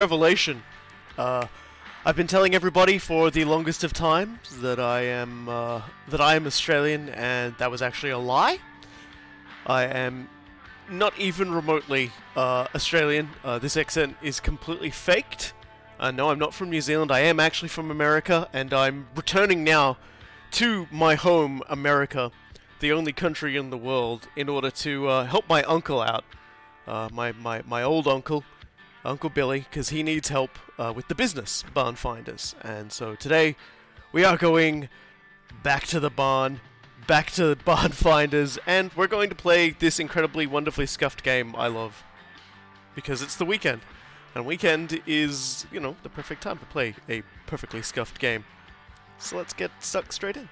Revelation. I've been telling everybody for the longest of times that I am Australian, and that was actually a lie. I am not even remotely Australian. This accent is completely faked. No, I'm not from New Zealand. I am actually from America, and I'm returning now to my home, America, the only country in the world, in order to help my uncle out. My old uncle. Uncle Billy, because he needs help with the business, Barn Finders. And so today, we are going back to the barn, back to Barn Finders, and we're going to play this incredibly, wonderfully scuffed game I love. Because it's the weekend. And weekend is, you know, the perfect time to play a perfectly scuffed game. So let's get stuck straight in.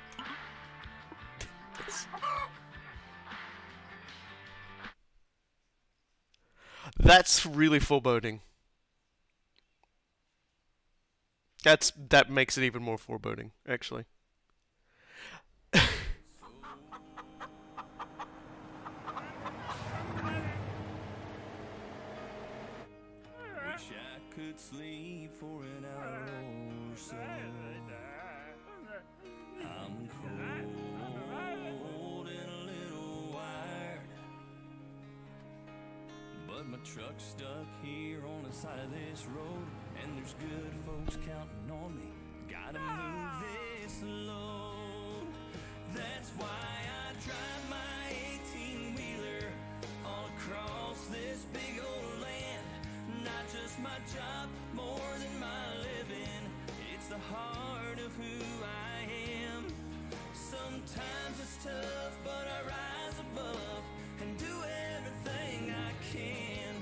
That's really foreboding. That makes it even more foreboding, actually. Wish I could sleep for an hour or so. I'm cold and a little wired, but my truck's stuck here on the side of this road, and there's good folks counting on me. Gotta move this load. That's why I drive my 18-wheeler all across this big old land. Not just my job, more than my living. It's the heart of who I am. Sometimes it's tough, but I rise above and do everything I can.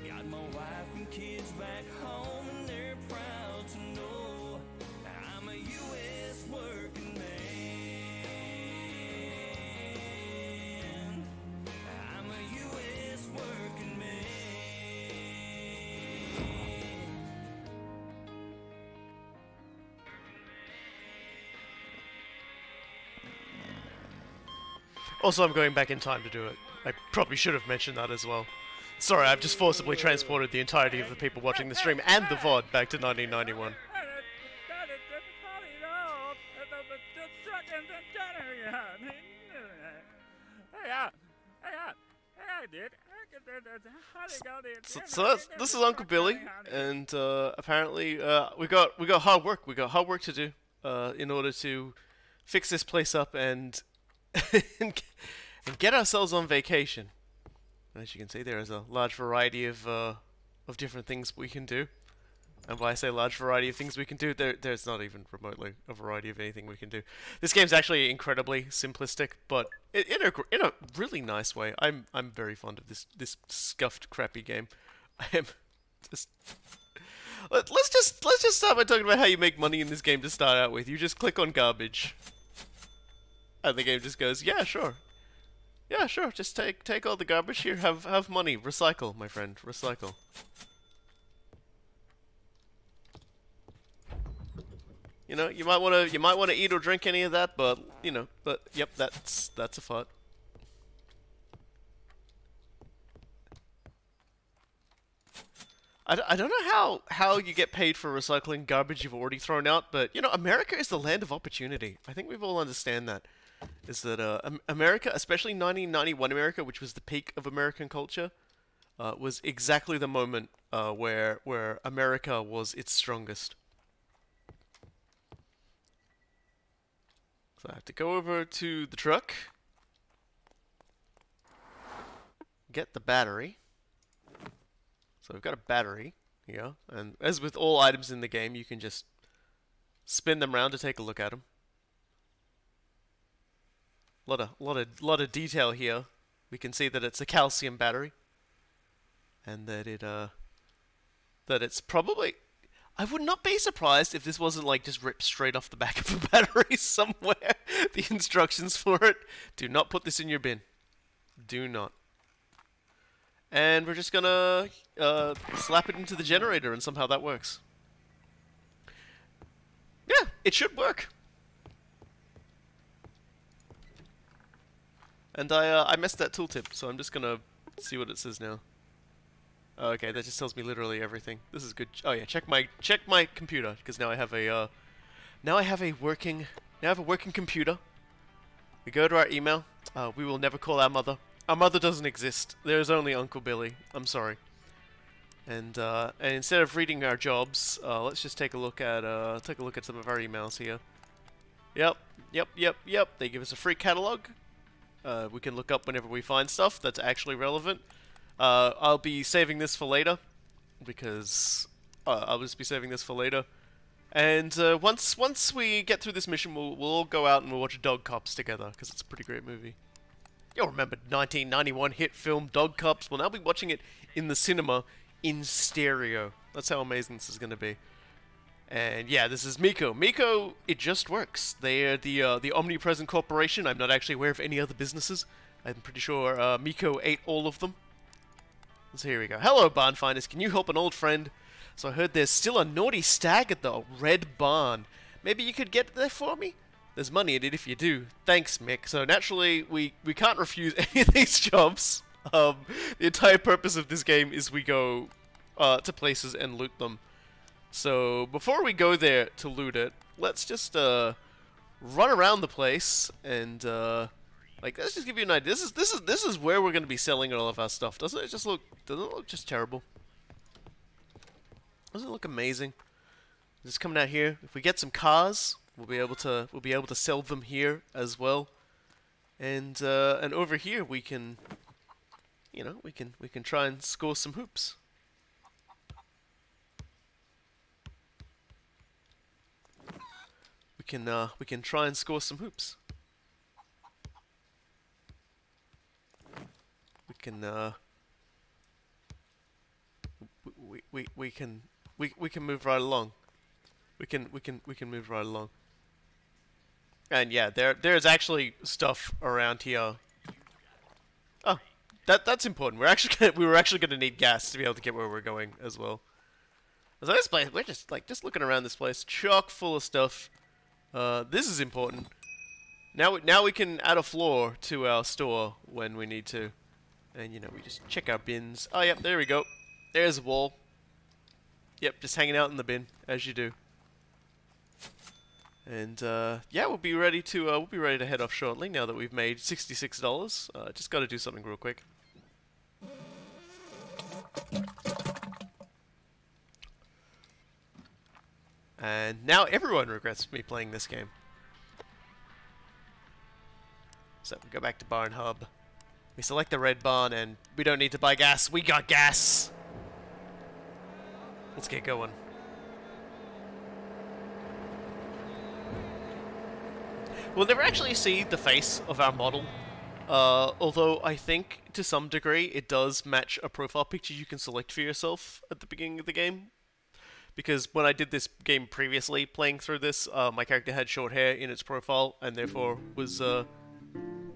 Got my wife and kids back home, and they're proud to know I'm a U.S. working man. I'm a U.S. working man. Also, I'm going back in time to do it. I probably should have mentioned that as well. Sorry, I've just forcibly transported the entirety of the people watching the stream and the VOD back to 1991. So this is Uncle Billy, and apparently we got hard work. We got hard work to do in order to fix this place up and and get ourselves on vacation. As you can see, there is a large variety of different things we can do. And when I say large variety of things we can do, there's not even remotely a variety of anything we can do. This game's actually incredibly simplistic, but in a really nice way. I'm very fond of this scuffed, crappy game. I am just. Let's just start by talking about how you make money in this game to start out with. You just click on garbage, and the game just goes, yeah, sure. Yeah, sure. Just take all the garbage here. Have money. Recycle, my friend. Recycle. You know, you might wanna eat or drink any of that, but you know, yep, that's a fart. I don't know how you get paid for recycling garbage you've already thrown out, but you know, America is the land of opportunity. I think we've all understand that. Is that America, especially 1991 America, which was the peak of American culture, was exactly the moment where America was its strongest. So I have to go over to the truck, get the battery. So we've got a battery here, and as with all items in the game, you can just spin them around to take a look at them. Lot of detail here. We can see that it's a calcium battery, and that it's probably. I would not be surprised if this wasn't like just ripped straight off the back of a battery somewhere. The instructions for it: do not put this in your bin. Do not. And we're just gonna slap it into the generator, and somehow that works. Yeah, it should work. And I messed that tooltip, so I'm just gonna see what it says now. Oh, okay, that just tells me literally everything. This is good. Oh yeah, check my computer because now I have a working computer. We go to our email. We will never call our mother. Our mother doesn't exist. There is only Uncle Billy. I'm sorry. And instead of reading our jobs, let's just take a look at some of our emails here. Yep. They give us a free catalog. We can look up whenever we find stuff that's actually relevant. I'll be saving this for later because I'll just be saving this for later. And once we get through this mission, we'll all go out and we'll watch Dog Cops together because it's a pretty great movie. You'll remember 1991 hit film Dog Cops. We'll now be watching it in the cinema in stereo. That's how amazing this is going to be. And yeah, this is Miko. Miko, it just works. They are the omnipresent corporation. I'm not actually aware of any other businesses. I'm pretty sure Miko ate all of them. So here we go. Hello, barn finders. Can you help an old friend? So I heard there's still a naughty stag at the Red Barn. Maybe you could get there for me? There's money in it if you do. Thanks, Mick. So naturally, we can't refuse any of these jobs. The entire purpose of this game is we go to places and loot them. So before we go there to loot it, let's just run around the place and like let's just give you an idea. This is where we're going to be selling all of our stuff. Doesn't it look just terrible? Doesn't it look amazing? Just coming out here. If we get some cars, we'll be able to sell them here as well. And over here we can, you know, we can try and score some hoops. We can try and score some hoops. We can we can move right along. We can move right along. And yeah, there's actually stuff around here. Oh, that's important. We were actually gonna need gas to be able to get where we're going as well. So this place, we're just looking around this place, chock full of stuff. This is important. Now we can add a floor to our store when we need to. And you know, we just check our bins. Oh yep, there we go. There's a wall. Yep, just hanging out in the bin as you do. And yeah, we'll be ready to head off shortly now that we've made $66. Just got to do something real quick. And now everyone regrets me playing this game. So we go back to Barn Hub. We select the red barn and we don't need to buy gas. We got gas! Let's get going. We'll never actually see the face of our model. Although I think to some degree it does match a profile picture you can select for yourself at the beginning of the game. Because when I did this game previously, playing through this, my character had short hair in its profile, and therefore was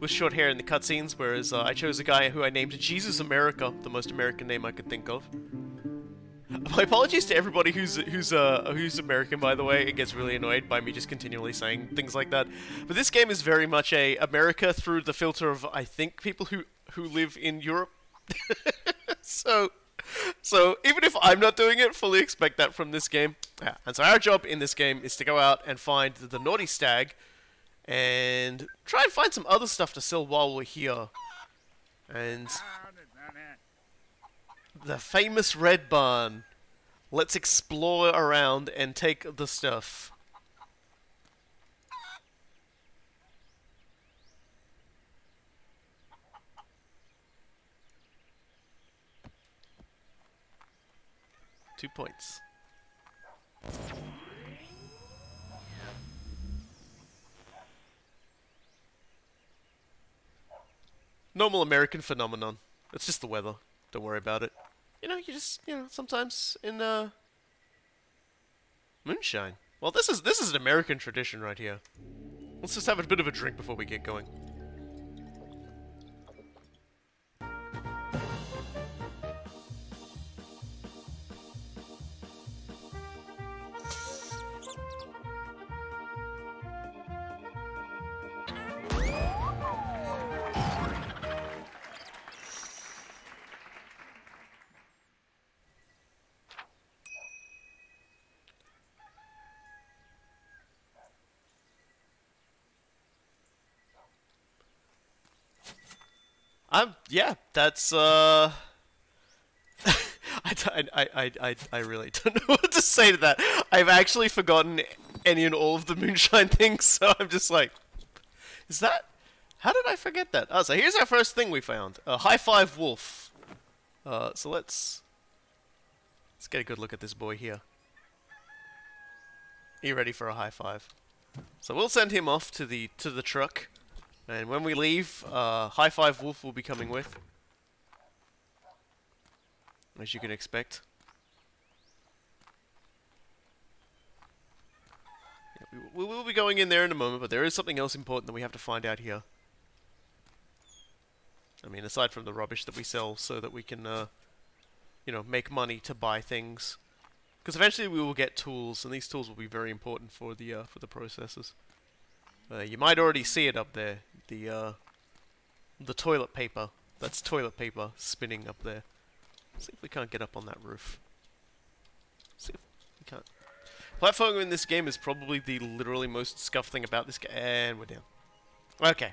short hair in the cutscenes, whereas I chose a guy who I named Jesus America, the most American name I could think of. My apologies to everybody who's American, by the way. It gets really annoyed by me just continually saying things like that. But this game is very much a America through the filter of, I think, people who live in Europe. So even if I'm not doing it, fully expect that from this game. Yeah. And so our job in this game is to go out and find the naughty stag and try and find some other stuff to sell while we're here. And the famous Red Barn. Let's explore around and take the stuff. Two points. Normal American phenomenon. It's just the weather. Don't worry about it. You know, sometimes in Moonshine. Well, this is an American tradition right here. Let's just have a bit of a drink before we get going. Yeah, that's I really don't know what to say to that. I've actually forgotten any and all of the Moonshine things, so I'm just like, is that? How did I forget that? Oh, so here's our first thing we found: a high five wolf. So let's get a good look at this boy here. Are you ready for a high five? So we'll send him off to the truck, and when we leave, high five wolf will be coming with, as you can expect. Yeah, we will be going in there in a moment, but there is something else important that we have to find out here. I mean, aside from the rubbish that we sell, so that we can, you know, make money to buy things. Because eventually we will get tools, and these tools will be very important for the processes. You might already see it up there, the toilet paper. That's toilet paper spinning up there. Let's see if we can't get up on that roof. Let's see if we can't. Platforming in this game is probably the literally most scuffed thing about this game, and we're down. Okay,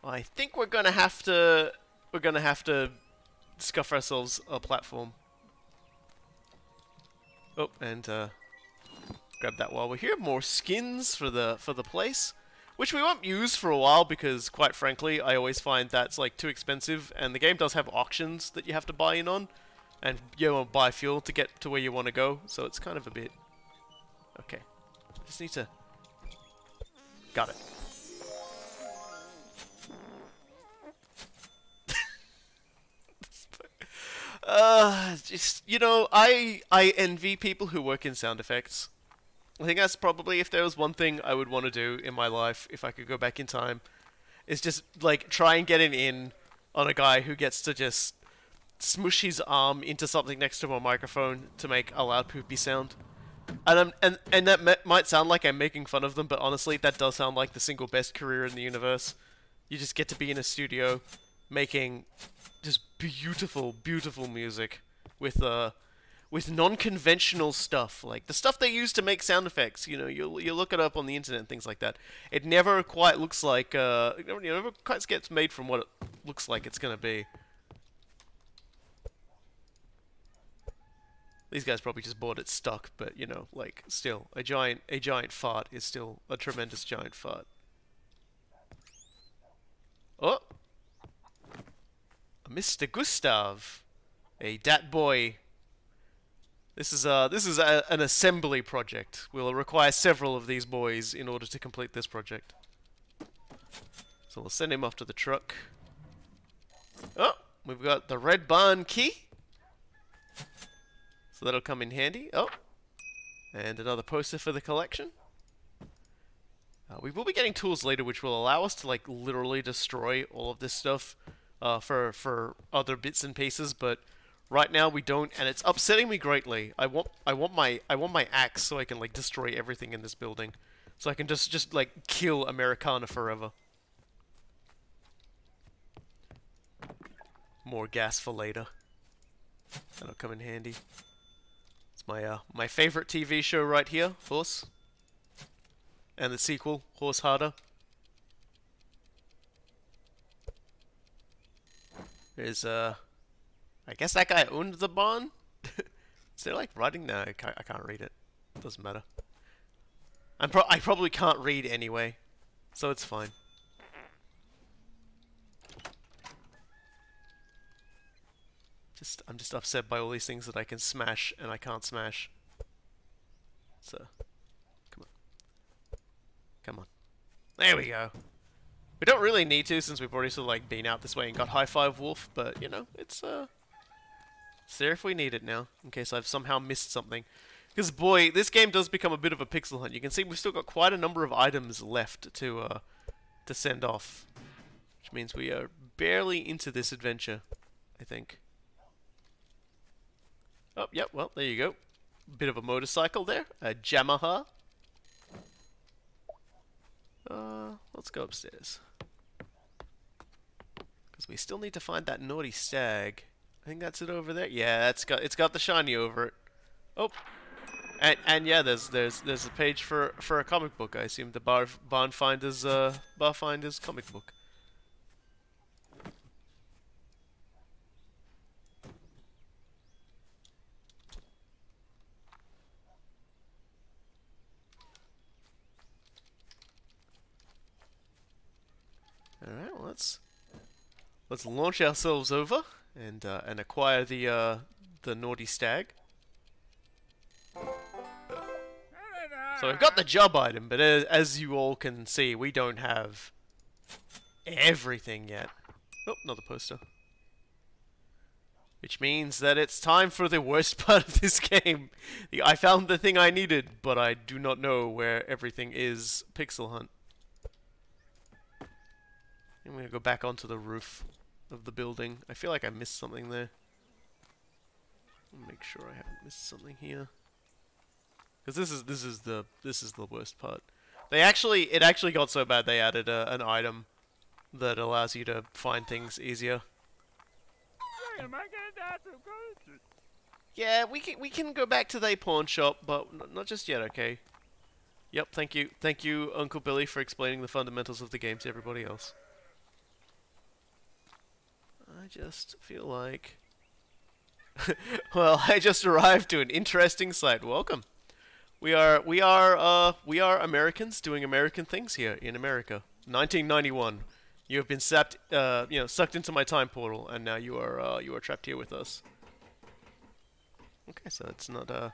I think we're gonna have to scuff ourselves a platform. Oh, and grab that while we're here. More skins for the place, which we won't use for a while because, quite frankly, I always find that's like too expensive. And the game does have auctions that you have to buy in on, and you know, buy fuel to get to where you want to go. So it's kind of a bit. Okay, just need to. Got it. Just, you know, I envy people who work in sound effects. I think that's probably, if there was one thing I would want to do in my life, if I could go back in time, is just, like, try and get an in on a guy who gets to just smush his arm into something next to a microphone to make a loud poopy sound. And that might sound like I'm making fun of them, but honestly, that does sound like the single best career in the universe. You just get to be in a studio making just beautiful, beautiful music with non-conventional stuff, like the stuff they use to make sound effects. You know, you look it up on the internet and things like that. It never quite looks like it never quite gets made from what it looks like it's gonna be. These guys probably just bought it stuck, but you know, like still, a giant fart is still a tremendous giant fart. Oh. Mr. Gustav, a dat boy. This is an assembly project. We'll require several of these boys in order to complete this project. So we'll send him off to the truck. Oh, we've got the red barn key, so that'll come in handy. Oh, and another poster for the collection. We will be getting tools later, which will allow us to like literally destroy all of this stuff. For other bits and pieces, but right now we don't, and it's upsetting me greatly. I want my axe so I can like destroy everything in this building, so I can just like kill Americana forever. More gas for later. That'll come in handy. It's my favorite TV show right here, Horse, and the sequel, Horse Harder. There's, I guess that guy owned the barn? Is there, like, writing? No, I can't read it. Doesn't matter. I probably can't read anyway, so it's fine. I'm just upset by all these things that I can smash and I can't smash. So, come on. Come on. There we go. We don't really need to, since we've already sort of like been out this way and got high five wolf, but you know, it's there if we need it now, in case I've somehow missed something. Because boy, this game does become a bit of a pixel hunt. You can see we've still got quite a number of items left to send off, which means we are barely into this adventure, I think. Oh, yep, well, there you go. Bit of a motorcycle there, a Yamaha. Let's go upstairs. Because we still need to find that naughty stag. I think that's it over there. Yeah, it's got the shiny over it. Oh, and yeah, there's a page for a comic book. I assume the Barnfinder's comic book. let's launch ourselves over and acquire the naughty stag. So we've got the job item, but as you all can see, we don't have everything yet. Oh, another poster. Which means that it's time for the worst part of this game. I found the thing I needed, but I do not know where everything is. Pixel hunt. I'm gonna go back onto the roof of the building. I feel like I missed something there. I'll make sure I haven't missed something here. Because this is the worst part. It actually got so bad they added an item that allows you to find things easier. Yeah, we can go back to the pawn shop, but not just yet. Okay. Yep. Thank you, Uncle Billy, for explaining the fundamentals of the game to everybody else. I just feel like. Well, I just arrived to an interesting sight. Welcome. We are Americans doing American things here in America. 1991. You have been sucked into my time portal, and now you are trapped here with us. Okay, so it's not the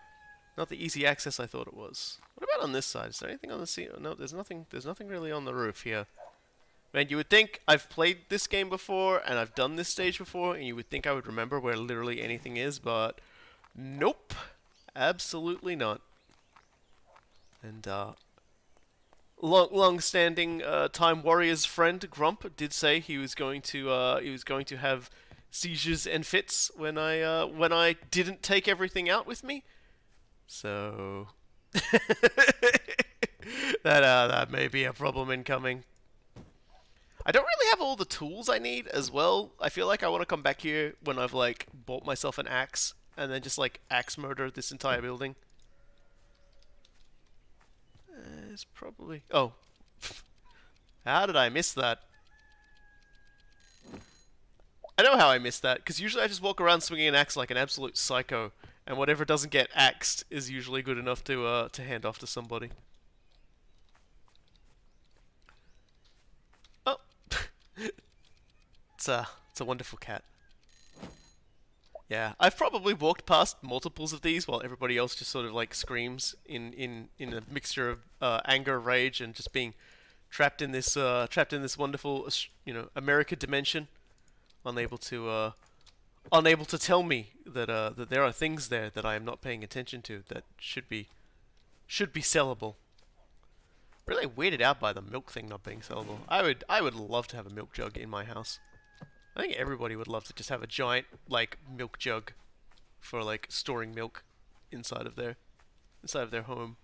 easy access I thought it was. What about on this side? Is there anything on the sea? No, there's nothing. There's nothing really on the roof here. Man, you would think I've played this game before and I've done this stage before, and you would think I would remember where literally anything is, but nope, absolutely not. And long-standing Time Warriors friend Grump did say he was going to have seizures and fits when I didn't take everything out with me. So that may be a problem incoming. I don't really have all the tools I need as well. I feel like I want to come back here when I've like bought myself an axe and then just like axe murder this entire building. It's probably... Oh. How did I miss that? I know how I missed that, because usually I just walk around swinging an axe like an absolute psycho, and whatever doesn't get axed is usually good enough to hand off to somebody. Oh. It's a wonderful cat. Yeah, I've probably walked past multiples of these while everybody else just sort of like screams in a mixture of anger, rage, and just being trapped in this wonderful America dimension, unable to tell me that that there are things there that I am not paying attention to that should be sellable. Really weirded out by the milk thing not being sellable. I would love to have a milk jug in my house. I think everybody would love to just have a giant, like, milk jug for, like, storing milk inside of their home,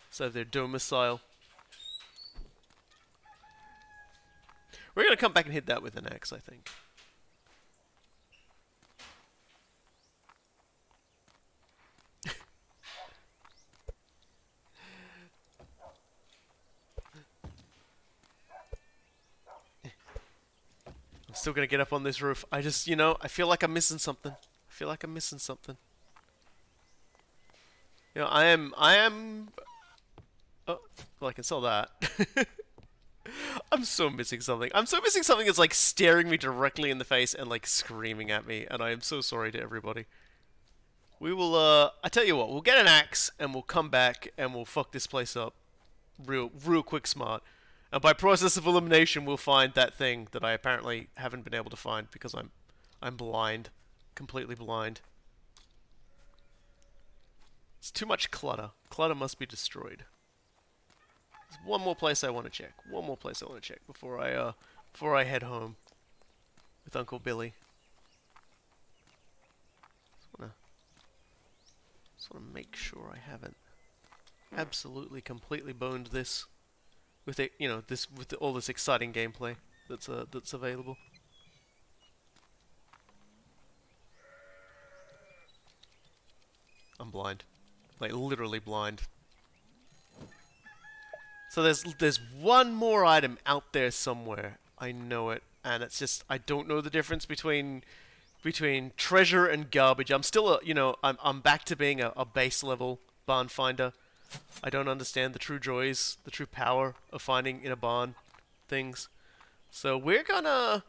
inside of their domicile. We're gonna come back and hit that with an axe, I think. Still gonna get up on this roof. I just, I feel like I'm missing something. I feel like I'm missing something. I am... Oh, well, I can sell that. I'm so missing something. I'm so missing something that's, like, staring me directly in the face and, like, screaming at me. And I am so sorry to everybody. We will, I tell you what. We'll get an axe, and we'll come back, and we'll fuck this place up. Real quick smart. And by process of elimination, we'll find that thing that I apparently haven't been able to find because I'm blind, completely blind. It's too much clutter. Clutter must be destroyed. There's one more place I want to check. One more place I want to check before I head home with Uncle Billy. Just wanna make sure I haven't absolutely completely boned this. With it, with all this exciting gameplay that's available. I'm blind, like literally blind. So there's one more item out there somewhere. I know it, and it's just I don't know the difference between treasure and garbage. I'm still I'm back to being a base level barn finder. I don't understand the true joys, the true power of finding in a barn things. So we're gonna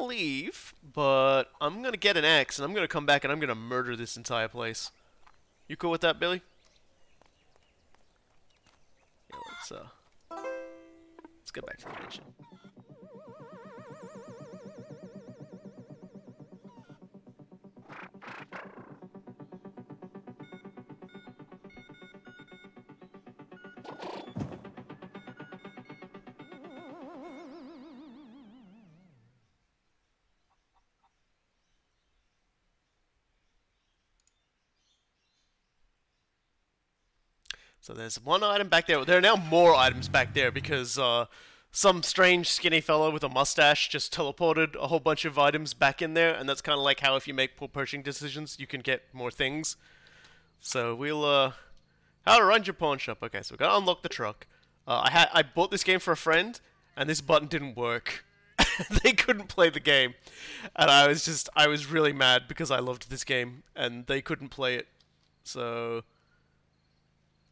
leave, but I'm gonna get an axe and I'm gonna come back and I'm gonna murder this entire place. You cool with that, Billy? Yeah, let's get back to the mansion. So there's one item back there. There are now more items back there because some strange skinny fellow with a mustache just teleported a whole bunch of items back in there, and that's kind of like how if you make poor purchasing decisions, you can get more things. So we'll how to run your pawn shop. Okay, so we gotta unlock the truck. I bought this game for a friend, and this button didn't work. They couldn't play the game, and I was really mad because I loved this game and they couldn't play it. So.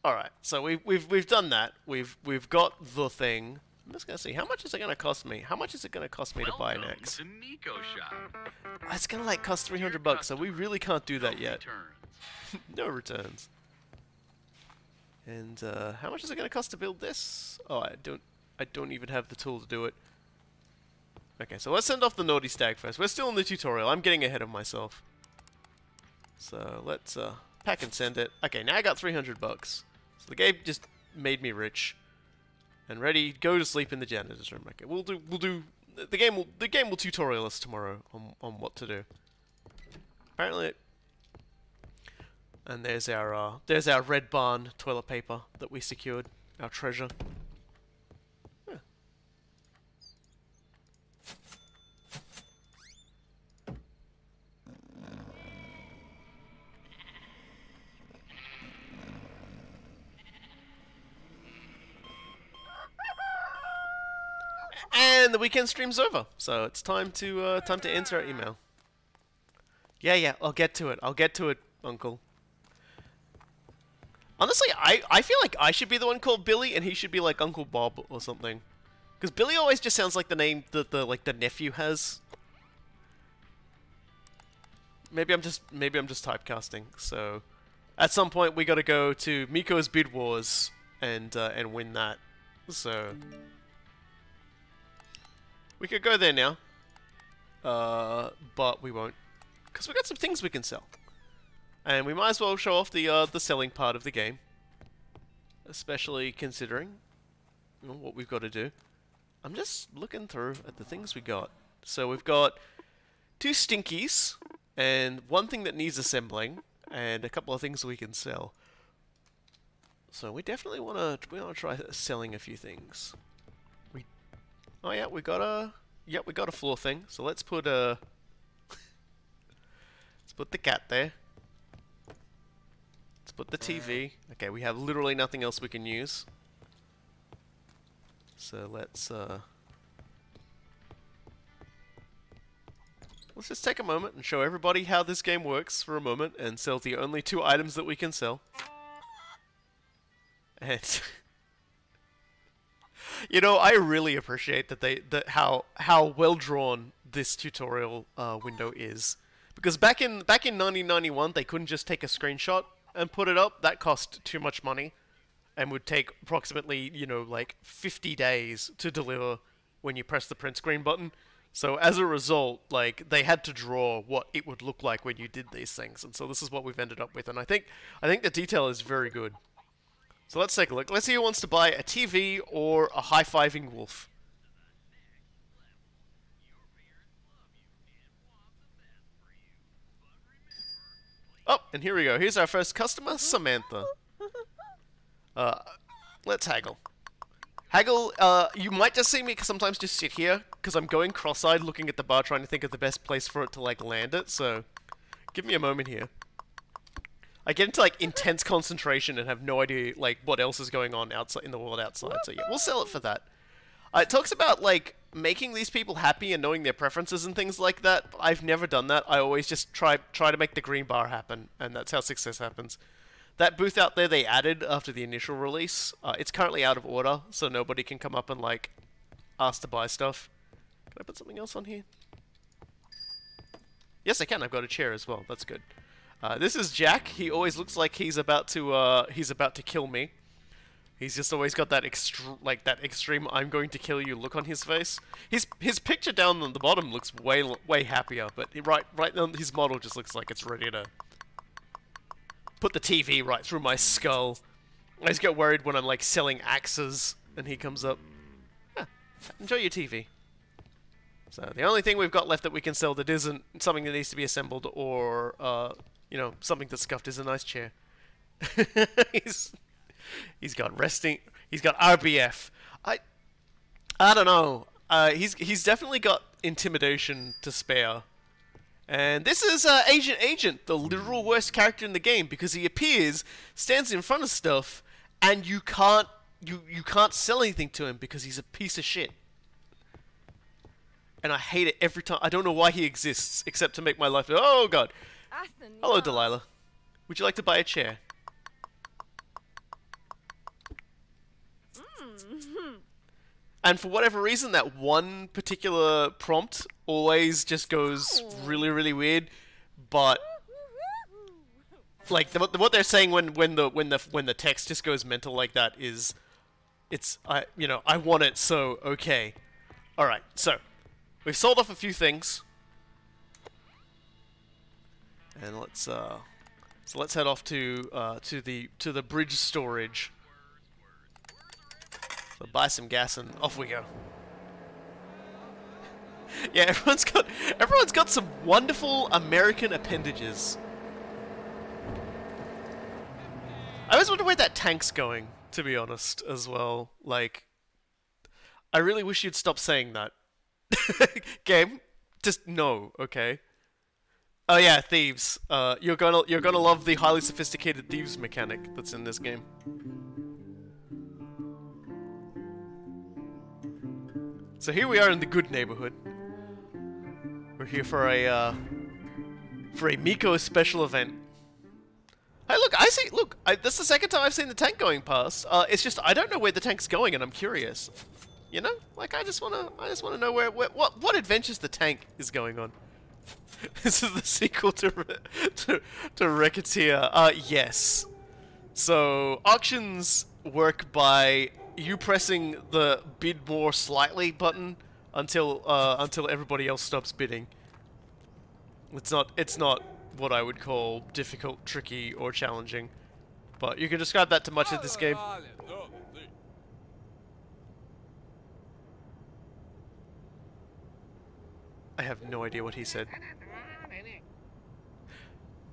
Alright, so we've done that. We've got the thing. I'm just gonna see, how much is it gonna cost me? How much is it gonna cost me to buy an X? To Nico Shop. It's gonna like cost 300 bucks, so we really can't do that yet. No returns. And how much is it gonna cost to build this? Oh, I don't even have the tool to do it. Okay, so let's send off the naughty stag first. We're still in the tutorial. I'm getting ahead of myself. So let's pack and send it. Okay, now I got 300 bucks. So the game just made me rich and ready. Go to sleep in the janitor's room. Okay, we'll do. The game will tutorial us tomorrow on what to do. Apparently, and there's our red barn toilet paper that we secured, our treasure. Yeah. And the weekend stream's over, so it's time to enter our email. Yeah, I'll get to it, Uncle. Honestly, I feel like I should be the one called Billy, and he should be like Uncle Bob or something. Because Billy always just sounds like the name that the nephew has. Maybe I'm just typecasting. So, at some point we got to go to Miko's Bid Wars and win that. So. We could go there now, but we won't, because we got some things we can sell, and we might as well show off the selling part of the game, especially considering what we've got to do. I'm just looking through at the things we got. So we've got 2 stinkies and 1 thing that needs assembling, and a couple of things we can sell. So we definitely wanna try selling a few things. Oh yeah, we got a floor thing. So let's put let's put the cat there. Let's put the TV. Okay, we have literally nothing else we can use. So let's just take a moment and show everybody how this game works for a moment and sell the only 2 items that we can sell. And you know, I really appreciate that how well drawn this tutorial window is, because back in 1991 they couldn't just take a screenshot and put it up. That cost too much money, and would take approximately like 50 days to deliver when you press the print screen button. So as a result, like they had to draw what it would look like when you did these things, and so this is what we've ended up with. And I think the detail is very good. So let's take a look. Let's see who wants to buy a TV or a high-fiving wolf. Oh, and here we go. Here's our first customer, Samantha. Let's haggle. Haggle, you might just see me sometimes just sit here, because I'm going cross-eyed looking at the bar trying to think of the best place for it to, like, land it, so give me a moment here. I get into, like, intense concentration and have no idea, like, what else is going on outside in the world outside. So, yeah, we'll sell it for that. It talks about, like, making these people happy and knowing their preferences and things like that. I've never done that. I always just try to make the green bar happen, and that's how success happens. That booth out there they added after the initial release, it's currently out of order, so nobody can come up and, like, asked to buy stuff. Can I put something else on here? Yes, I can. I've got a chair as well. That's good. This is Jack. He always looks like he's about to kill me. He's just always got that extreme "I'm going to kill you" look on his face. His picture down on the bottom looks way happier, but right on his model just looks like it's ready to put the TV right through my skull. I just get worried when I'm like selling axes and he comes up. Yeah, enjoy your TV. So the only thing we've got left that we can sell that isn't something that needs to be assembled or you know, something that's scuffed is a nice chair. He's got resting. He's got RBF. I don't know. He's definitely got intimidation to spare. And this is Agent, the literal worst character in the game because he appears, stands in front of stuff, and you can't sell anything to him because he's a piece of shit. And I hate it every time. I don't know why he exists except to make my life. Oh god. Hello, Delilah. Would you like to buy a chair? And for whatever reason, that one particular prompt always just goes really weird. But like what they're saying when the text just goes mental like that is, I want it, so okay. All right, so we've sold off a few things, and let's head off to the bridge storage. So buy some gas and off we go. Yeah, everyone's got some wonderful American appendages. I always wonder where that tank's going, to be honest, as well. Like, I really wish you'd stop saying that. Game, just no, okay? Oh yeah, thieves. You're gonna love the highly sophisticated thieves mechanic that's in this game. So here we are in the good neighborhood. We're here for a Miko special event. Hey, look! That's the second time I've seen the tank going past. It's just I don't know where the tank's going, and I'm curious. You know, like I just wanna know what adventures the tank is going on. This is the sequel to Racketeer. Yes. So auctions work by you pressing the bid more slightly button until everybody else stops bidding. It's not what I would call difficult, tricky, or challenging, but you can describe that to much of this game. I have no idea what he said.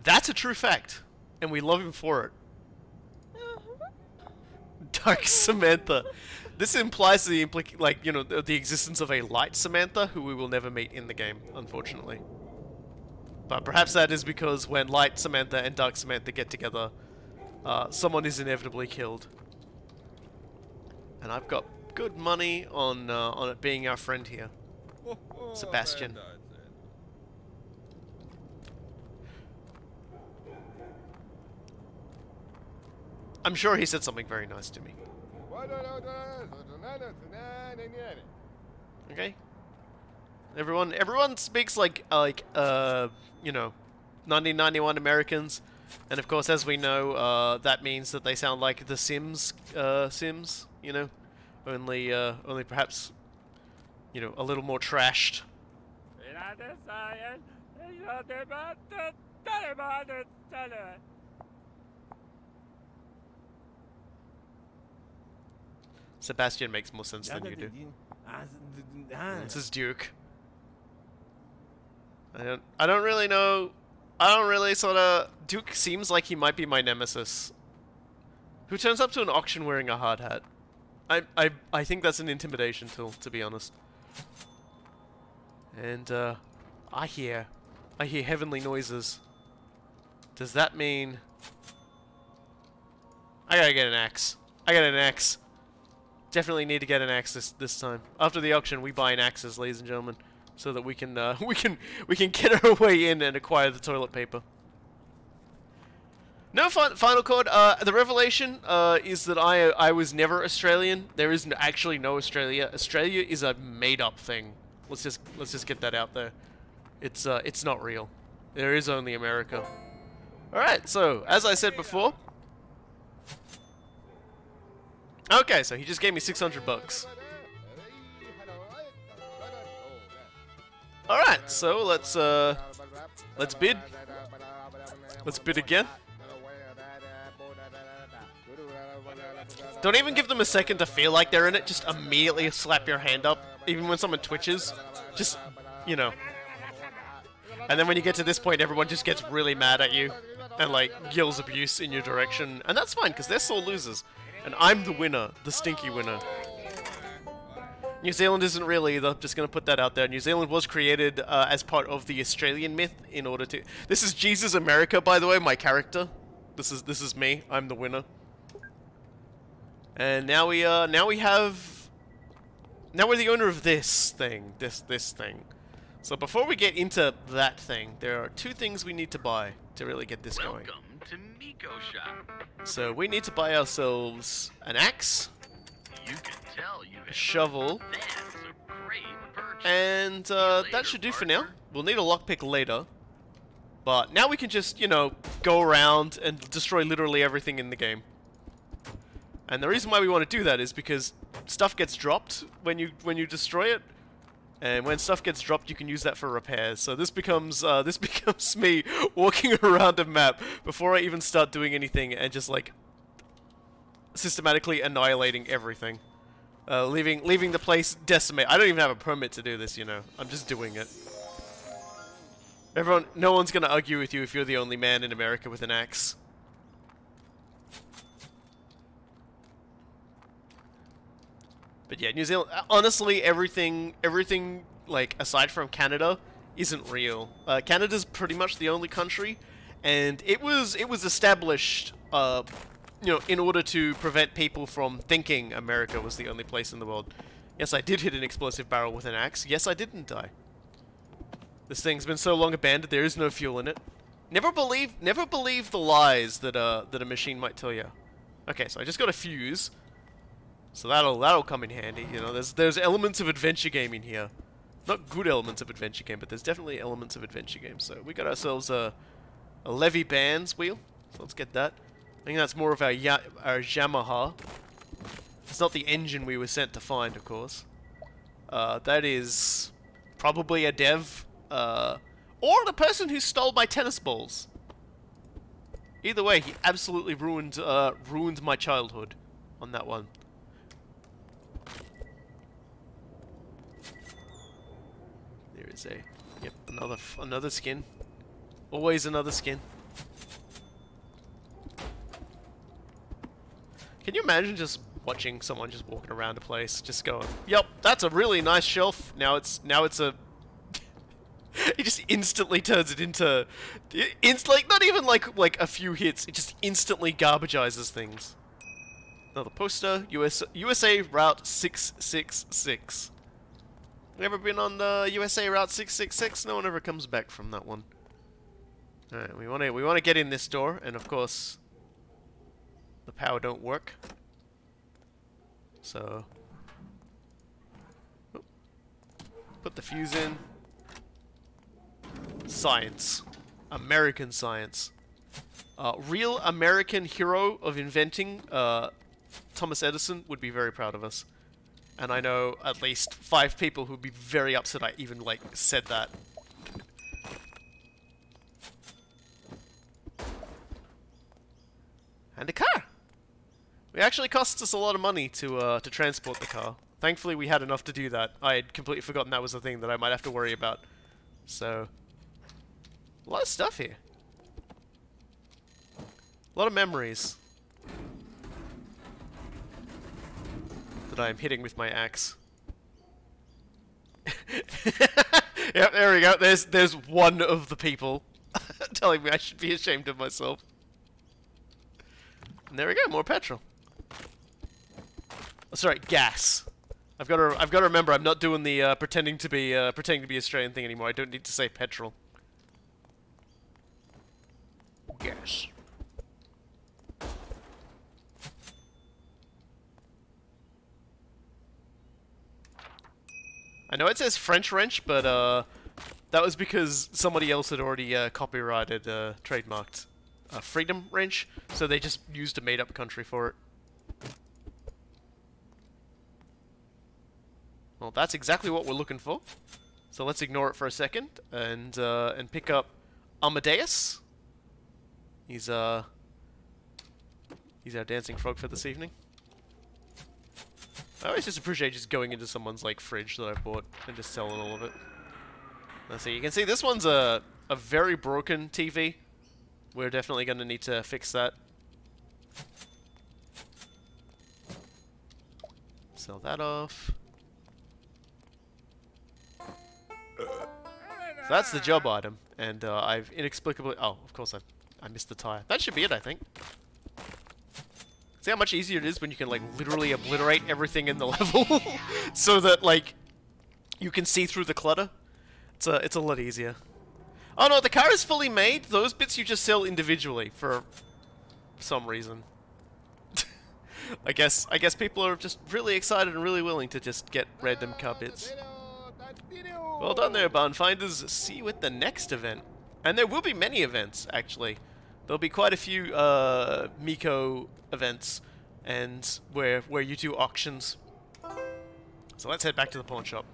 That's a true fact, and we love him for it. Dark Samantha. This implies the the existence of a light Samantha, who we will never meet in the game, unfortunately. But perhaps that is because when light Samantha and dark Samantha get together, someone is inevitably killed. And I've got good money on it being our friend here, Sebastian. I'm sure he said something very nice to me. Okay. Everyone speaks like 1991 Americans, and of course, as we know, that means that they sound like the Sims, you know, only perhaps, you know, a little more trashed. Sebastian makes more sense than you do. This is Duke. I don't really know. I don't really Duke seems like he might be my nemesis. Who turns up to an auction wearing a hard hat. I think that's an intimidation tool, to be honest. And I hear heavenly noises. Does that mean I gotta get an axe? I got an axe. Definitely need to get an axe this time. After the auction, we buy an axes, ladies and gentlemen, so that we can get our way in and acquire the toilet paper. No final chord. The revelation is that I was never Australian. There is actually no Australia. Australia is a made-up thing. Let's just get that out there. It's not real. There is only America. All right. So as I said before. Okay, so he just gave me $600. All right. So let's bid. Let's bid again. Don't even give them a second to feel like they're in it. Just immediately slap your hand up, even when someone twitches. Just, you know. And then when you get to this point, everyone just gets really mad at you and, like, yells abuse in your direction. And that's fine, because they're sore losers. And I'm the winner, the stinky winner. New Zealand isn't real either, just gonna put that out there. New Zealand was created as part of the Australian myth in order to... This is Jesus America, by the way, my character. This is me, I'm the winner. And now we're the owner of this thing, this thing. So before we get into that thing, there are two things we need to buy to really get this going. Welcome to Miko Shop. So we need to buy ourselves an axe, You can tell you a shovel, That's a great purchase. and that should do for now. We'll need a lockpick later. But now we can just, you know, go around and destroy literally everything in the game. And the reason why we want to do that is because stuff gets dropped when you destroy it, and when stuff gets dropped, you can use that for repairs. So this becomes me walking around a map before I even start doing anything and just like systematically annihilating everything, leaving the place decimate. I don't even have a permit to do this, you know. I'm just doing it. No one's gonna argue with you if you're the only man in America with an axe. But yeah, New Zealand, honestly, everything, like, aside from Canada, isn't real. Canada's pretty much the only country, and it was established, you know, in order to prevent people from thinking America was the only place in the world. Yes, I did hit an explosive barrel with an axe. Yes, I didn't die. This thing's been so long abandoned, there is no fuel in it. Never believe the lies that a machine might tell you. Okay, so I just got a fuse. So that'll come in handy, you know. There's elements of adventure game in here, not good elements of adventure game, but there's definitely elements of adventure game. So we got ourselves a Levy Bands wheel. So let's get that. I think that's more of our Yamaha. It's not the engine we were sent to find, of course. That is probably a dev, or the person who stole my tennis balls. Either way, he absolutely ruined my childhood on that one. Yep, another skin. Always another skin. Can you imagine just watching someone just walking around a place, just going, "Yep, that's a really nice shelf." Now it's a. It just instantly turns it into, like not even like a few hits. It just instantly garbageizes things. Another poster. USA Route 666. Ever been on the USA Route 666? No one ever comes back from that one. Alright, we want to get in this door, and of course the power don't work. So put the fuse in. Science. American science. Real American hero of inventing, Thomas Edison, would be very proud of us. And I know at least 5 people who'd be very upset I even, like, said that. And a car! It actually costs us a lot of money to transport the car. Thankfully we had enough to do that. I had completely forgotten that was a thing that I might have to worry about. So, a lot of stuff here. A lot of memories that I am hitting with my axe. Yep, there we go. There's one of the people telling me I should be ashamed of myself. And there we go, more petrol. Oh, sorry, gas. I've got to remember I'm not doing the pretending to be Australian thing anymore. I don't need to say petrol. Gas. I know it says French wrench, but that was because somebody else had already copyrighted, trademarked Freedom wrench, so they just used a made-up country for it. Well, that's exactly what we're looking for. So let's ignore it for a second and pick up Amadeus. He's our dancing frog for this evening. I always just appreciate just going into someone's like fridge that I bought and just selling all of it. Let's see. You can see this one's a very broken TV. We're definitely going to need to fix that. Sell that off. So that's the job item, and I've inexplicably... Oh, of course I missed the tire. That should be it, I think. See how much easier it is when you can, like, literally obliterate everything in the level? So that, like, you can see through the clutter? It's a lot easier. Oh no, the car is fully made. Those bits you just sell individually for some reason. I guess people are just really excited and really willing to just get random car bits. Well done there, barn finders. See you at the next event. And there will be many events, actually. There'll be quite a few Miko events, and where you do auctions. So let's head back to the pawn shop.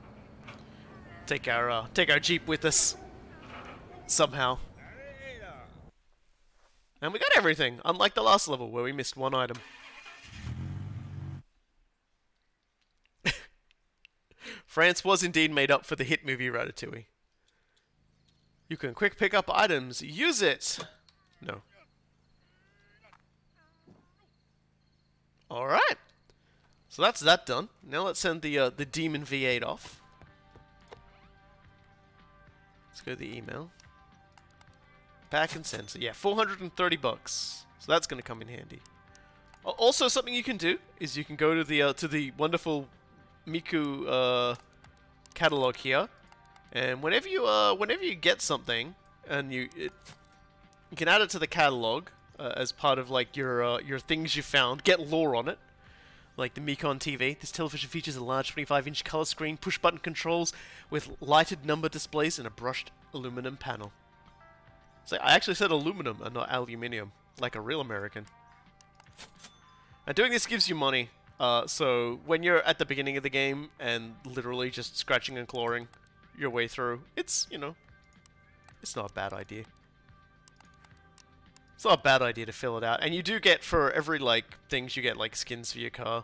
Take our Jeep with us somehow. And we got everything, unlike the last level where we missed one item. France was indeed made up for the hit movie Ratatouille. You can quick pick up items. Use it! No. Alright. So that's that done. Now let's send the Demon V8 off. Let's go to the email. Pack and send. So yeah, 430 bucks. So that's going to come in handy. Also, something you can do is you can go to the wonderful Miku catalog here, and whenever you get something, and you can add it to the catalog as part of like your things you found. Get lore on it, like the Micon TV. This television features a large 25-inch color screen, push-button controls with lighted number displays, and a brushed aluminum panel. So I actually said aluminum and not aluminium, like a real American. And doing this gives you money. So when you're at the beginning of the game and literally just scratching and clawing your way through, it's, you know, it's not a bad idea. It's not a bad idea to fill it out. And you do get, for every, like, things, you get, like, skins for your car.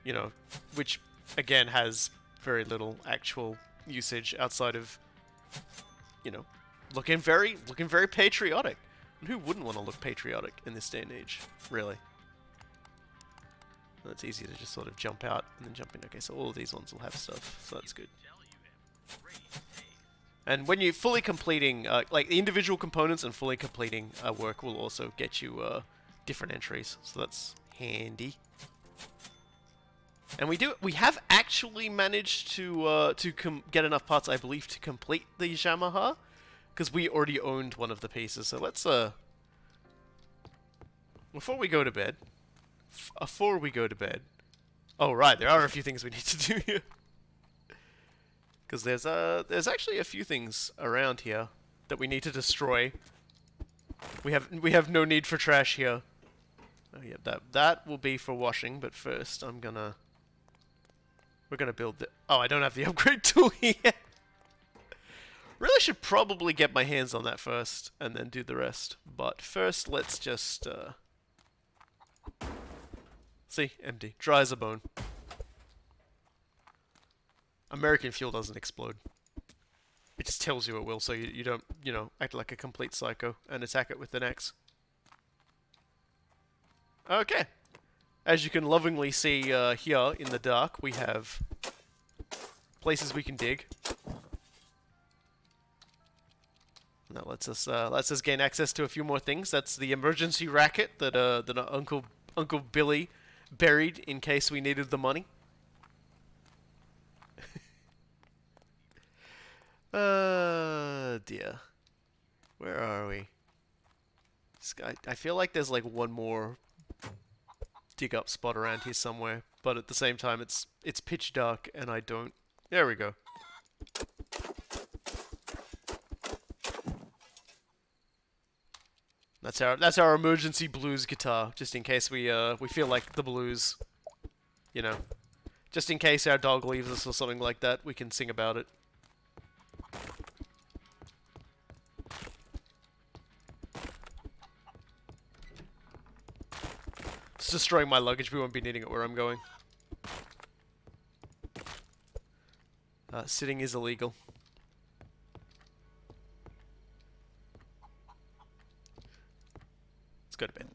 You know, which, again, has very little actual usage outside of, you know, looking very patriotic. And who wouldn't want to look patriotic in this day and age, really? It's easy to just sort of jump out and then jump in. Okay, so all of these ones will have stuff, so that's good. And when you're fully completing, like the individual components and fully completing work will also get you different entries, so that's handy. And we have actually managed to get enough parts, I believe, to complete the Yamaha, because we already owned one of the pieces. So let's before we go to bed. Oh right, there are a few things we need to do here. Because there's actually a few things around here that we need to destroy. We have no need for trash here. Oh yeah, that will be for washing, but first we're gonna build the... Oh, I don't have the upgrade tool yet. Really should probably get my hands on that first and then do the rest. But first, let's just see, empty. Dry as a bone. American fuel doesn't explode. It just tells you it will, so you don't, you know, act like a complete psycho and attack it with an axe. Okay. As you can lovingly see here in the dark, we have places we can dig. That lets us gain access to a few more things. That's the emergency racket that Uncle Billy buried in case we needed the money. Dear. Where are we? I feel like there's like one more dig up spot around here somewhere, but at the same time it's pitch dark and I don't There we go. That's our emergency blues guitar, just in case we feel like the blues. You know. Just in case our dog leaves us or something like that, we can sing about it. It's destroying my luggage, we won't be needing it where I'm going. Sitting is illegal. Let's go to bed.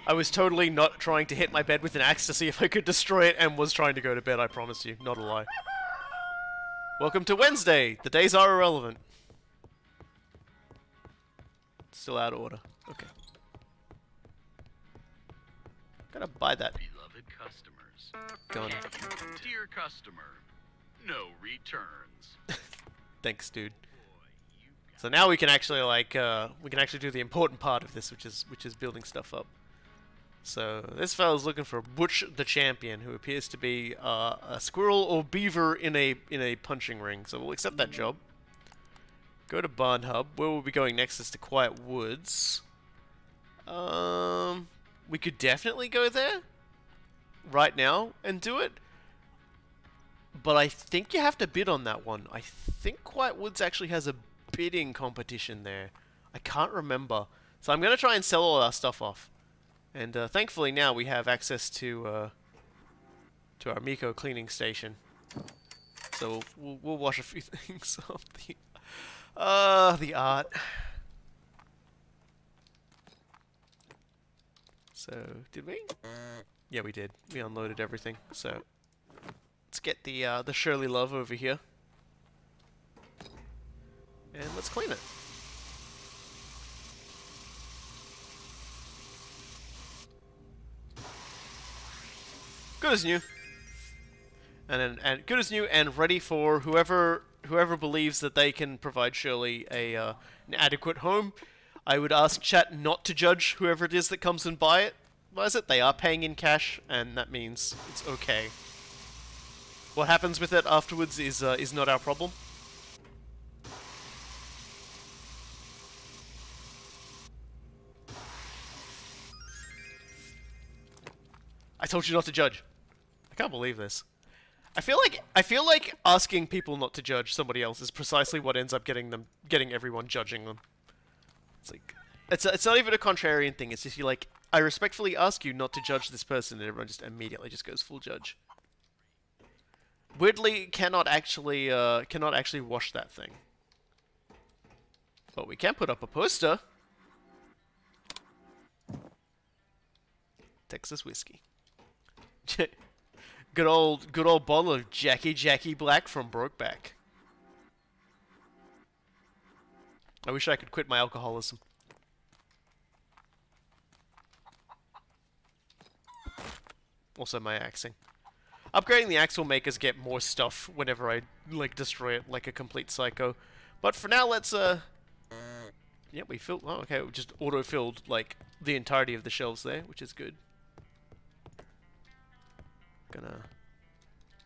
I was totally not trying to hit my bed with an axe to see if I could destroy it and was trying to go to bed, I promise you. Not a lie. Welcome to Wednesday! The days are irrelevant. Still out of order. Okay. Gotta buy that. Beloved customers. Gun. Dear customer, no returns. Thanks, dude. So now we can actually do the important part of this, which is building stuff up. So this fellow's looking for Butch the Champion, who appears to be a squirrel or beaver in a punching ring. So we'll accept that job. Go to Barn Hub. Where we'll be going next is to Quiet Woods. We could definitely go there right now and do it. But I think you have to bid on that one. I think Quiet Woods actually has a bidding competition there. I can't remember. So I'm going to try and sell all our stuff off. And thankfully now we have access to our Miko cleaning station. So we'll wash a few things off. The art. So, did we? Yeah, we did. We unloaded everything. So, let's get the Shirley Love over here. And let's clean it. Good as new. And good as new and ready for whoever believes that they can provide Shirley an adequate home. I would ask chat not to judge whoever it is that comes and buys it. They are paying in cash, and that means it's okay. What happens with it afterwards is not our problem. I told you not to judge. I can't believe this. I feel like asking people not to judge somebody else is precisely what ends up getting everyone judging them. It's like it's not even a contrarian thing. It's just you like I respectfully ask you not to judge this person, and everyone just immediately just goes full judge. Weirdly, cannot actually wash that thing. But we can put up a poster. Texas whiskey. Good old bottle of Jackie Black from Brokeback. I wish I could quit my alcoholism. Also my axing. Upgrading the axe will make us get more stuff whenever I like destroy it like a complete psycho. But for now, let's yeah, we filled. Oh, okay, we just auto-filled like the entirety of the shelves there, which is good.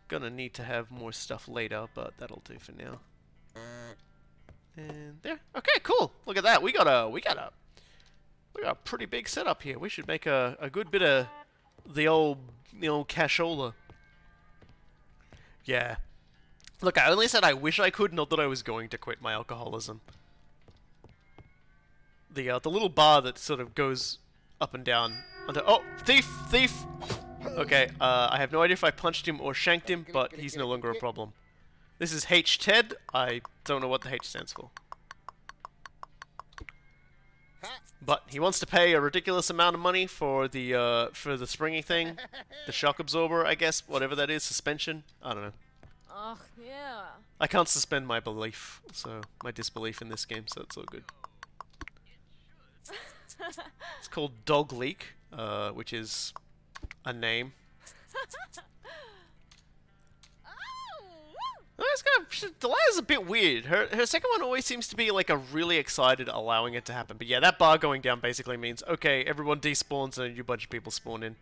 Gonna need to have more stuff later, but that'll do for now. And there. Okay, cool. Look at that. We got a pretty big setup here. We should make a good bit of the old cashola. Yeah. Look, I only said I wish I could, not that I was going to quit my alcoholism. The little bar that sort of goes up and down. Oh, thief! Okay, I have no idea if I punched him or shanked him, but he's no longer a problem. This is H-Ted. I don't know what the H stands for. But he wants to pay a ridiculous amount of money for the springy thing. The shock absorber, I guess, whatever that is, suspension. I don't know. Ugh, yeah. I can't suspend my belief, so my disbelief in this game, so it's all good. It's called Dog Leak, which is a name. Deliah's a bit weird. Her second one always seems to be like a really excited allowing it to happen. But yeah, that bar going down basically means, okay, everyone despawns and a new bunch of people spawn in.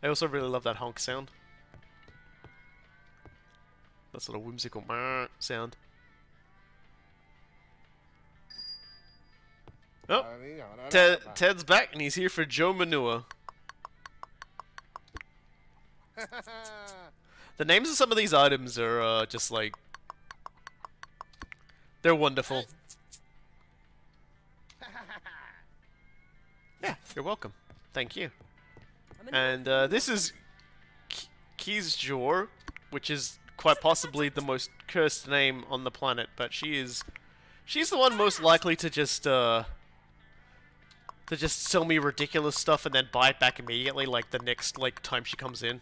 I also really love that honk sound. That sort of whimsical sound. Oh, Ted's back and he's here for Joe Manure. The names of some of these items are just like... They're wonderful. Yeah, you're welcome. Thank you. And this is Keys Jor, which is quite possibly the most cursed name on the planet, but she's the one most likely to just sell me ridiculous stuff and then buy it back immediately, like the next time she comes in.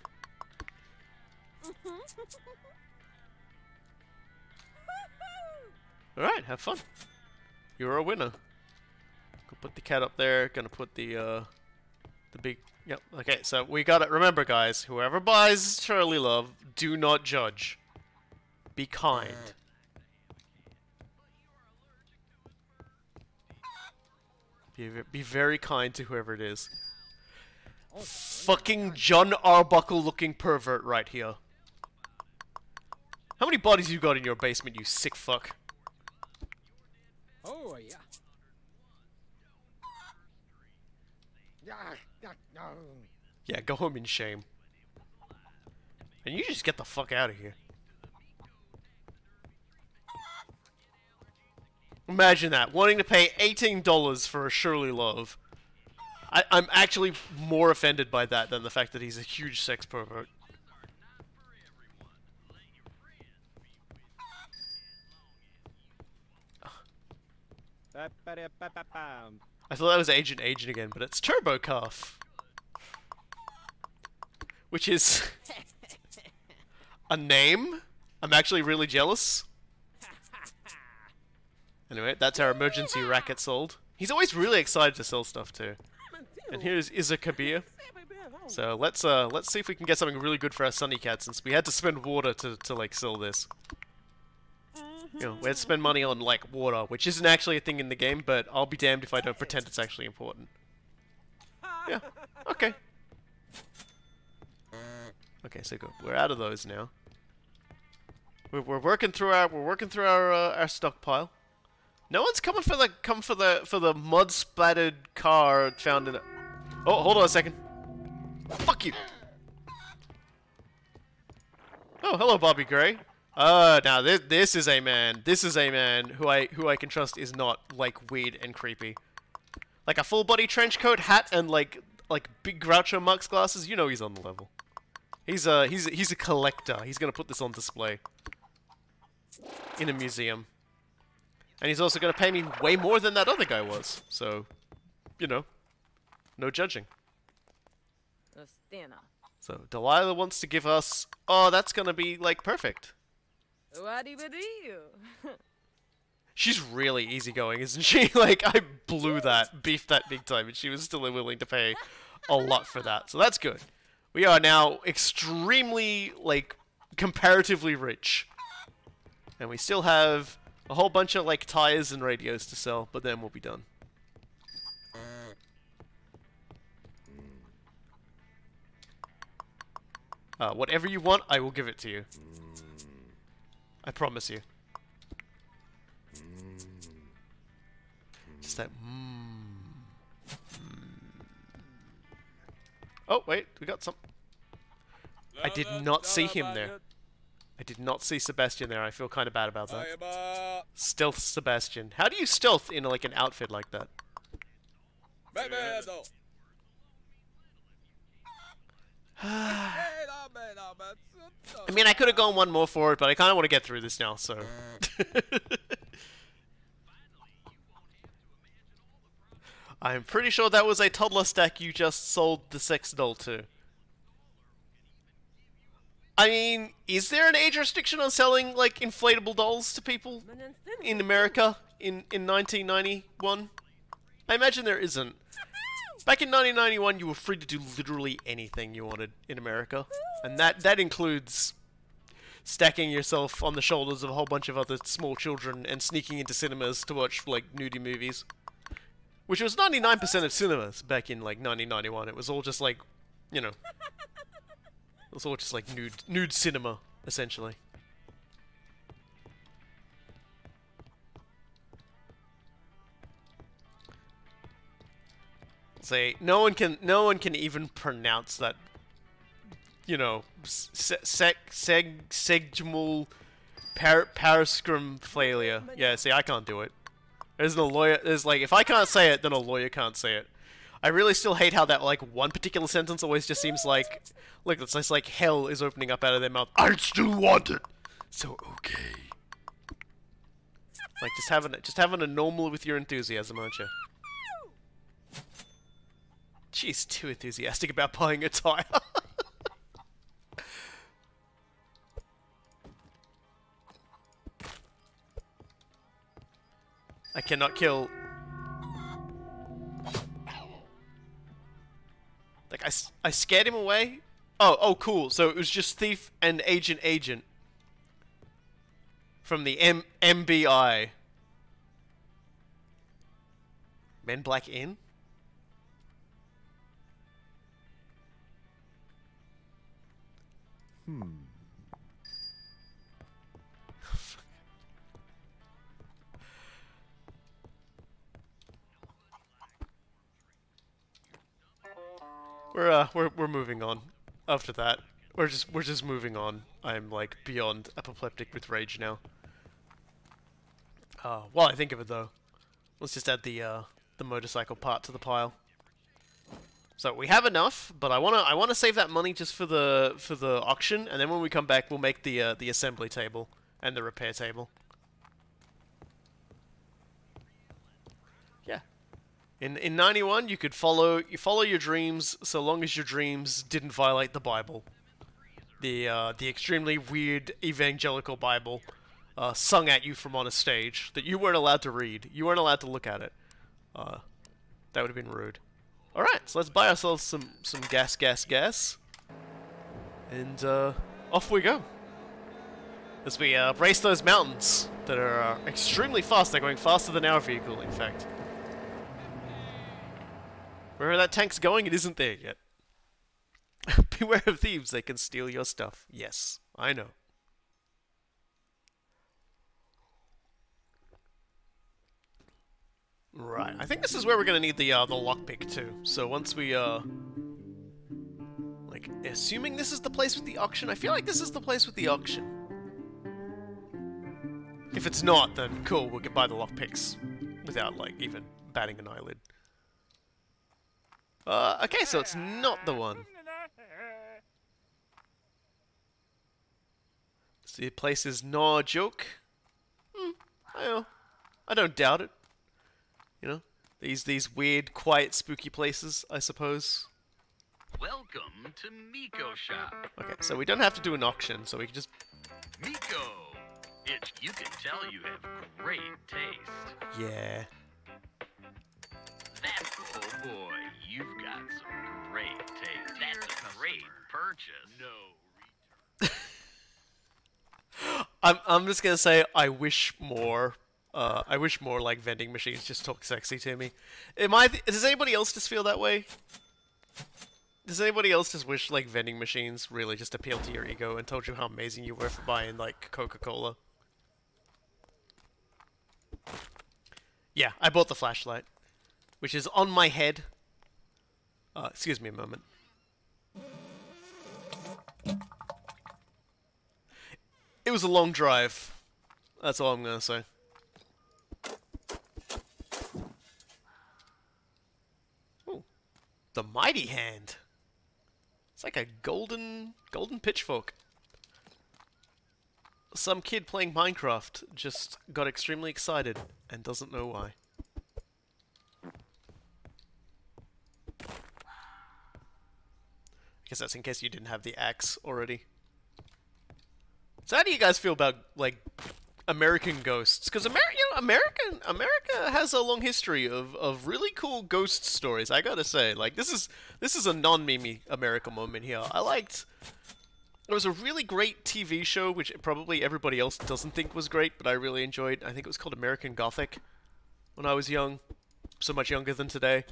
Alright, have fun. You're a winner. Go put the cat up there, gonna put the big... Yep, okay, so we got it. Remember, guys, whoever buys Shirley Love, do not judge. Be kind. Be very kind to whoever it is. Fucking John Arbuckle looking pervert right here. How many bodies you got in your basement, you sick fuck? Oh, yeah. Yeah, go home in shame. And you just get the fuck out of here. Imagine that, wanting to pay $18 for a Shirley Love. I'm actually more offended by that than the fact that he's a huge sex pervert. I thought that was Agent again, but it's Turbo Cuff. Which is... a name? I'm actually really jealous. Anyway, that's our emergency racket sold. He's always really excited to sell stuff too. And here's Izakabir. So let's see if we can get something really good for our Sunny Cat, since we had to spend water to like sell this. You know, we had to spend money on like water, which isn't actually a thing in the game, but I'll be damned if I don't pretend it's actually important. Yeah. Okay. Okay, so good. We're out of those now. We're working through our stockpile. No one's coming for the mud splattered car found in a... Oh, hold on a second. Fuck you. Oh, hello, Bobby Gray. Now this is a man. This is a man who I can trust is not like weird and creepy. Like a full body trench coat, hat, and like big Groucho Marx glasses. You know he's on the level. He's a collector. He's gonna put this on display in a museum. And he's also going to pay me way more than that other guy was. So, you know, no judging. So, Delilah wants to give us... Oh, that's going to be, like, perfect. She's really easygoing, isn't she? Like, I beefed that big time, and she was still willing to pay a lot for that. So that's good. We are now extremely, like, comparatively rich. And we still have... a whole bunch of, like, tires and radios to sell, but then we'll be done. Whatever you want, I will give it to you. I promise you. Just that, Oh, wait, we got some... I did not see him there. I did not see Sebastian there. I feel kind of bad about that. Stealth Sebastian. How do you stealth in like an outfit like that? I mean, I could have gone one more for it, but I kind of want to get through this now, so... I'm pretty sure that was a toddler stack you just sold the sex doll to. I mean, is there an age restriction on selling, like, inflatable dolls to people in America in 1991? I imagine there isn't. Back in 1991, you were free to do literally anything you wanted in America. And that includes stacking yourself on the shoulders of a whole bunch of other small children and sneaking into cinemas to watch, like, nudie movies. Which was 99% of cinemas back in, like, 1991. It was all just, like, you know, it's all just like nude cinema, essentially. Say no one can even pronounce that, you know, segmal parascrum failure. Yeah, see, I can't do it. There's no lawyer. There's like, if I can't say it, then a lawyer can't say it. I really still hate how that like one particular sentence always just seems like, look, it's just like hell is opening up out of their mouth. I still want it. So okay. Like just having a normal with your enthusiasm, aren't you? Jeez, too enthusiastic about buying a tire. I cannot kill. Like, I scared him away? Oh, cool. So it was just Thief and Agent. From the MBI. Men Black Inn? We're moving on. After that, we're just moving on. I'm like beyond apoplectic with rage now. While I think of it though, let's just add the motorcycle part to the pile. So we have enough, but I wanna save that money just for the auction, and then when we come back, we'll make the assembly table and the repair table. Yeah. In 91, you could follow your dreams so long as your dreams didn't violate the Bible, the extremely weird evangelical Bible, sung at you from on a stage that you weren't allowed to read. You weren't allowed to look at it. That would have been rude. All right, so let's buy ourselves some gas, and off we go. As we race those mountains that are extremely fast. They're going faster than our vehicle, in fact. Wherever that tank's going, it isn't there yet. Beware of thieves, they can steal your stuff. Yes, I know. Right, I think this is where we're gonna need the lockpick too. So once we like, assuming this is the place with the auction, I feel like this is the place with the auction. If it's not, then cool, we can buy the lockpicks without like even batting an eyelid. Okay, so it's not the one. So the place is no joke. I don't doubt it. You know, these weird, quiet, spooky places, I suppose. Welcome to Miko Shop. Okay, so we don't have to do an auction, so we can just... Miko! You can tell you have great taste. Yeah. That's, oh boy, you've got some great taste. That's a great purchase. No return. I'm just gonna say, I wish more like vending machines just talk sexy to me. Does anybody else just feel that way? Does anybody else just wish like vending machines really just appealed to your ego and told you how amazing you were for buying like Coca-Cola? Yeah, I bought the flashlight, which is on my head. Excuse me a moment. It was a long drive. That's all I'm gonna say. Ooh, the mighty hand. It's like a golden pitchfork. Some kid playing Minecraft just got extremely excited and doesn't know why. I guess that's in case you didn't have the axe already. So how do you guys feel about like American ghosts? Because America has a long history of really cool ghost stories. I gotta say, like this is a non-meme America moment here. It was a really great TV show, which probably everybody else doesn't think was great, but I really enjoyed. I think it was called American Gothic when I was young, so much younger than today.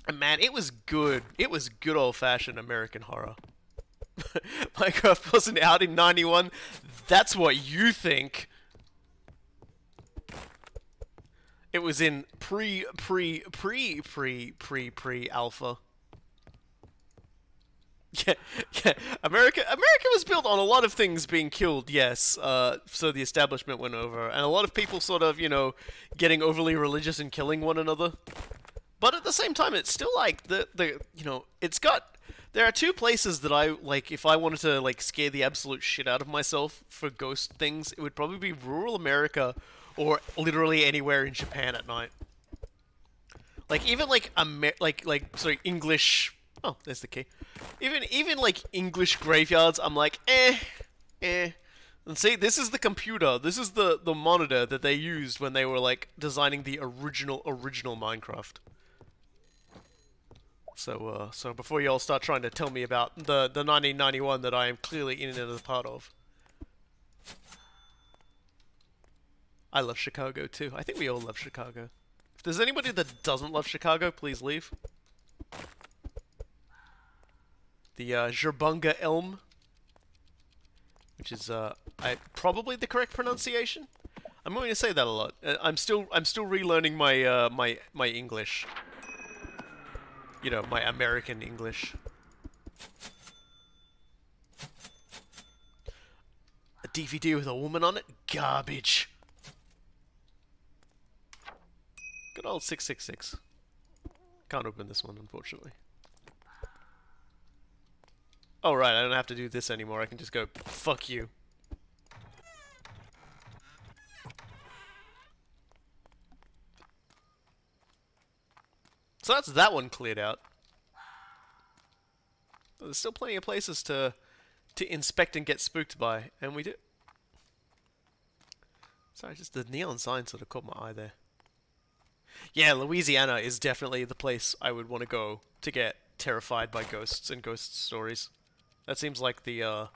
And man, it was good. It was good old-fashioned American horror. Minecraft wasn't out in 91. That's what you think. It was in pre-alpha. Yeah, yeah. America was built on a lot of things being killed, yes. So the establishment went over, and a lot of people sort of, you know, getting overly religious and killing one another. But at the same time, it's still like you know, it's got. There are two places that I like. If I wanted to like scare the absolute shit out of myself for ghost things, it would probably be rural America or literally anywhere in Japan at night. Like even like sorry, English. Oh, there's the key. Even like English graveyards, I'm like, eh. And see, this is the computer. This is the monitor that they used when they were like designing the original Minecraft. So before you all start trying to tell me about the 1991 that I am clearly in and a part of. I love Chicago too. I think we all love Chicago. If there's anybody that doesn't love Chicago, please leave. The Zerbunga Elm, which is probably the correct pronunciation. I'm going to say that a lot. I'm still relearning my my English. You know, my American English. A DVD with a woman on it? Garbage. Good old 666. Can't open this one, unfortunately. Oh, right, I don't have to do this anymore. I can just go, fuck you. So that's that one cleared out. There's still plenty of places to inspect and get spooked by, and we do. Sorry, just the neon sign sort of caught my eye there. Yeah, Louisiana is definitely the place I would want to go to get terrified by ghosts and ghost stories. That seems like the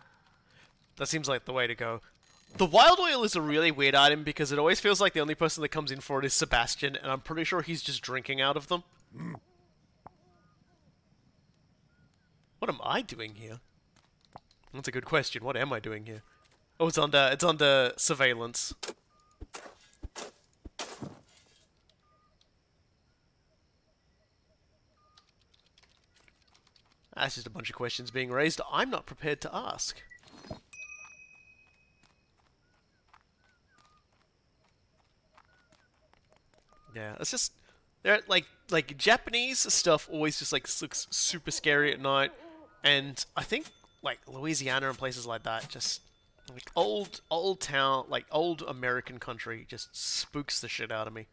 way to go. The wild oil is a really weird item because it always feels like the only person that comes in for it is Sebastian, and I'm pretty sure he's just drinking out of them. What am I doing here? That's a good question. What am I doing here? Oh, it's under surveillance. That's just a bunch of questions being raised I'm not prepared to ask. Yeah, it's just they're like Japanese stuff always just like looks super scary at night, and I think like Louisiana and places like that just like old town, like old American country just spooks the shit out of me.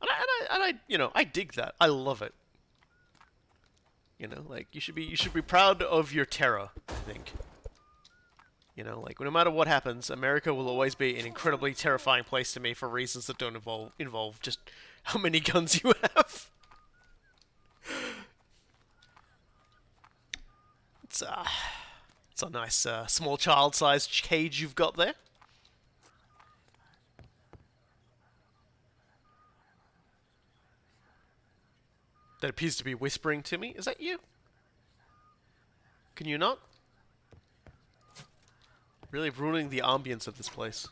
And I you know, I dig that. I love it. You know, like you should be proud of your terror, I think. You know, like no matter what happens, America will always be an incredibly terrifying place to me for reasons that don't involve just how many guns you have. It's a nice small child-sized cage you've got there. That appears to be whispering to me. Is that you? Can you not? Really ruining the ambience of this place.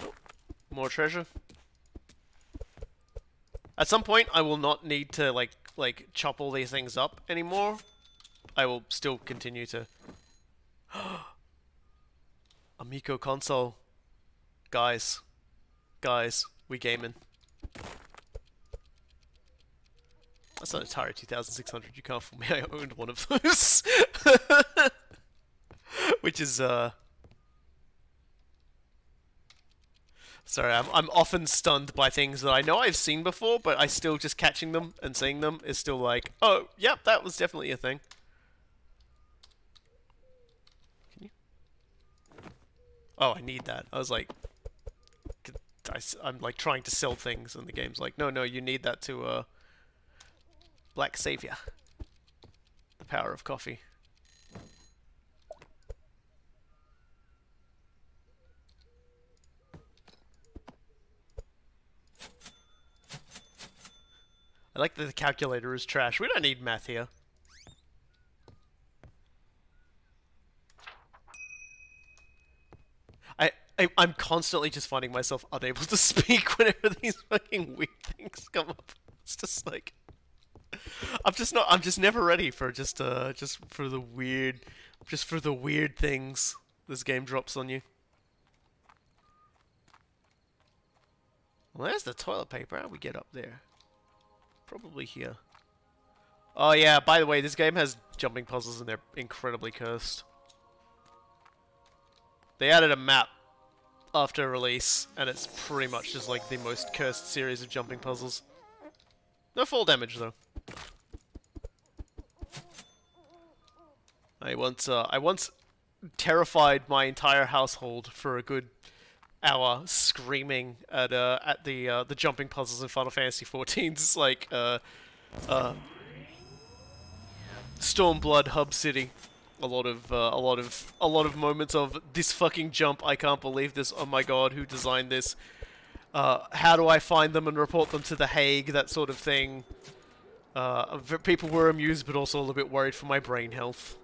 Oh, more treasure. At some point, I will not need to like chop all these things up anymore. I will still continue to. Amico console, guys, we gaming. That's not Atari 2600, you can't fool me, I owned one of those. Which is, sorry, I'm often stunned by things that I know I've seen before, but I still just catching them and seeing them is still like, oh, yep, that was definitely a thing. Can you? Oh, I need that. I was like, I'm like trying to sell things and the game's like, no, you need that to, Black Savior. The power of coffee. I like that the calculator is trash. We don't need math here. I'm constantly just finding myself unable to speak whenever these fucking weird things come up. It's just like I'm just never ready for just for the weird things this game drops on you. Well, there's the toilet paper. How do we get up there? Probably here. Oh yeah, by the way, this game has jumping puzzles and they're incredibly cursed. They added a map after release, and it's pretty much just like the most cursed series of jumping puzzles. No fall damage though. I once terrified my entire household for a good hour, screaming at the jumping puzzles in Final Fantasy XIV's like Stormblood Hub City. A lot of moments of this fucking jump. I can't believe this. Oh my god, who designed this? How do I find them and report them to The Hague? That sort of thing. People were amused, but also a little bit worried for my brain health.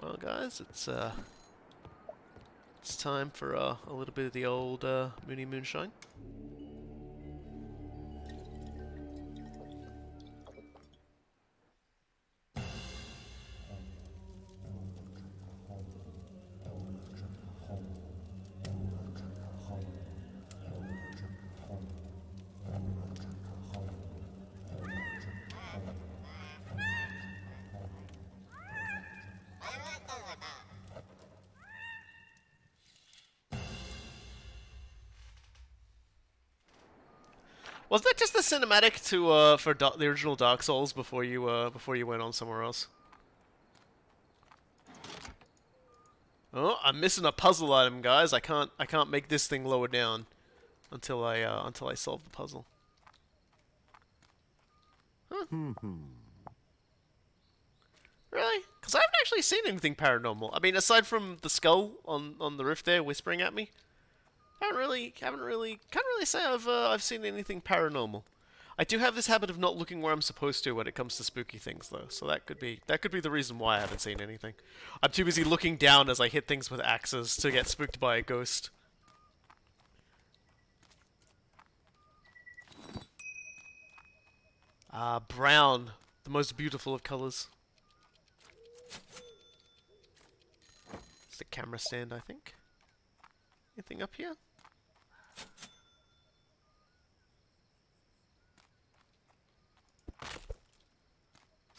Well, guys, it's time for a little bit of the old Moonshine. Was that just the cinematic to for the original Dark Souls before you went on somewhere else? Oh, I'm missing a puzzle item, guys. I can't make this thing lower down until I solve the puzzle. Huh. Really? Because I haven't actually seen anything paranormal. I mean, aside from the skull on the rift there whispering at me. Can't really say I've seen anything paranormal. I do have this habit of not looking where I'm supposed to when it comes to spooky things, though. So that could be the reason why I haven't seen anything. I'm too busy looking down as I hit things with axes to get spooked by a ghost. Brown, the most beautiful of colors. It's the camera stand, I think. Anything up here?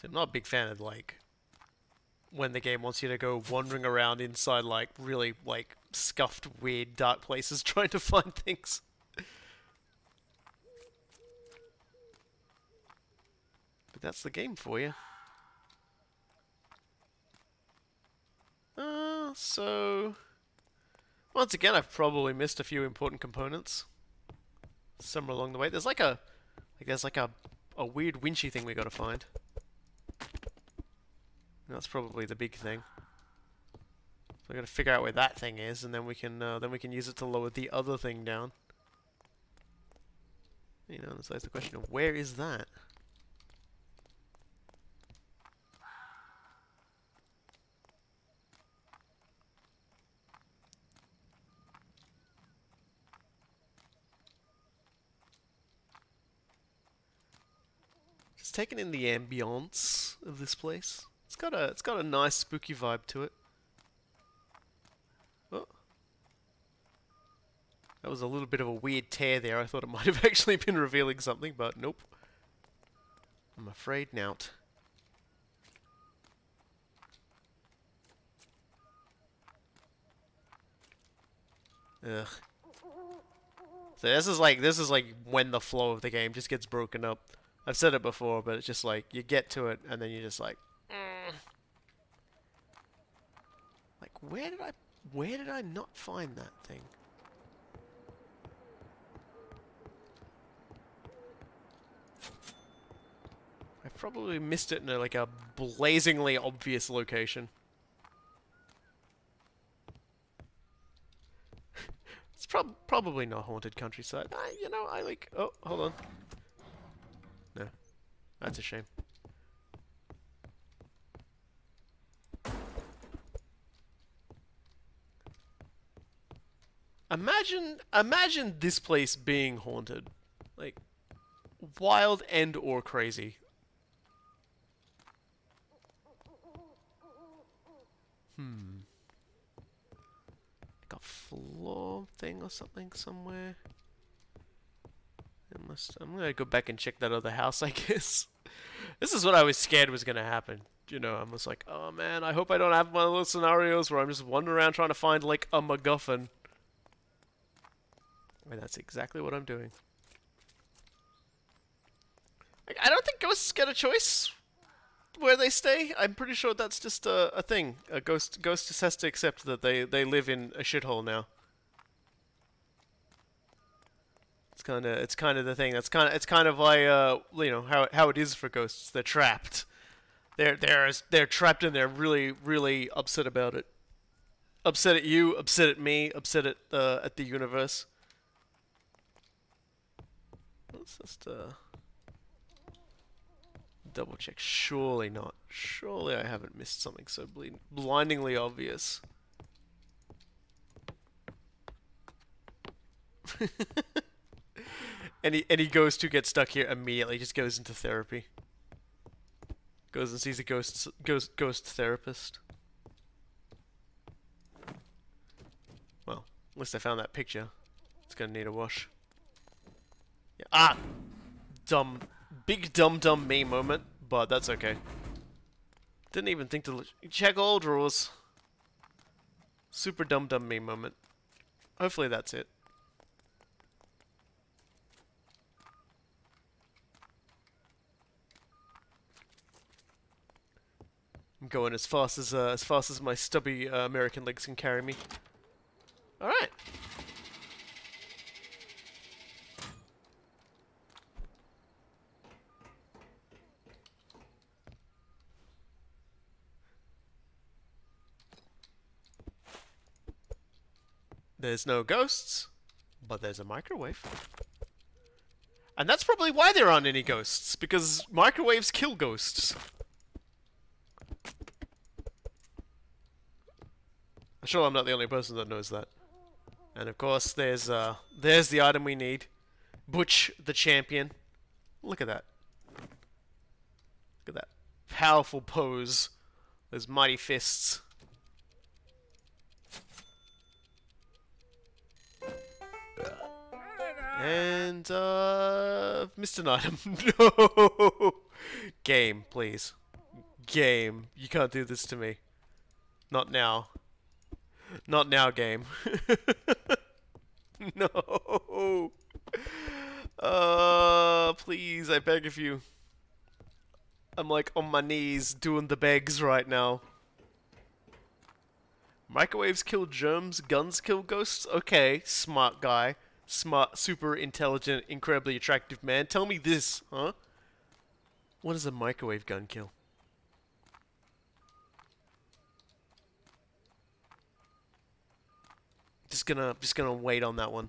So I'm not a big fan of, like, when the game wants you to go wandering around inside, like, really, like, scuffed, weird, dark places trying to find things. But that's the game for you. So... Once again, I've probably missed a few important components. Somewhere along the way. There's like a weird winchy thing we gotta find. And that's probably the big thing. So we gotta figure out where that thing is, and then we can use it to lower the other thing down. You know, so it's the question of where is that? Taking in the ambience of this place. It's got a nice spooky vibe to it. Oh. That was a little bit of a weird tear there. I thought it might have actually been revealing something, but nope. I'm afraid not. Ugh. So this is like when the flow of the game just gets broken up. I've said it before, but it's just like, you get to it, and then you're just like, Like, where did I not find that thing? I probably missed it in like a blazingly obvious location. It's probably not haunted countryside. I like... Oh, hold on. No. That's a shame. Imagine this place being haunted. Like, wild and or crazy. Like a floor thing or something somewhere. I'm gonna go back and check that other house, I guess. This is what I was scared was gonna happen. I was like, oh man, I hope I don't have one of those scenarios where I'm just wandering around trying to find, like, a MacGuffin. And that's exactly what I'm doing. Like, I don't think ghosts get a choice where they stay. I'm pretty sure that's just a thing. A ghost just has to accept that they live in a shithole now. It's kind of the thing. It's kind of like how it is for ghosts. They're trapped. They're trapped and they're really, really upset about it. Upset at you, upset at me, upset at the universe. Let's just double check. Surely not. Surely I haven't missed something so blindingly obvious. Any ghost who gets stuck here immediately just goes into therapy. Goes and sees a ghost therapist. Well, at least I found that picture. It's gonna need a wash. Yeah. Ah! Big dumb me moment, but that's okay. Didn't even think to check all drawers. Super dumb me moment. Hopefully that's it. I'm going as fast as my stubby American legs can carry me. All right. There's no ghosts, but there's a microwave. And that's probably why there aren't any ghosts, because microwaves kill ghosts. I'm sure I'm not the only person that knows that. And of course, there's the item we need. Butch the champion. Look at that. Look at that powerful pose. Those mighty fists. And, missed an item. No! Game, please. Game. You can't do this to me. Not now. Not now, game. No! Please, I beg of you. I'm like on my knees doing the begs right now. Microwaves kill germs, guns kill ghosts? Okay, smart guy. Smart, super intelligent, incredibly attractive man. Tell me this, huh? What does a microwave gun kill? Just gonna wait on that one.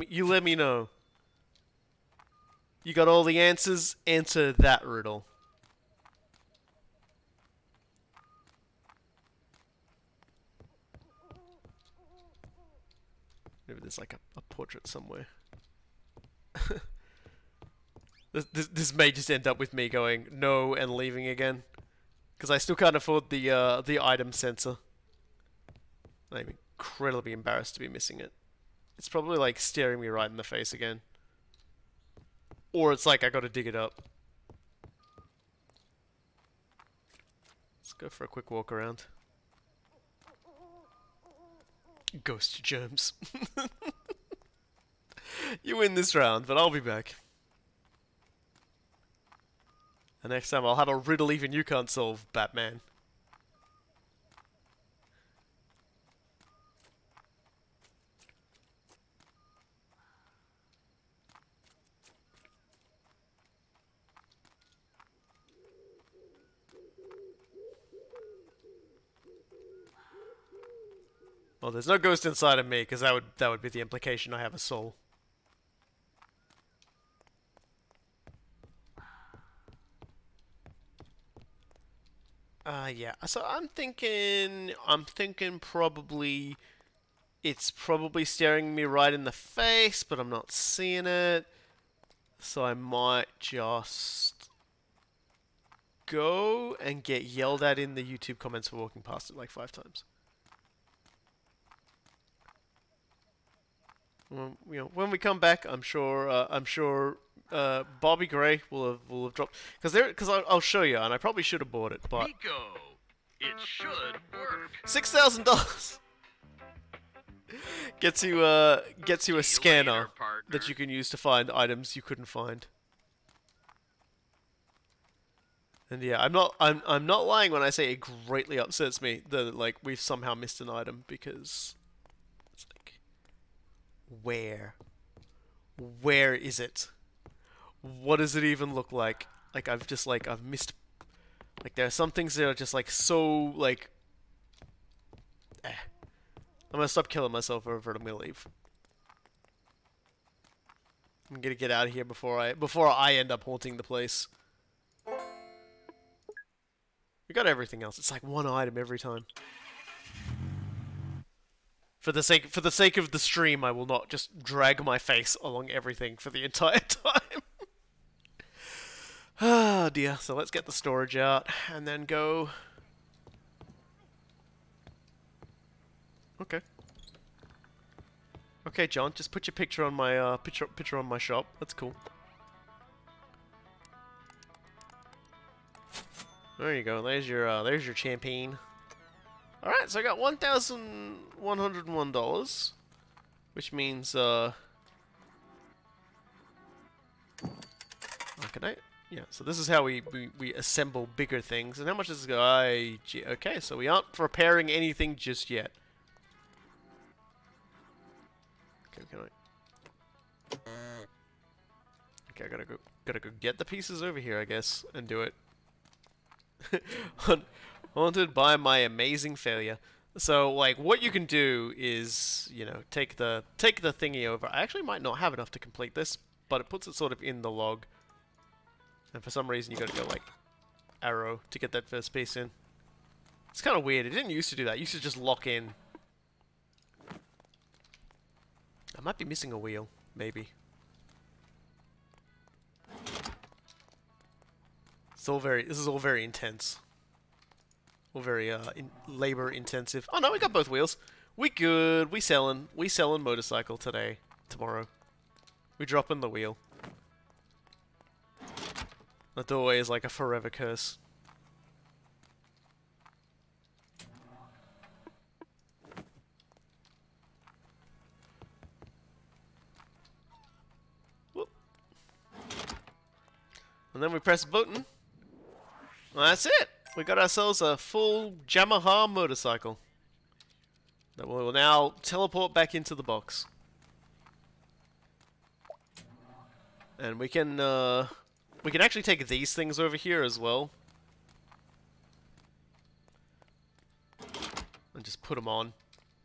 You let me know. You got all the answers? Answer that riddle. Maybe there's like a portrait somewhere. This may just end up with me going no and leaving again, because I still can't afford the item sensor. I'm incredibly embarrassed to be missing it. It's probably like staring me right in the face again, or it's like I got to dig it up. Let's go for a quick walk around. Ghost germs. You win this round, but I'll be back. And next time I'll have a riddle even you can't solve, Batman. Well, there's no ghost inside of me, because that would be the implication I have a soul. Yeah. So I'm thinking probably it's probably staring me right in the face, but I'm not seeing it. So I might just go and get yelled at in the YouTube comments for walking past it like 5 times. When we come back, I'm sure Bobby Gray will have dropped because I'll show you, and I probably should have bought it, but Nico, it should work. $6,000 gets you a scanner partner. that you can use to find items you couldn't find. And yeah, I'm not lying when I say it greatly upsets me that like we've somehow missed an item, because it's like, where is it? What does it even look like? Like I've missed. Like there are some things that are just like so like. I'm gonna stop killing myself over it. I'm gonna leave. I'm gonna get out of here before I end up haunting the place. We got everything else. It's like one item every time. For the sake of the stream, I will not just drag my face along everything for the entire time. Ah, dear. So let's get the storage out and then go. Okay. Okay, John. Just put your picture on my picture on my shop. That's cool. There you go. There's your champagne. All right. So I got $1,101, which means okay. Yeah, so this is how we assemble bigger things. And how much does this go? Okay, so we aren't preparing anything just yet. Okay, Okay, I gotta go get the pieces over here, I guess, and do it. Haunted by my amazing failure. So, like, what you can do is, take the thingy over. I actually might not have enough to complete this, but it puts it sort of in the log. And for some reason, you gotta go, like, arrow to get that first piece in. It's kind of weird. It didn't used to do that. It used to just lock in. I might be missing a wheel. Maybe. This is all very intense. All very, labor intensive. Oh no, we got both wheels. We good. We selling motorcycle tomorrow. We dropping the wheel. That doorway is like a forever curse. Whoop. And then we press a button. Well, that's it. We got ourselves a full Yamaha motorcycle that will now teleport back into the box. And we can actually take these things over here as well. And just put them on.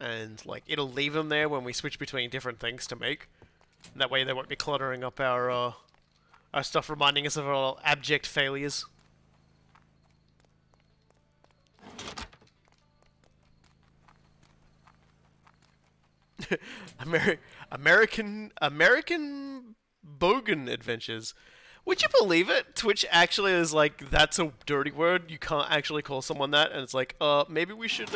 And, like, it'll leave them there when we switch between different things to make. And that way they won't be cluttering up our stuff, reminding us of our abject failures. American Bogan Adventures. Would you believe it? Twitch actually is like, that's a dirty word. You can't actually call someone that, and it's like, maybe we should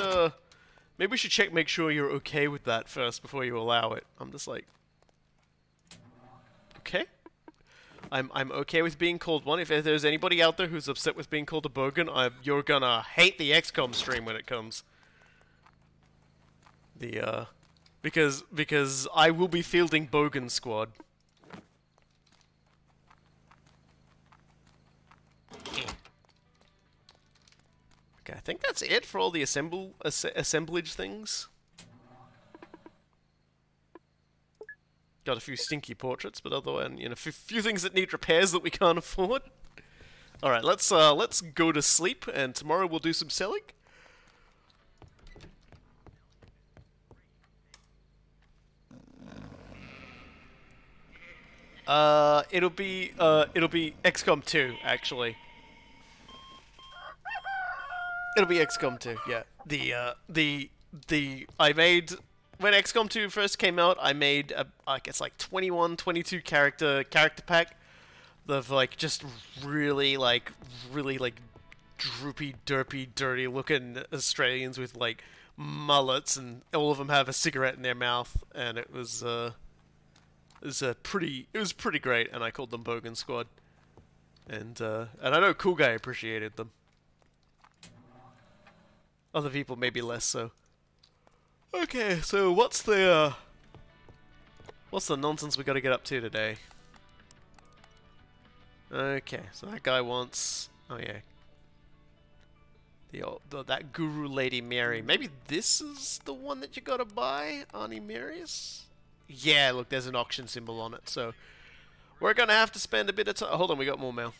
check, make sure you're okay with that first before you allow it. I'm just like, okay. I'm okay with being called one. If there's anybody out there who's upset with being called a bogan, you're gonna hate the XCOM stream when it comes. Because I will be fielding Bogan Squad. Okay, I think that's it for all the assemblage things. Got a few stinky portraits, but otherwise, a few things that need repairs that we can't afford. All right, let's go to sleep, and tomorrow we'll do some selling. It'll be XCOM 2 actually. It'll be XCOM 2. Yeah. I made when XCOM 2 first came out. I made I guess like 21, 22 character pack of like just really like droopy, derpy, dirty looking Australians with like mullets, and all of them have a cigarette in their mouth, and it was pretty great, and I called them Bogan Squad, and I know Cool Guy appreciated them. Other people maybe less so. Okay, so what's the nonsense we got to get up to today? Okay, so that guy wants, oh yeah, that Guru Lady Mary. Maybe this is the one that you gotta buy, Auntie Mary's? Yeah, look, there's an auction symbol on it, so we're gonna have to spend a bit of time. Hold on, we got more mail.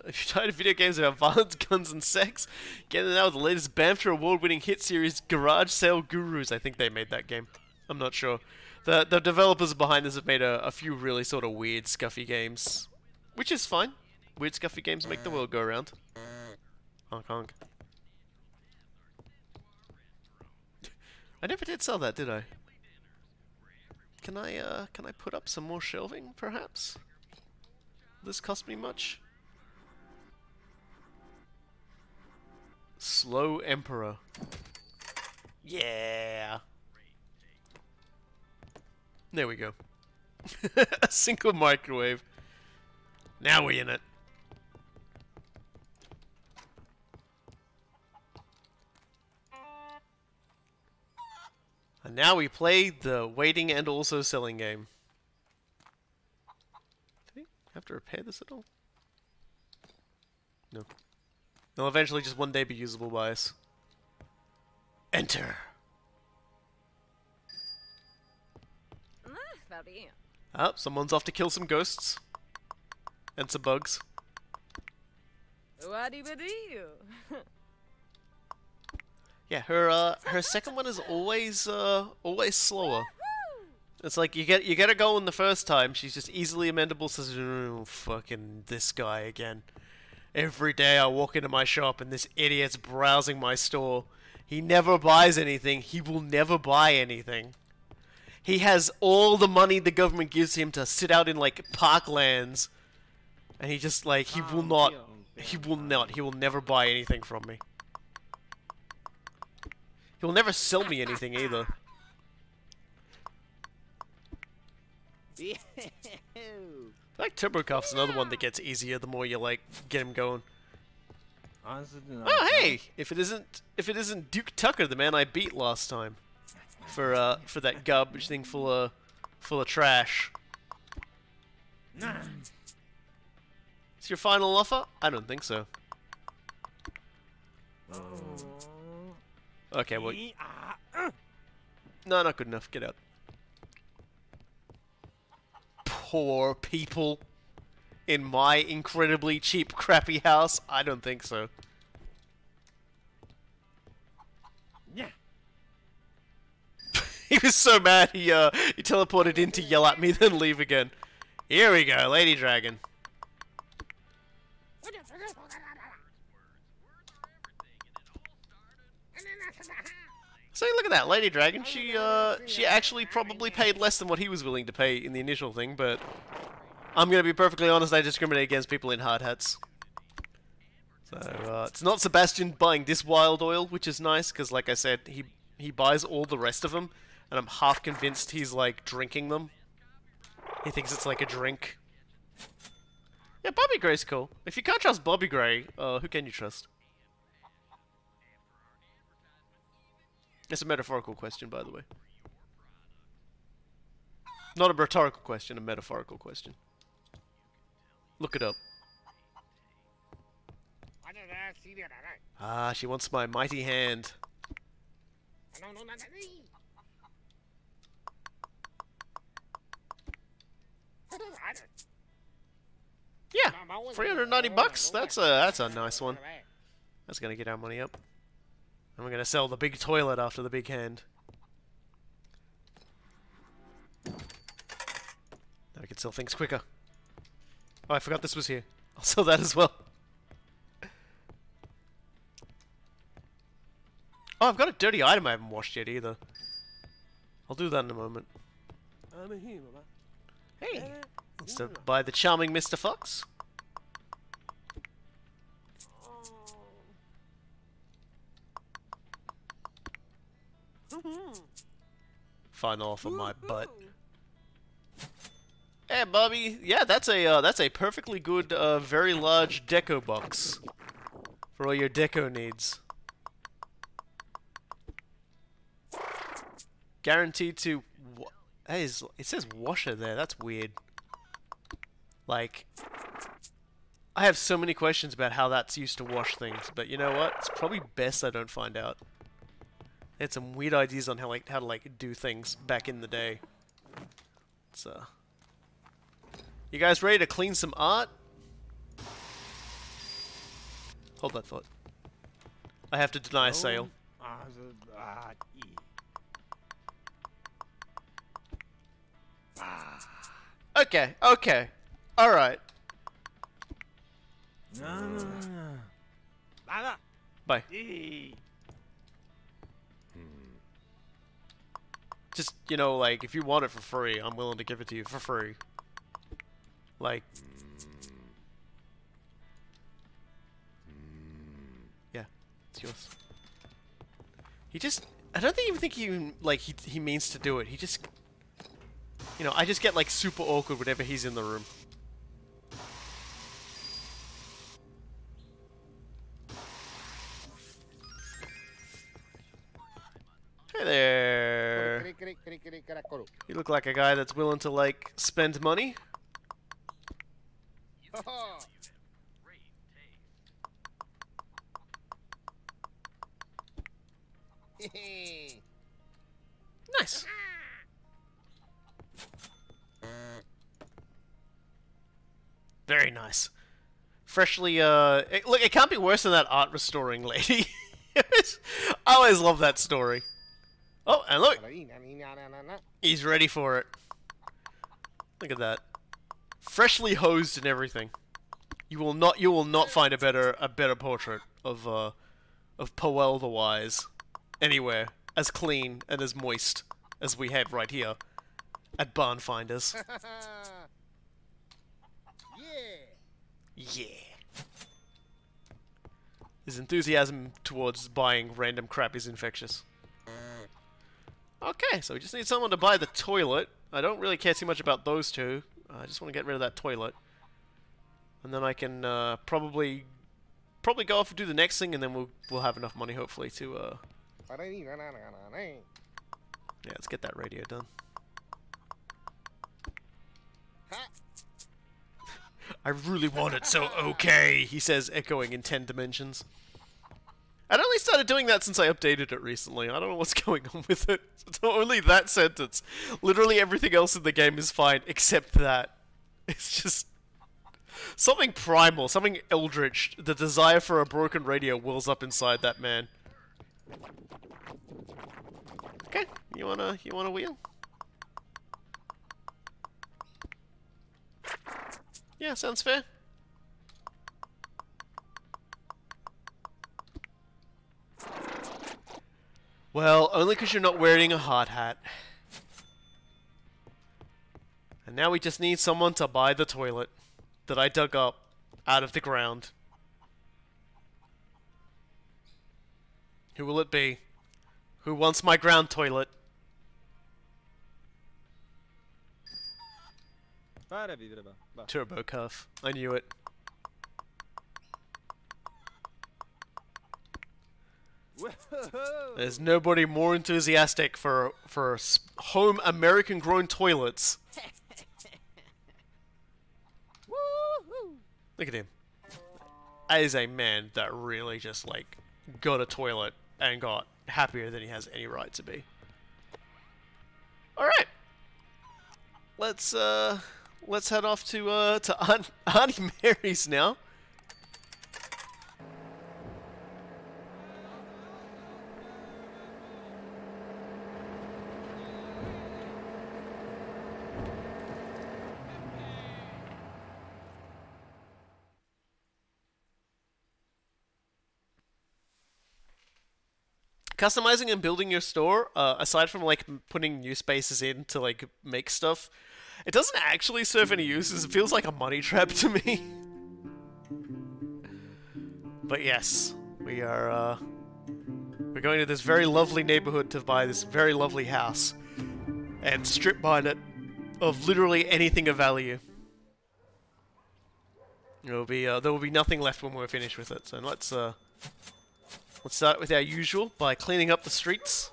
If you're tired of video games about violence, guns, and sex, get it now with the latest BAMFTA award-winning hit series, Garage Sale Gurus. I think they made that game. I'm not sure. The developers behind this have made a few really sort of weird, scuffy games, which is fine. Weird, scuffy games make the world go around. Honk honk. I never did sell that, did I? Can I put up some more shelving, perhaps? Will this cost me much? Slow Emperor. Yeah. There we go. A single microwave. Now we're in it. And now we play the waiting and also selling game. Do we have to repair this at all? No. It'll eventually just one day be usable by us. Enter. Oh, someone's off to kill some ghosts. And some bugs. Yeah, her second one is always slower. It's like you get her going the first time, she's just easily amendable, says, oh, fucking this guy again. Every day I walk into my shop and this idiot's browsing my store. He never buys anything, he will never buy anything. He has all the money the government gives him to sit out in like parklands, and he just like he will never buy anything from me. He will never sell me anything either. I like TurboCuff's another one that gets easier the more you like get him going. Oh hey, if it isn't Duke Tucker, the man I beat last time. For that garbage thing full of trash. Is your final offer? I don't think so. Okay, well, no, not good enough. Get out. Poor people in my incredibly cheap, crappy house. I don't think so. Yeah. He was so mad he teleported in to yell at me, then leave again. Here we go, Lady Dragon. So look at that, Lady Dragon. She actually probably paid less than what he was willing to pay in the initial thing, but I'm gonna be perfectly honest, I discriminate against people in hard hats. So it's not Sebastian buying this wild oil, which is nice, because like I said, he buys all the rest of them. And I'm half convinced he's, like, drinking them. He thinks it's like a drink. Yeah, Bobby Gray's cool. If you can't trust Bobby Gray, who can you trust? It's a metaphorical question, by the way. Not a rhetorical question, a metaphorical question. Look it up. Ah, she wants my mighty hand. Yeah, 390 bucks. That's a nice one. That's gonna get our money up. And we're gonna sell the big toilet after the big hand. Now we can sell things quicker. Oh, I forgot this was here. I'll sell that as well. Oh, I've got a dirty item I haven't washed yet either. I'll do that in a moment. Hey! Let's buy the charming Mr. Fox. Final offer my butt. Hey, Bobby. Yeah, that's a perfectly good, very large deco box for all your deco needs. Guaranteed to. Hey, it says washer there. That's weird. Like, I have so many questions about how that's used to wash things, but you know what? It's probably best I don't find out. They had some weird ideas on how to do things back in the day. So, you guys ready to clean some art? Hold that thought. I have to deny a sale. Okay, okay. Alright. Bye. Just, you know, like, if you want it for free, I'm willing to give it to you for free. Like... Yeah, it's yours. He just... I don't even think he means to do it. He just... You know, I just get, like, super awkward whenever he's in the room. Hey there! You look like a guy that's willing to, like, spend money. Nice. Very nice. Freshly, look, it can't be worse than that art restoring lady. I always love that story. Oh, and look! He's ready for it. Look at that. Freshly hosed and everything. You will not find a better portrait of Powell the Wise anywhere as clean and as moist as we have right here at Barn Finders. Yeah. His enthusiasm towards buying random crap is infectious. Okay, so we just need someone to buy the toilet. I don't really care too much about those two. I just want to get rid of that toilet. And then I can probably go off and do the next thing, and then we'll have enough money hopefully to yeah, let's get that radio done. I really want it, so okay, he says, echoing in 10 dimensions. I'd only started doing that since I updated it recently. I don't know what's going on with it. It's only that sentence. Literally everything else in the game is fine, except that. It's just... something primal, something eldritch. The desire for a broken radio wells up inside that man. Okay, you wanna wheel? Yeah, sounds fair. Well, only because you're not wearing a hard hat. And now we just need someone to buy the toilet that I dug up out of the ground. Who will it be? Who wants my ground toilet? Turbo cuff. I knew it. There's nobody more enthusiastic for home American-grown toilets. Look at him. That is a man that really just like got a toilet and got happier than he has any right to be. All right, let's head off to Auntie Mary's now. customizing and building your store, aside from like putting new spaces in to like make stuff, it doesn't actually serve any uses. It feels like a money trap to me. But yes, we're going to this very lovely neighborhood to buy this very lovely house and strip mine it of literally anything of value. There will be nothing left when we're finished with it. So let's start with our usual by cleaning up the streets.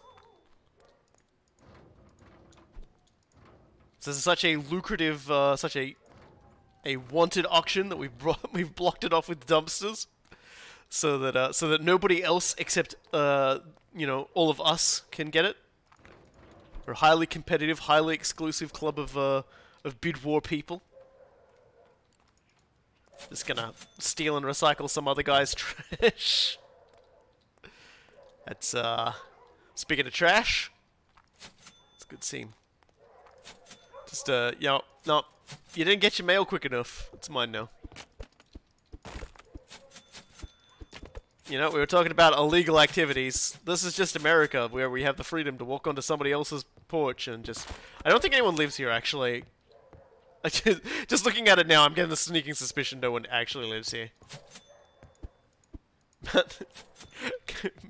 So this is such a lucrative, such a wanted auction that we've blocked it off with dumpsters, so that nobody else except you know, all of us can get it. We're a highly competitive, highly exclusive club of bid war people. Just gonna steal and recycle some other guy's trash. That's speaking of trash, it's a good scene. Just you know, no, you didn't get your mail quick enough. It's mine now. You know, we were talking about illegal activities. This is just America, where we have the freedom to walk onto somebody else's porch and just... I don't think anyone lives here, actually. Just looking at it now, I'm getting the sneaking suspicion no one actually lives here.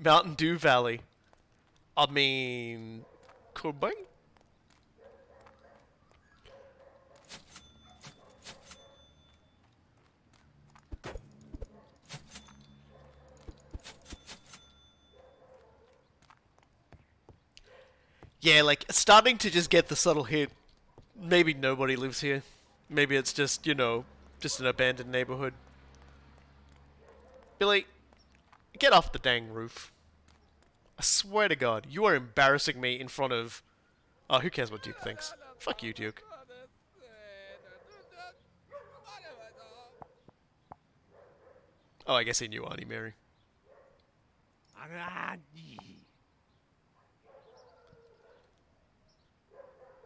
Mountain Dew Valley. I mean... could be. Yeah, like, starting to just get the subtle hint. Maybe nobody lives here. Maybe it's just, you know, just an abandoned neighborhood. Billy, get off the dang roof. I swear to God, you are embarrassing me in front of... Oh, who cares what Duke thinks? Fuck you, Duke. Oh, I guess he knew Auntie Mary.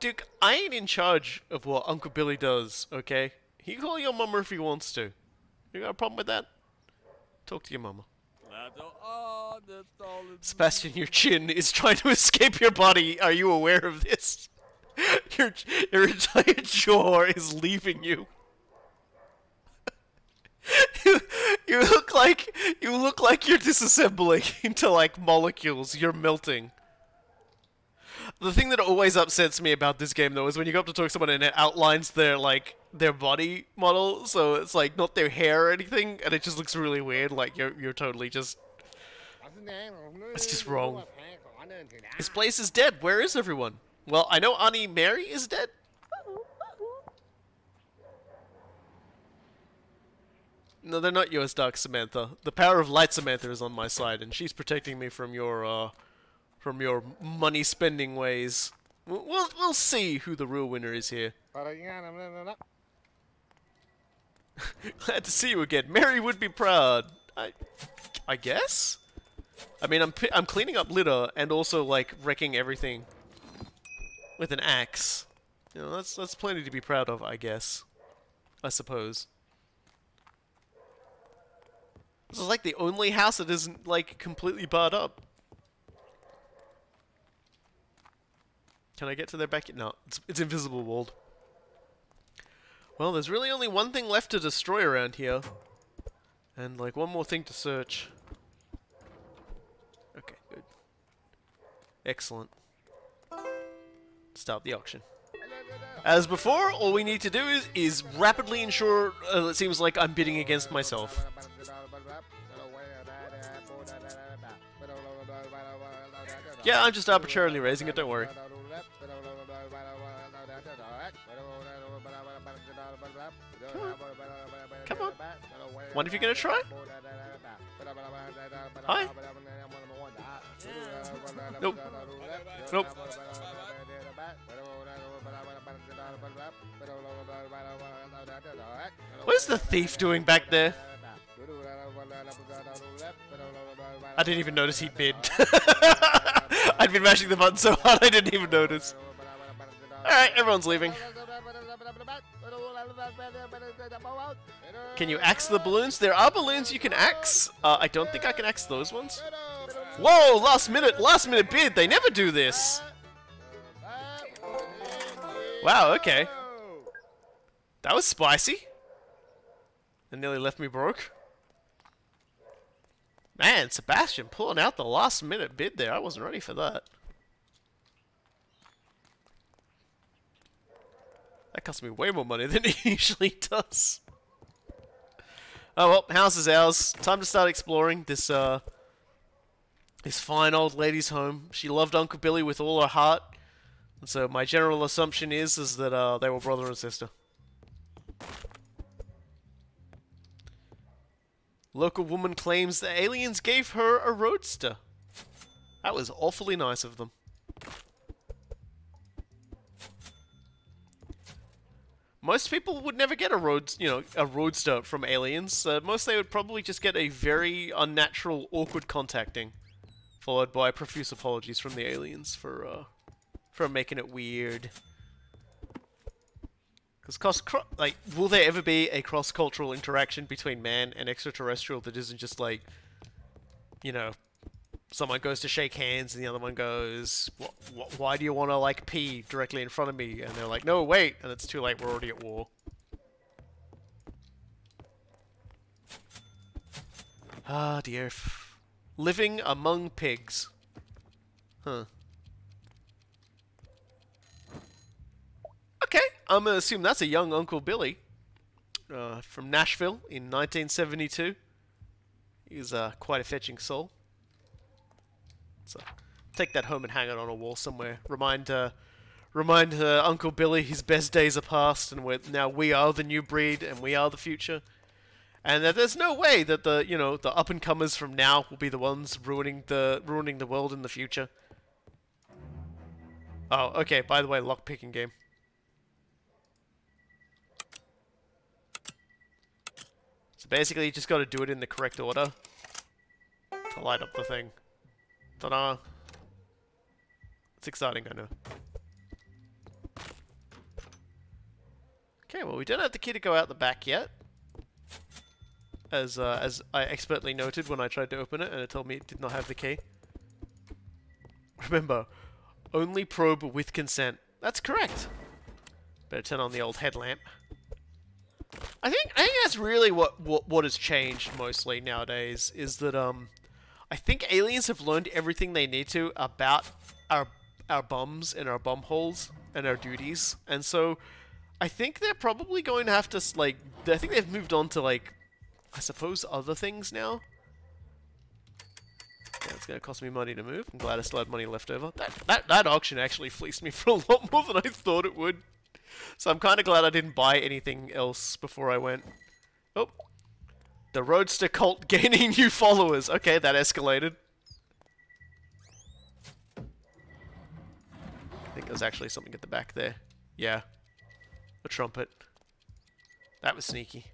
Duke, I ain't in charge of what Uncle Billy does, okay? He can call your mama if he wants to. You got a problem with that? Talk to your mama. Sebastian, your chin is trying to escape your body. Are you aware of this? Your entire jaw is leaving you. You look like you're disassembling into like molecules. You're melting. The thing that always upsets me about this game, though, is when you go up to talk to someone and it outlines their, like, their body model, so it's, like, not their hair or anything, and it just looks really weird, like, you're totally just... It's just wrong. This place is dead. Where is everyone? Well, I know Auntie Mary is dead. No, they're not yours, Dark Samantha. The power of Light Samantha is on my side, and she's protecting me from your money spending ways. We'll see who the real winner is here. Glad to see you again. Mary would be proud. I guess. I mean, I'm cleaning up litter and also like wrecking everything with an axe. You know, that's plenty to be proud of, I guess. I suppose. This is like the only house that isn't like completely barred up. Can I get to their back? No, it's invisible walled. Well, there's really only one thing left to destroy around here. And, like, one more thing to search. Okay, good. Excellent. Start the auction. As before, all we need to do is rapidly ensure it seems like I'm bidding against myself. Yeah, I'm just arbitrarily raising it, don't worry. Come on. One of you gonna try? Hi? Nope. Nope. What is the thief doing back there? I didn't even notice he bid. I'd been mashing the button so hard I didn't even notice. Alright, everyone's leaving. Can you axe the balloons? There are balloons you can axe. I don't think I can axe those ones. Whoa, last minute bid. They never do this. Wow, okay. That was spicy. It nearly left me broke. Man, Sebastian pulling out the last minute bid there. I wasn't ready for that. That cost me way more money than it usually does. Oh well, house is ours. Time to start exploring this this fine old lady's home. She loved Uncle Billy with all her heart. And so my general assumption is that they were brother and sister. Local woman claims the aliens gave her a roadster. That was awfully nice of them. Most people would never get a roadster from aliens. Most they would probably just get a very unnatural, awkward contacting, followed by profuse apologies from the aliens for making it weird. Because will there ever be a cross-cultural interaction between man and extraterrestrial that isn't just like, you know, someone goes to shake hands and the other one goes, why do you want to, like, pee directly in front of me? And they're like, no, wait! And it's too late, we're already at war. Ah, dear. Living among pigs. Huh. Okay, I'm gonna assume that's a young Uncle Billy. From Nashville in 1972. He's quite a fetching soul. So, take that home and hang it on a wall somewhere. Remind Uncle Billy his best days are past, and now we are the new breed, and we are the future. And that there's no way that the up and comers from now will be the ones ruining the world in the future. Oh, okay. By the way, lockpicking game. So basically, you just got to do it in the correct order to light up the thing. Ta-da! It's exciting, I know. Okay, well, we don't have the key to go out the back yet. As I expertly noted when I tried to open it, and it told me it did not have the key. Remember, only probe with consent. That's correct. Better turn on the old headlamp. I think that's really what has changed mostly nowadays, is that I think aliens have learned everything they need to about our bums and our bum holes and our duties, and so I think they're probably going to have to, like, I think they've moved on to, like, I suppose other things now. Yeah, it's going to cost me money to move. I'm glad I still had money left over. That auction actually fleeced me for a lot more than I thought it would. So I'm kind of glad I didn't buy anything else before I went. Oh. The Roadster cult gaining new followers. Okay, that escalated. I think there's actually something at the back there. Yeah. A trumpet. That was sneaky.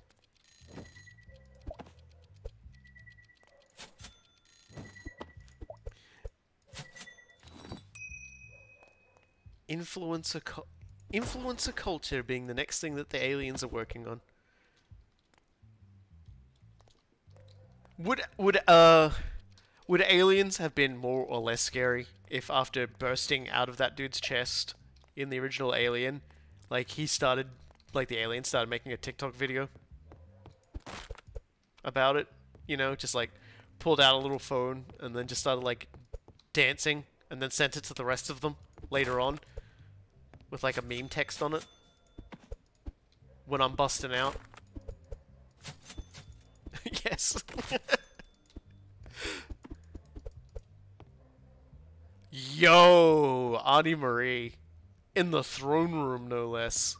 Influencer culture being the next thing that the aliens are working on. Would aliens have been more or less scary if after bursting out of that dude's chest in the original Alien, like the alien started making a TikTok video about it, you know, just like pulled out a little phone and then just started like dancing and then sent it to the rest of them later on with like a meme text on it when I'm busting out. Yes. Yo, Auntie Marie. In the throne room, no less.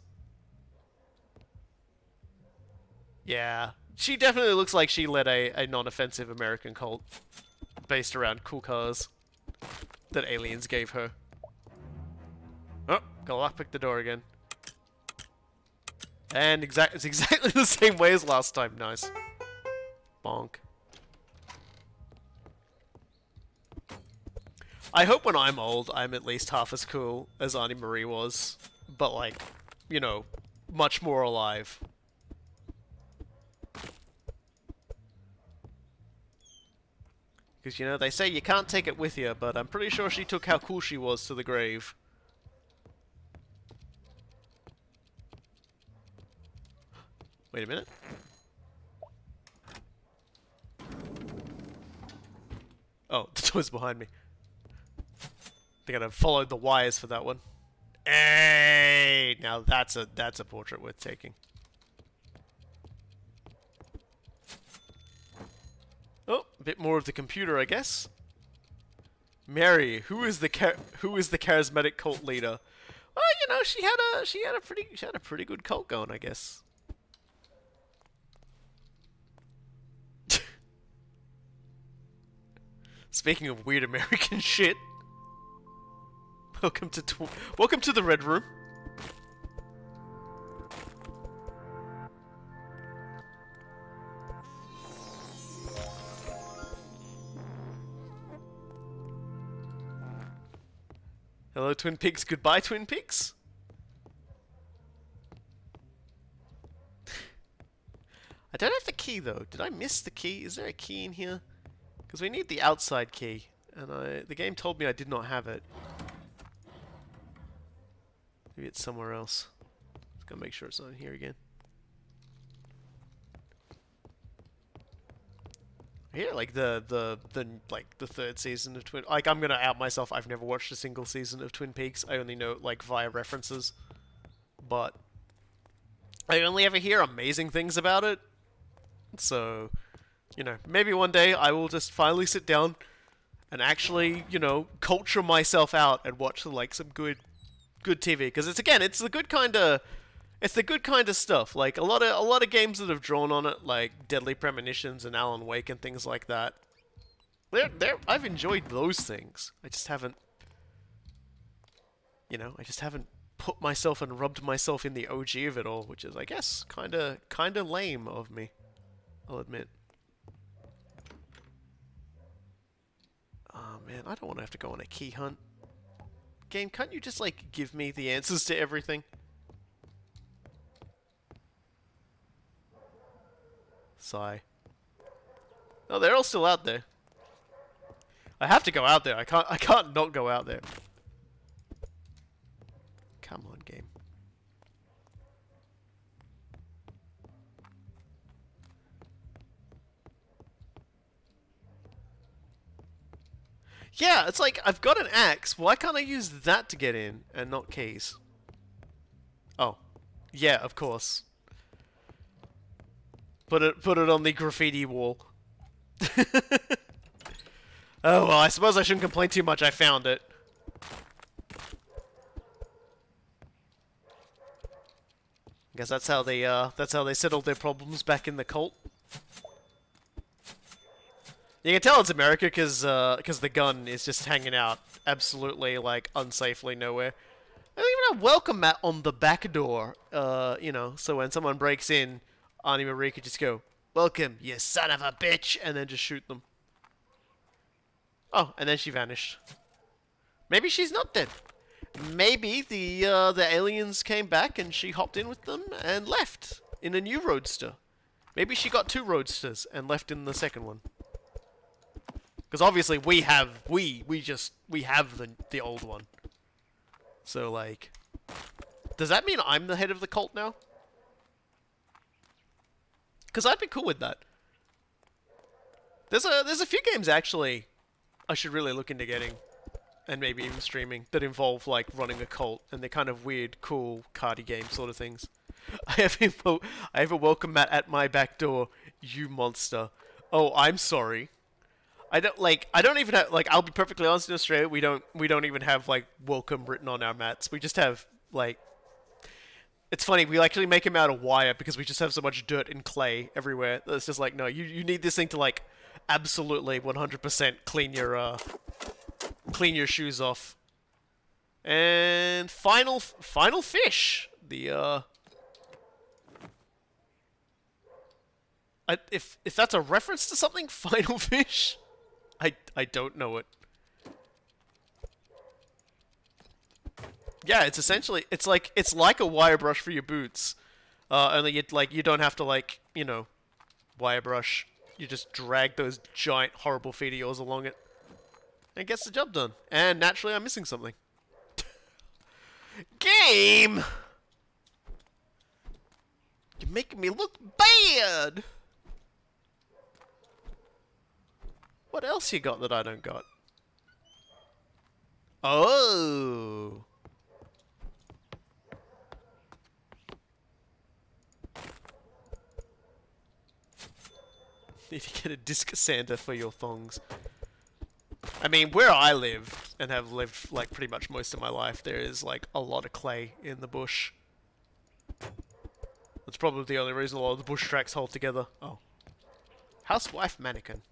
Yeah. She definitely looks like she led a non-offensive American cult based around cool cars that aliens gave her. Oh, gotta lockpick the door again. And it's exactly the same way as last time. Nice. Bonk. I hope when I'm old, I'm at least half as cool as Auntie Marie was. But, like, you know, much more alive. Because, you know, they say you can't take it with you, but I'm pretty sure she took how cool she was to the grave. Wait a minute. Oh, the door's behind me. I think I'd followed the wires for that one. Hey! Now that's a portrait worth taking. Oh, a bit more of the computer, I guess. Mary, who is the charismatic cult leader? Well, you know, she had a pretty good cult going, I guess. Speaking of weird American shit, welcome to the Red Room. Hello, Twin Peaks. Goodbye, Twin Peaks. I don't have the key, though. Did I miss the key? Is there a key in here? Because we need the outside key, and the game told me I did not have it. Maybe it's somewhere else. Just gotta make sure it's not in here again. Yeah, like the third season of Twin. Like, I'm gonna out myself. I've never watched a single season of Twin Peaks. I only know like via references, but I only ever hear amazing things about it. So, you know, maybe one day I will just finally sit down and actually, you know, culture myself out and watch like some good TV. Because it's the good kind of stuff. Like a lot of games that have drawn on it, like Deadly Premonitions and Alan Wake and things like that. I've enjoyed those things. I just haven't, you know, put myself and rubbed myself in the OG of it all, which is, I guess, kind of lame of me. I'll admit. Oh man, I don't want to have to go on a key hunt. Game, can't you just like give me the answers to everything? Sigh. Oh, they're all still out there. I have to go out there. I can't not go out there. Come on, game. Yeah, it's like, I've got an axe. Why can't I use that to get in and not keys? Oh. Yeah, of course. Put it on the graffiti wall. Oh, well, I suppose I shouldn't complain too much. I found it. Guess that's how they settled their problems back in the cult. You can tell it's America because the gun is just hanging out absolutely, like, unsafely nowhere. There's even a welcome mat on the back door, you know, so when someone breaks in, Auntie Marie could just go, "Welcome, you son of a bitch," and then just shoot them. Oh, and then she vanished. Maybe she's not dead. Maybe the aliens came back and she hopped in with them and left in a new roadster. Maybe she got two roadsters and left in the second one. Because obviously we have the old one. So like, does that mean I'm the head of the cult now? Because I'd be cool with that. There's a few games actually I should really look into getting, and maybe even streaming, that involve like running a cult, and they're kind of weird, cool, cardy game sort of things. I have a welcome mat at my back door, you monster. Oh, I'm sorry. I don't even have, like, I'll be perfectly honest, in Australia, we don't even have, like, welcome written on our mats. We just have, like, it's funny, we actually make them out of wire because we just have so much dirt and clay everywhere. It's just like, no, you need this thing to, like, absolutely 100% clean your shoes off. And final fish. The, if that's a reference to something, final fish? I don't know it. Yeah, it's essentially, it's like a wire brush for your boots. Only you don't have to, like, you know, wire brush just drag those giant horrible feet of yours along it, and it gets the job done. And naturally, I'm missing something. Game! You're making me look bad! What else you got that I don't got? Oh! Need to get a disc sander for your thongs. I mean, where I live, and have lived, like, pretty much most of my life, there is, like, a lot of clay in the bush. That's probably the only reason a lot of the bush tracks hold together. Oh. Housewife mannequin.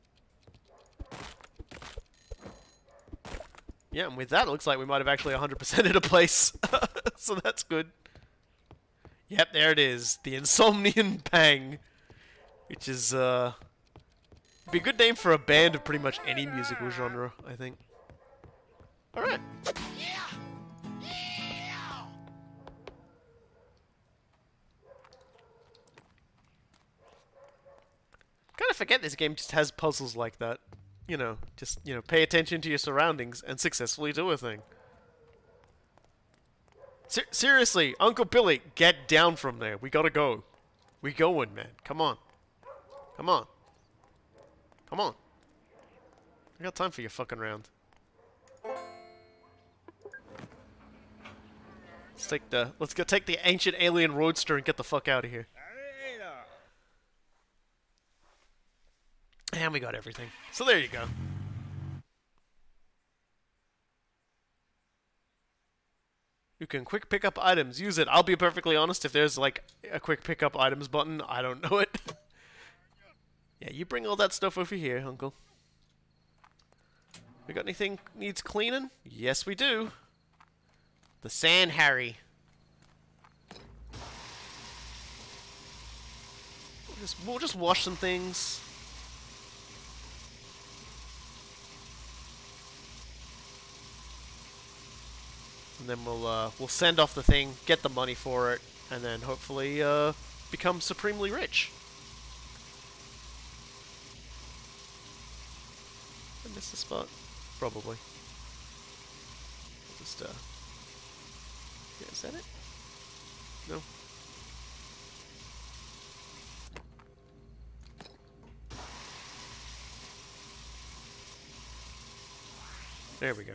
Yeah, and with that, it looks like we might have actually 100%ed a place. So that's good. Yep, there it is. The Insomnian Pang. Which is, be a good name for a band of pretty much any musical genre, I think. Alright. Kind of forget this game just has puzzles like that. You know, just, you know, pay attention to your surroundings and successfully do a thing. Seriously, Uncle Billy, get down from there. We gotta go. We going, man. Come on. Come on. Come on. I got time for your fucking round. Let's go take the ancient alien roadster and get the fuck out of here. And we got everything. So there you go. You can quick pick up items. Use it. I'll be perfectly honest, if there's like a quick pick up items button, I don't know it. Yeah, you bring all that stuff over here, Uncle. We got anything needs cleaning? Yes, we do. The Sand Harry. We'll just wash some things. And then we'll send off the thing, get the money for it, and then hopefully become supremely rich. I missed the spot, probably. Just yeah, is that it? No. There we go.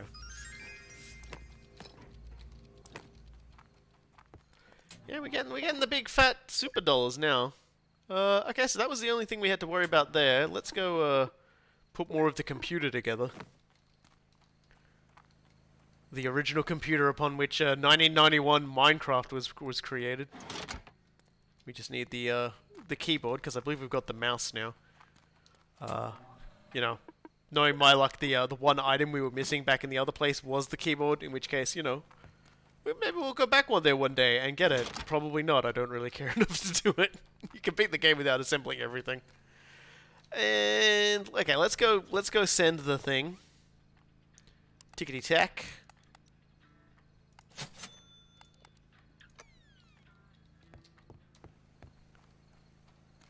Yeah, we're getting the big fat super dollars now. Okay, so that was the only thing we had to worry about there. Let's go put more of the computer together. The original computer upon which 1991 Minecraft was created. We just need the keyboard because I believe we've got the mouse now. You know, knowing my luck, the one item we were missing back in the other place was the keyboard. In which case, you know. Maybe we'll go back one there one day and get it. Probably not. I don't really care enough to do it. You can beat the game without assembling everything. And okay, let's go send the thing. Tickety tack.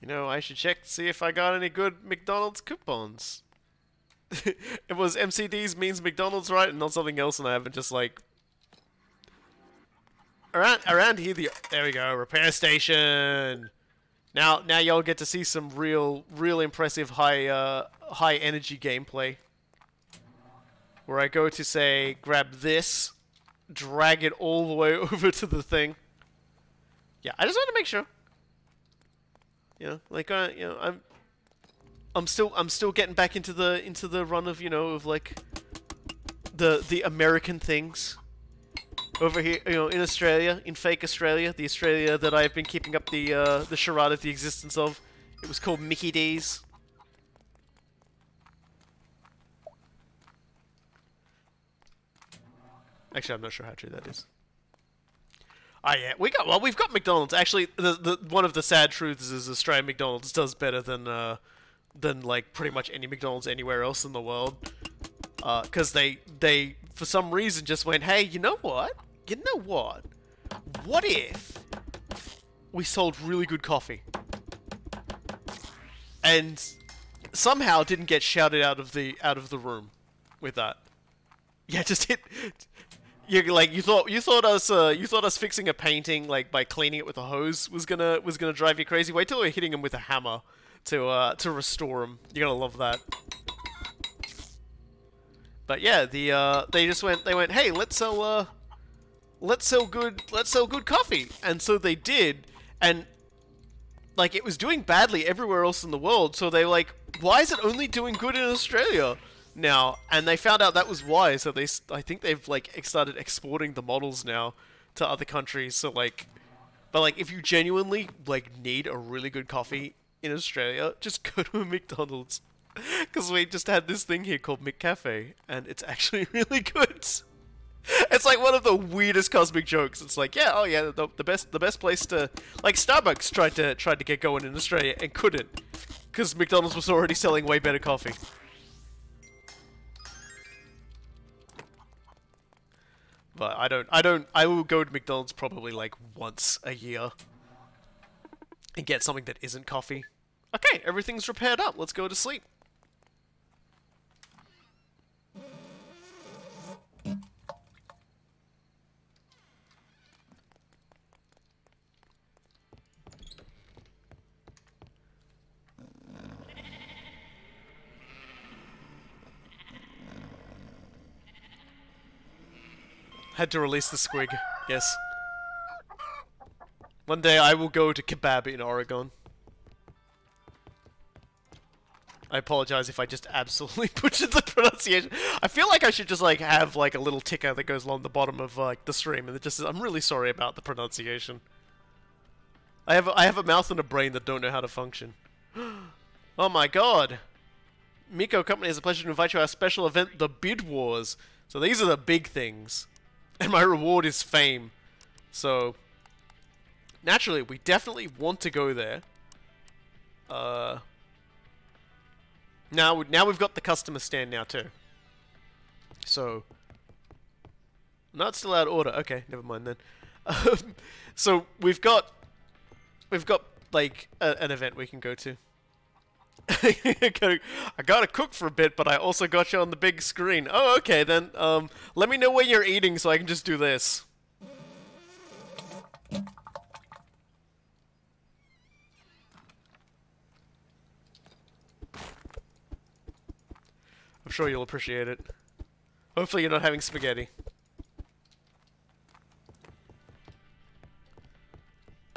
You know, I should check to see if I got any good McDonald's coupons. It was MCDs means McDonald's, right, and not something else, and I haven't just like around here. There we go, repair station. Now y'all get to see some real impressive high energy gameplay. Where I go to say grab this, drag it all the way over to the thing. Yeah, I just want to make sure. You know, like you know, I'm still getting back into the run of, you know, of like the American things. Over here, you know, in Australia, in fake Australia, the Australia that I've been keeping up the charade of the existence of. It was called Mickey D's. Actually, I'm not sure how true that is. Ah, yeah, we've got McDonald's. Actually, the one of the sad truths is Australian McDonald's does better than like pretty much any McDonald's anywhere else in the world. Because they for some reason just went, hey, you know what? You know what? What if we sold really good coffee? And somehow didn't get shouted out of the room with that. Yeah, just hit. You like you thought us fixing a painting like by cleaning it with a hose was gonna drive you crazy. Wait till we're hitting him with a hammer to restore him. You're gonna love that. But yeah, they went, hey, let's sell good coffee, and so they did, and like it was doing badly everywhere else in the world. So they like, why is it only doing good in Australia now? And they found out that was why. So I think they've like started exporting the models now to other countries. So like, but like if you genuinely like need a really good coffee in Australia, just go to a McDonald's. Because we just had this thing here called McCafe, and it's actually really good. It's like one of the weirdest cosmic jokes. It's like, yeah, oh yeah, the best place to, like, Starbucks tried to get going in Australia and couldn't, because McDonald's was already selling way better coffee. But I will go to McDonald's probably like once a year and get something that isn't coffee. Okay, everything's repaired up. Let's go to sleep. Had to release the squig, yes. One day I will go to kebab in Oregon. I apologize if I just absolutely butchered the pronunciation. I feel like I should just like have like a little ticker that goes along the bottom of like the stream, and it just says, I'm really sorry about the pronunciation. I have a mouth and a brain that don't know how to function. Oh my god! Miko Company has the pleasure to invite you to our special event, the Bid Wars. So these are the big things. And my reward is fame. So, naturally, we definitely want to go there. Now we've got the customer stand now too. So, not still out of order. Okay, never mind then. So we've got like an event we can go to. I gotta cook for a bit, but I also got you on the big screen. Oh, okay then. Let me know when you're eating so I can just do this. I'm sure you'll appreciate it. Hopefully you're not having spaghetti.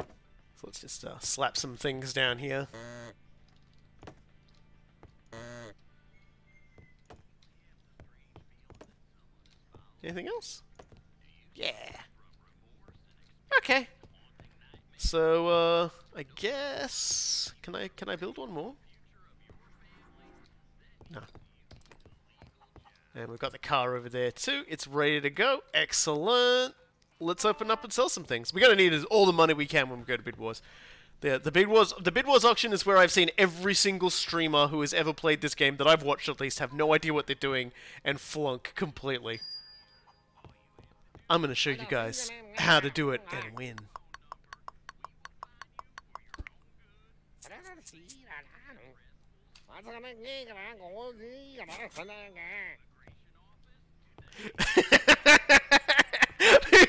So let's just slap some things down here. Anything else? Yeah. Okay. So, I guess... Can I build one more? No. And we've got the car over there too. It's ready to go. Excellent. Let's open up and sell some things. We're gonna need all the money we can when we go to Bid Wars. The Bid Wars auction is where I've seen every single streamer who has ever played this game that I've watched at least have no idea what they're doing and flunk completely. I'm gonna show you guys how to do it and win.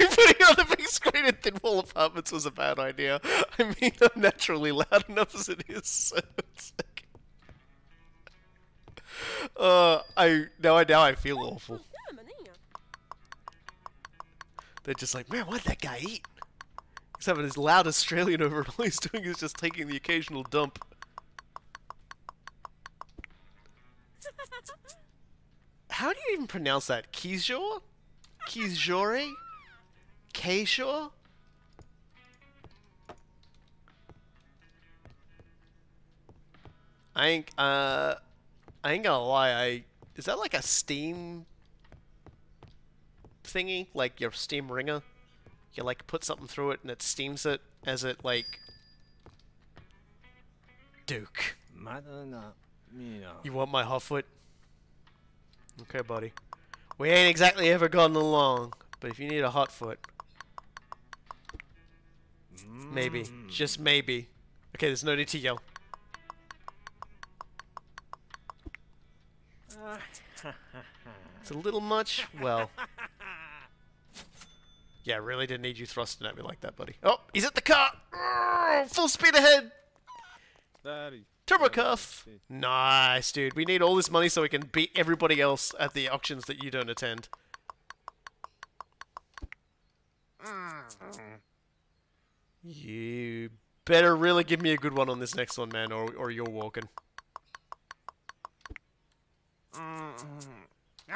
Putting on the big screen in thin wall apartments was a bad idea. I mean, I'm naturally loud enough as it is, so it's like... now I feel awful. They're just like, man, what'd that guy eat? He's having his loud Australian over, and all he's doing is just taking the occasional dump. How do you even pronounce that? Kishore? Kishore? Kishore? I ain't gonna lie, is that like a Steam thingy? Like your Steam ringer? You like put something through it and it steams it as it like... Duke. You want my hotfoot? Okay, buddy. We ain't exactly ever gotten along, but if you need a hotfoot... Maybe. Just maybe. Okay, there's no need to yell. It's a little much. Well. Yeah, really didn't need you thrusting at me like that, buddy. Oh, he's at the car! Urgh, full speed ahead! Turbo cuff! Nice, dude. We need all this money so we can beat everybody else at the auctions that you don't attend. You better really give me a good one on this next one, man, or you're walking.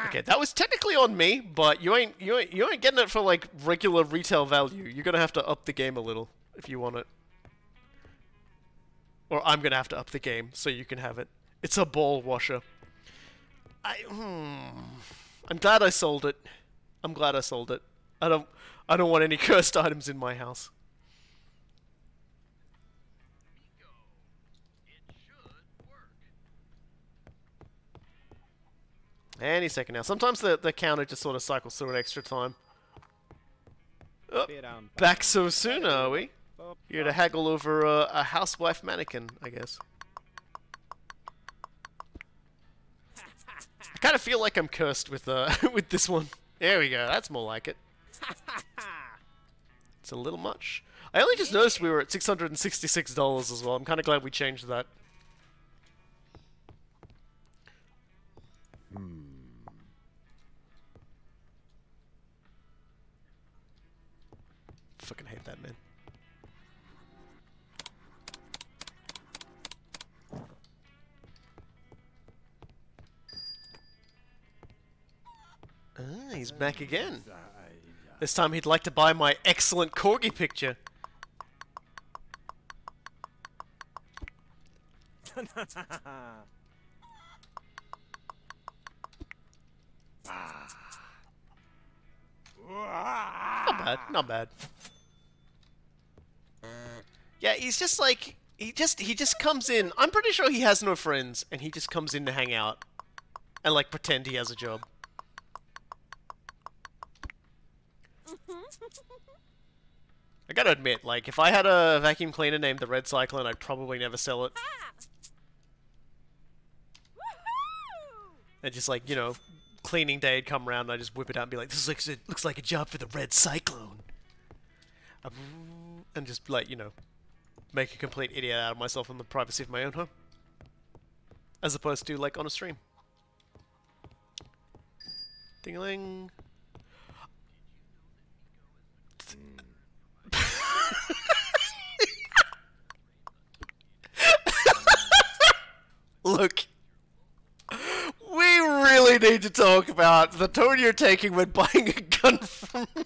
Okay, that was technically on me, but you ain't getting it for like regular retail value. You're gonna have to up the game a little if you want it. Or I'm gonna have to up the game so you can have it. It's a ball washer. I'm glad I sold it. I'm glad I sold it. I don't want any cursed items in my house. Any second now. Sometimes the counter just sort of cycles through an extra time. Oh, back so soon, are we? Here to haggle over a housewife mannequin, I guess. I kind of feel like I'm cursed with with this one. There we go. That's more like it. It's a little much. I only just noticed we were at $666 as well. I'm kind of glad we changed that. Fucking hate that, man. Ah, he's back again. This time he'd like to buy my excellent corgi picture. Not bad, not bad. Yeah, he's just like he just comes in. I'm pretty sure he has no friends, and he just comes in to hang out and like pretend he has a job. I gotta admit, like, if I had a vacuum cleaner named the Red Cyclone, I'd probably never sell it. And just like, you know, cleaning day would come around and I just whip it out and be like, this looks like a job for the Red Cyclone. And just like, you know, make a complete idiot out of myself in the privacy of my own home. As opposed to like on a stream. Ding-a-ling. Look, we really need to talk about the tone you're taking when buying a gun from me.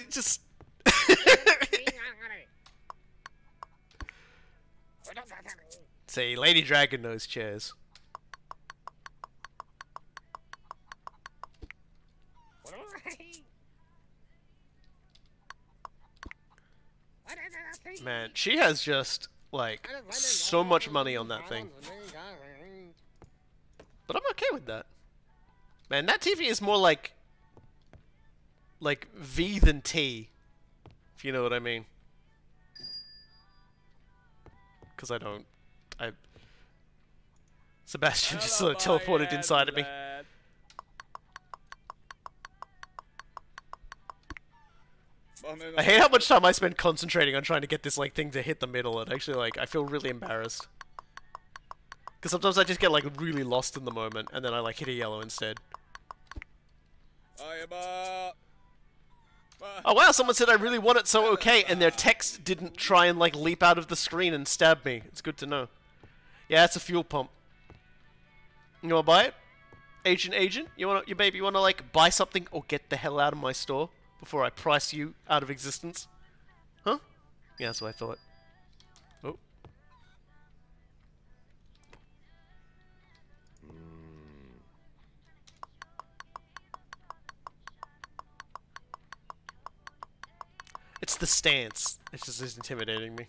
Just... Say, Lady Dragon knows chairs. Man, she has just, like, so much money on that thing. But I'm okay with that. Man, that TV is more like V than T, if you know what I mean. Because Sebastian just sort of teleported inside of me. I hate how much time I spend concentrating on trying to get this like thing to hit the middle, and actually like I feel really embarrassed. Because sometimes I just get like really lost in the moment, and then I like hit a yellow instead. Oh wow, someone said I really want it so okay, and their text didn't try and like leap out of the screen and stab me. It's good to know. Yeah, it's a fuel pump. You wanna buy it? Agent? You maybe wanna like buy something or get the hell out of my store before I price you out of existence? Huh? Yeah, that's what I thought. Oh. It's the stance. It's just intimidating me.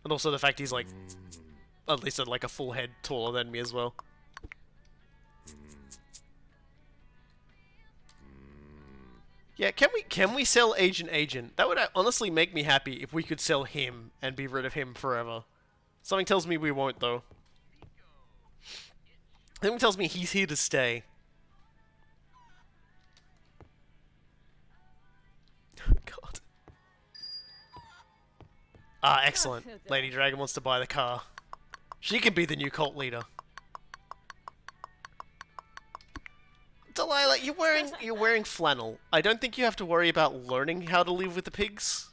And also the fact he's like, at least like a full head taller than me as well. Yeah, can we sell Agent? That would honestly make me happy if we could sell him and be rid of him forever. Something tells me we won't though. Something tells me he's here to stay. God. Ah, excellent. Lady Dragon wants to buy the car. She can be the new cult leader. Delilah, you're wearing flannel. I don't think you have to worry about learning how to live with the pigs.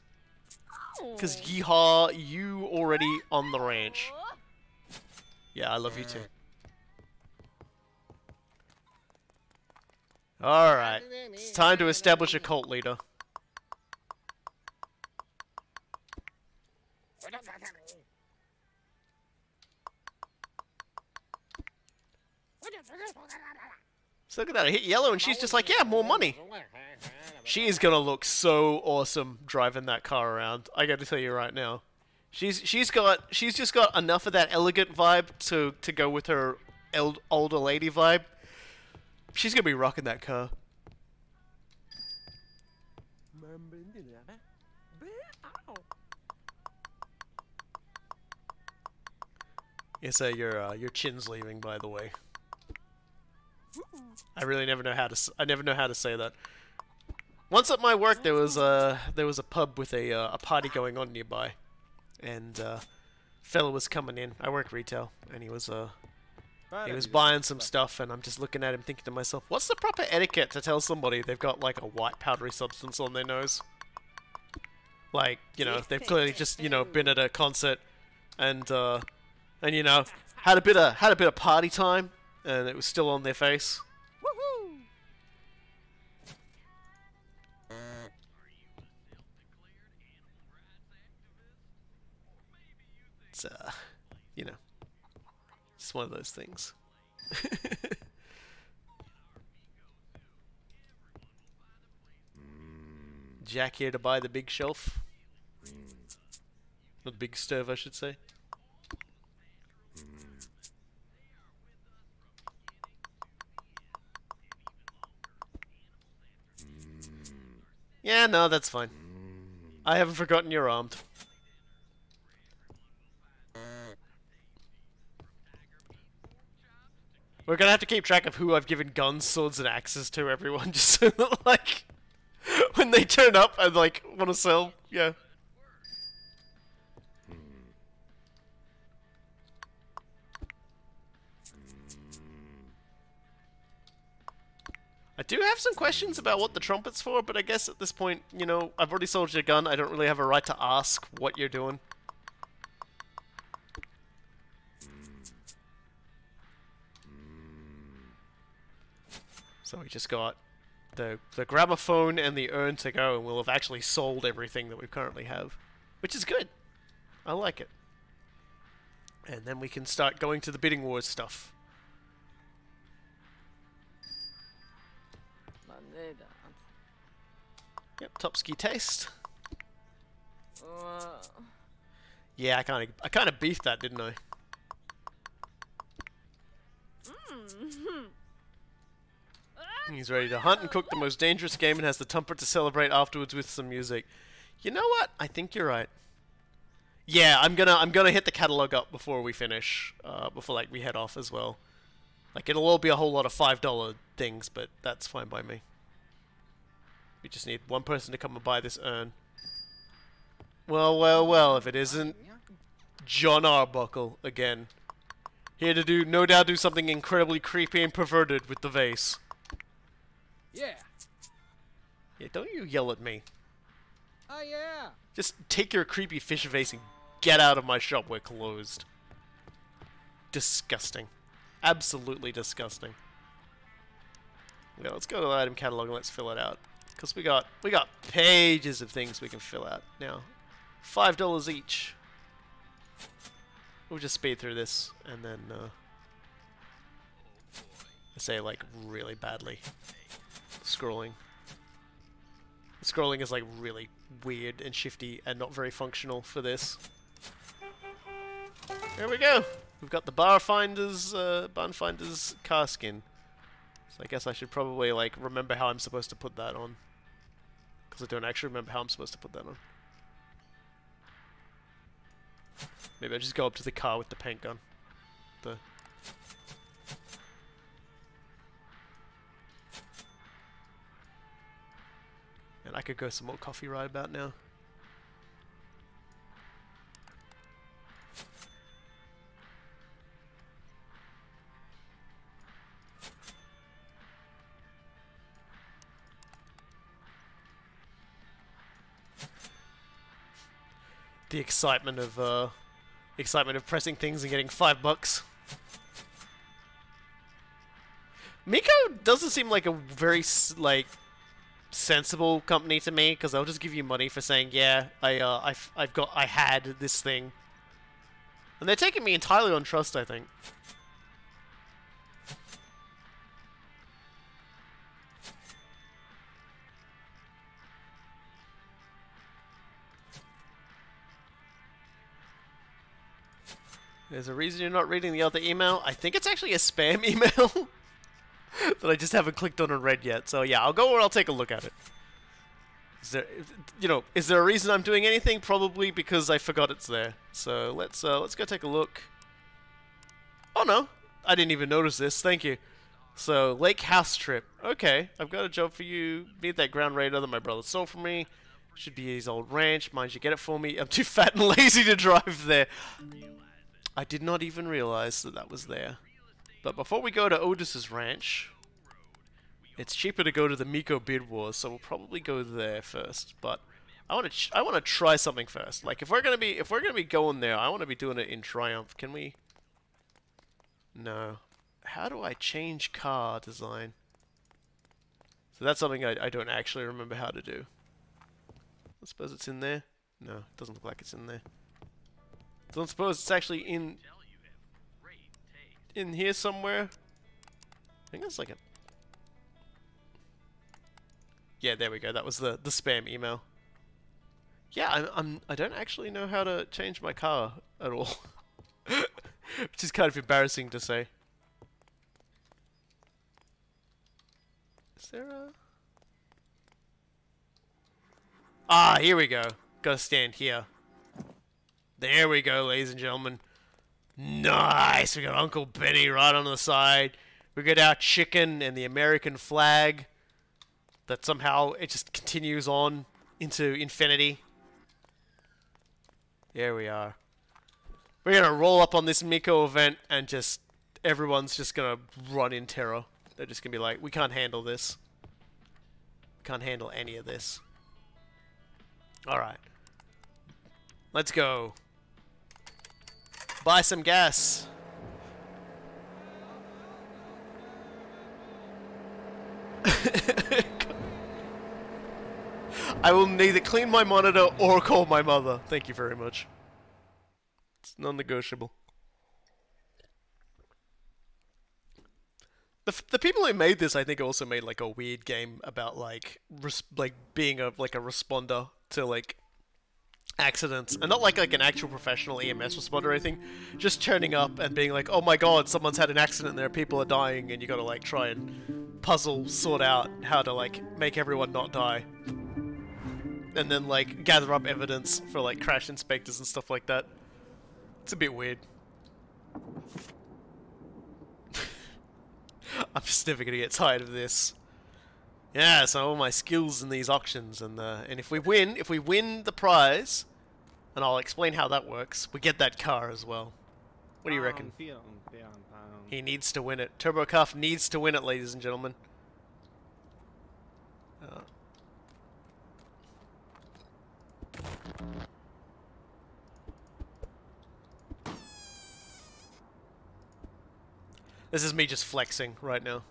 Cause yeehaw, you already on the ranch. Yeah, I love you too. Alright. It's time to establish a cult leader. So look at that, I hit yellow and she's just like, yeah, more money. She is gonna look so awesome driving that car around. I gotta tell you right now. She's just got enough of that elegant vibe to go with her older lady vibe. She's gonna be rocking that car. Yes, your chin's leaving, by the way. I really never know how to. I never know how to say that. Once at my work, there was a pub with a party going on nearby, and fella was coming in. I work retail, and he was buying some stuff, and I'm just looking at him, thinking to myself, what's the proper etiquette to tell somebody they've got like a white powdery substance on their nose? Like, you know, they've clearly just, you know, been at a concert, and you know, had a bit of party time, and it was still on their face. Woohoo! It's you know, it's one of those things. Jack here to buy the big shelf. Not the big stove, I should say. Yeah, no, that's fine. I haven't forgotten you're armed. We're gonna have to keep track of who I've given guns, swords, and axes to, everyone, just so that, like, when they turn up and, like, want to sell, yeah. I do have some questions about what the trumpet's for, but I guess at this point, you know, I've already sold you a gun, I don't really have a right to ask what you're doing. So we just got the gramophone and the urn to go, and we'll have actually sold everything that we currently have. Which is good. I like it. And then we can start going to the bidding wars stuff. Yep, top ski taste. Yeah, I kind of beefed that, didn't I? He's ready to hunt and cook the most dangerous game and has the temper to celebrate afterwards with some music. You know what? I think you're right. Yeah, I'm gonna hit the catalog up before we finish, before like we head off as well. Like it'll all be a whole lot of $5 things, but that's fine by me. We just need one person to come and buy this urn. Well, well, well, if it isn't John Arbuckle again. Here to do, no doubt do something incredibly creepy and perverted with the vase. Yeah. Yeah, don't you yell at me. Oh yeah. Just take your creepy fish vase and get out of my shop, we're closed. Disgusting. Absolutely disgusting. Yeah, let's go to the item catalog and let's fill it out. Because we got pages of things we can fill out now. $5 each. We'll just speed through this and then I say like really badly. Scrolling. The scrolling is like really weird and shifty and not very functional for this. There we go. We've got the Barnfinder's car skin. So I guess I should probably like remember how I'm supposed to put that on. Because I don't actually remember how I'm supposed to put that on. Maybe I just go up to the car with the paint gun. And I could go some more coffee right about now. The excitement of pressing things and getting $5. Miko doesn't seem like a very sensible company to me, because they'll just give you money for saying, yeah, I had this thing, and they're taking me entirely on trust, I think. There's a reason you're not reading the other email. I think it's actually a spam email that I just haven't clicked on and read yet. So yeah, I'll go or I'll take a look at it. Is there a reason I'm doing anything? Probably because I forgot it's there. So let's go take a look. Oh no, I didn't even notice this. Thank you. So lake house trip. Okay, I've got a job for you. Need that ground radar that my brother stole from me. Should be his old ranch. Mind you, get it for me. I'm too fat and lazy to drive there. I did not even realize that that was there. But before we go to Otis's ranch, it's cheaper to go to the Miko Bid Wars, so we'll probably go there first. But I want to try something first. Like if we're gonna be going there, I want to be doing it in Triumph. Can we? No. How do I change car design? So that's something I don't actually remember how to do. I suppose it's in there. No, it doesn't look like it's in there. Don't suppose it's actually in here somewhere. I think it's like a... Yeah, there we go. That was the spam email. Yeah, I don't actually know how to change my car at all, which is kind of embarrassing to say. Is there a... Ah, here we go. Gotta stand here. There we go, ladies and gentlemen. Nice! We got Uncle Benny right on the side. We got our chicken and the American flag. That somehow it just continues on into infinity. There we are. We're gonna roll up on this Miko event and just... everyone's just gonna run in terror. They're just gonna be like, we can't handle this. We can't handle any of this. Alright. Let's go. Buy some gas. I will neither clean my monitor or call my mother. Thank you very much. It's non-negotiable. The people who made this, I think, also made like a weird game about like being a responder to like accidents, and not like an actual professional EMS responder or anything, just turning up and being like, oh my god, someone's had an accident there, people are dying, and you gotta like try and sort out how to like make everyone not die, and then like gather up evidence for like crash inspectors and stuff like that. It's a bit weird. I'm just never gonna get tired of this. Yeah, so all my skills in these auctions, and if we win the prize, and I'll explain how that works, we get that car as well. What do you reckon? He needs to win it. Turbo Cuff needs to win it, ladies and gentlemen. This is me just flexing right now.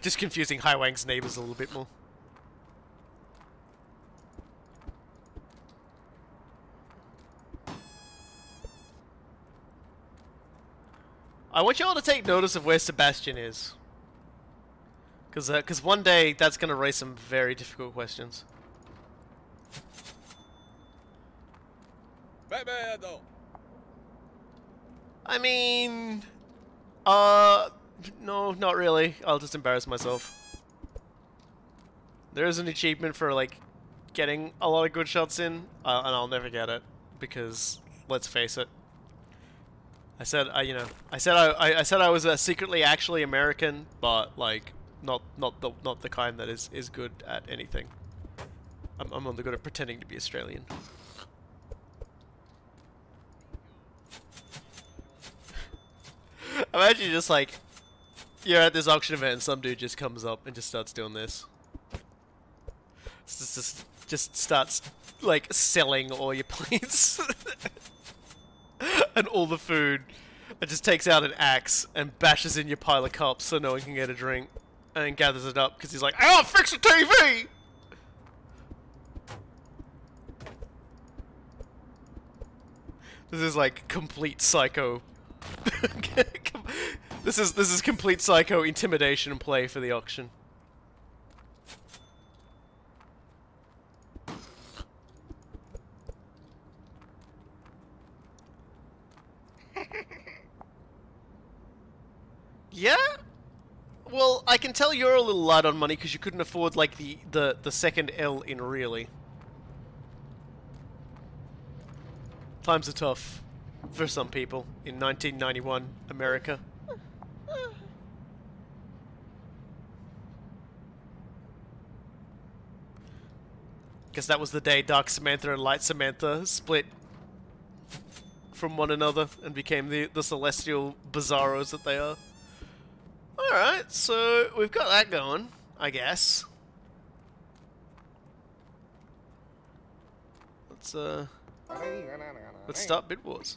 Just confusing Highwang's neighbors a little bit more. I want you all to take notice of where Sebastian is. Because one day that's going to raise some very difficult questions. I mean, no, not really. I'll just embarrass myself. There is an achievement for like getting a lot of good shots in, and I'll never get it because let's face it. I said I said I was secretly actually American, but like not the kind that is good at anything. I'm only good at pretending to be Australian. Imagine just like you're at this auction event and some dude just comes up and just starts doing this. Just starts like selling all your plates and all the food, and just takes out an axe and bashes in your pile of cups so no one can get a drink, and then gathers it up because he's like, "I'll fix the TV." This is like complete psycho. This is complete psycho intimidation and play for the auction. Yeah? Well, I can tell you're a little light on money because you couldn't afford like the second L in really. Times are tough for some people in 1991 America. Guess that was the day Dark Samantha and Light Samantha split from one another and became the celestial bizarros that they are. Alright, so we've got that going, I guess. Let's start Bid Wars.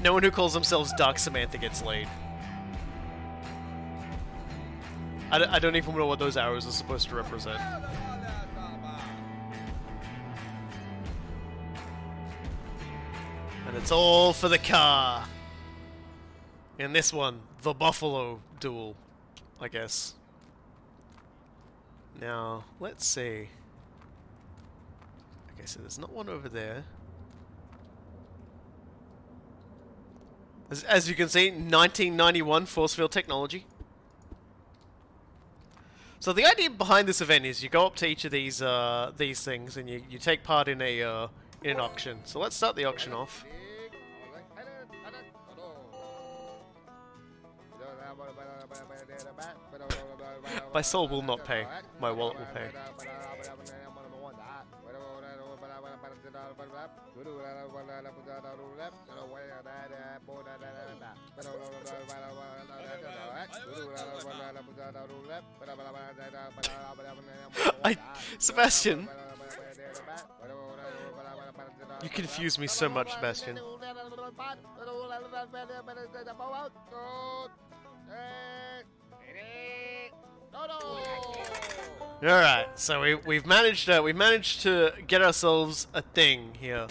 No one who calls themselves Dark Samantha gets laid. I don't even know what those arrows are supposed to represent. And it's all for the car. In this one, the Buffalo duel, I guess. Now, let's see. Okay, so there's not one over there. As you can see, 1991 force field technology. So the idea behind this event is you go up to each of these things and you take part in an auction. So let's start the auction off. My soul will not pay. My wallet will pay. Sebastian, you confuse me so much, Sebastian. Alright, so we've managed to get ourselves a thing here.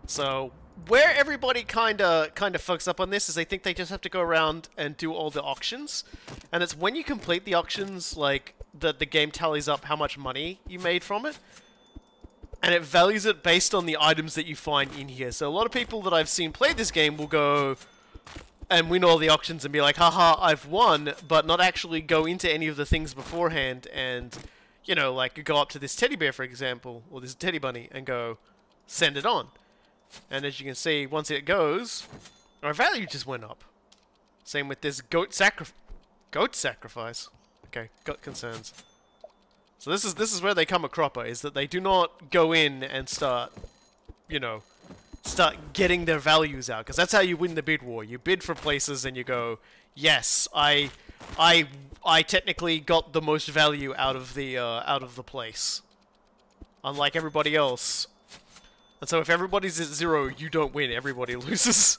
So where everybody kinda fucks up on this is they think they just have to go around and do all the auctions, and it's when you complete the auctions like the game tallies up how much money you made from it, and it values it based on the items that you find in here. So a lot of people that I've seen play this game will go and win all the auctions and be like, haha, I've won, but not actually go into any of the things beforehand and, you know, like go up to this teddy bear, for example, or this teddy bunny, and go, send it on. And as you can see, once it goes, our value just went up. Same with this goat sacrifice. Okay, got concerns. So this is where they come a cropper, is that they do not go in and start, you know, start getting their values out, because that's how you win the bid war. You bid for places and you go, yes, I technically got the most value out of the place, unlike everybody else. And so if everybody's at 0, you don't win. Everybody loses.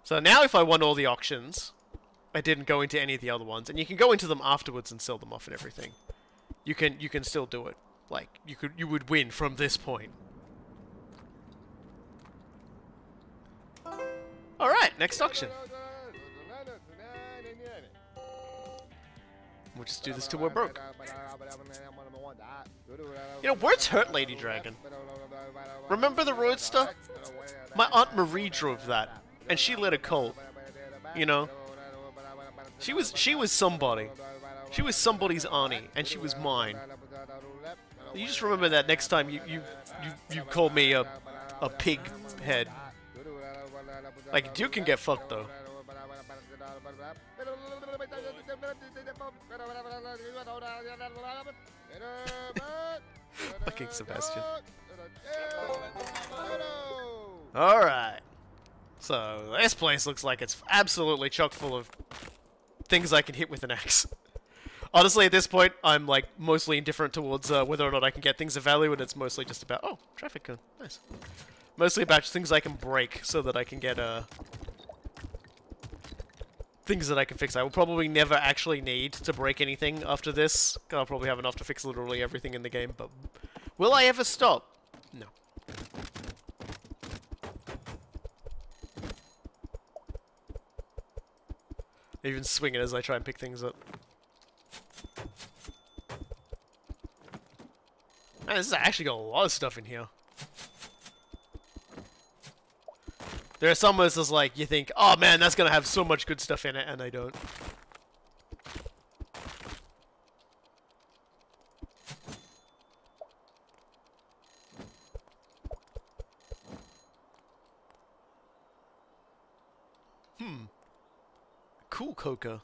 So now if I won all the auctions, I didn't go into any of the other ones, and you can go into them afterwards and sell them off and everything. You can still do it. Like you would win from this point. Alright, next auction. We'll just do this till we're broke. You know, words hurt, Lady Dragon. Remember the Roadster? My Aunt Marie drove that, and she led a cult. You know? She was somebody. She was somebody's auntie, and she was mine. You just remember that next time you call me a pig head. Like, you can get fucked though. Fucking Sebastian. Alright. So, this place looks like it's absolutely chock full of things I can hit with an axe. Honestly, at this point, I'm like mostly indifferent towards whether or not I can get things of value, and it's mostly just about traffic cone, nice. Mostly about things I can break so that I can get things that I can fix. I will probably never actually need to break anything after this. I'll probably have enough to fix literally everything in the game, but will I ever stop? No. I even swing it as I try and pick things up. Man, this has actually got a lot of stuff in here. There are some where it's just like, you think, oh man, that's gonna have so much good stuff in it, and they don't. Cool Coca.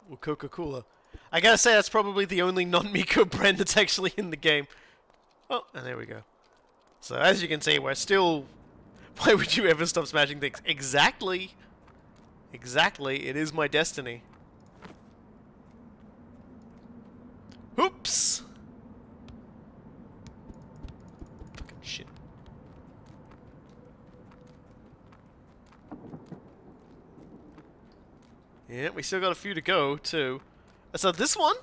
Or Coca-Cola. I gotta say, that's probably the only non-Miko brand that's actually in the game. Oh, and there we go. So, as you can see, we're still... Why would you ever stop smashing things? Exactly! Exactly, it is my destiny. Oops! Fucking shit. Yeah, we still got a few to go, too. So this one,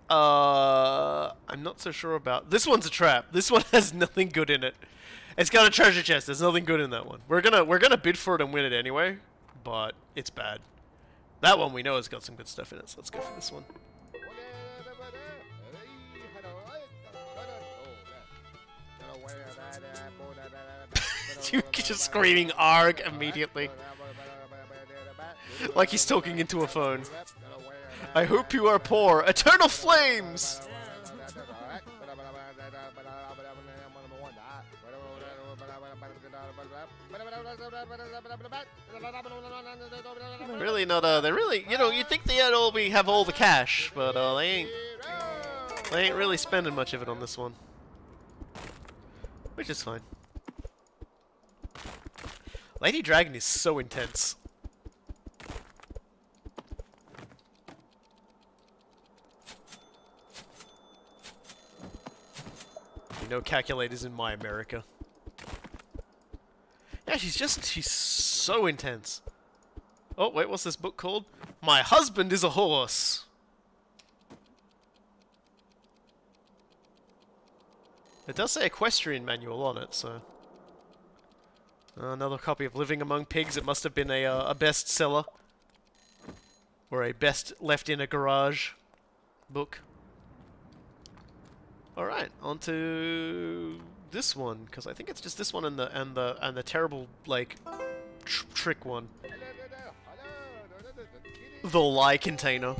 I'm not so sure about. This one's a trap. This one has nothing good in it. It's got a treasure chest. There's nothing good in that one. We're gonna bid for it and win it anyway, but it's bad. That one we know has got some good stuff in it, so let's go for this one. You just screaming ARG immediately. Like he's talking into a phone. I hope you are poor. Eternal flames! Really not, they're really, you know, you'd think they'd have all the cash, but, they ain't really spending much of it on this one. Which is fine. Lady Dragon is so intense. No calculators in my America. Yeah, she's so intense. Oh, wait, what's this book called? My Husband is a Horse. It does say equestrian manual on it, so... another copy of Living Among Pigs. It must have been a bestseller. Or a best left in a garage book. Alright, on to this one, because I think it's just this one and the terrible, like, trick one. The lie container.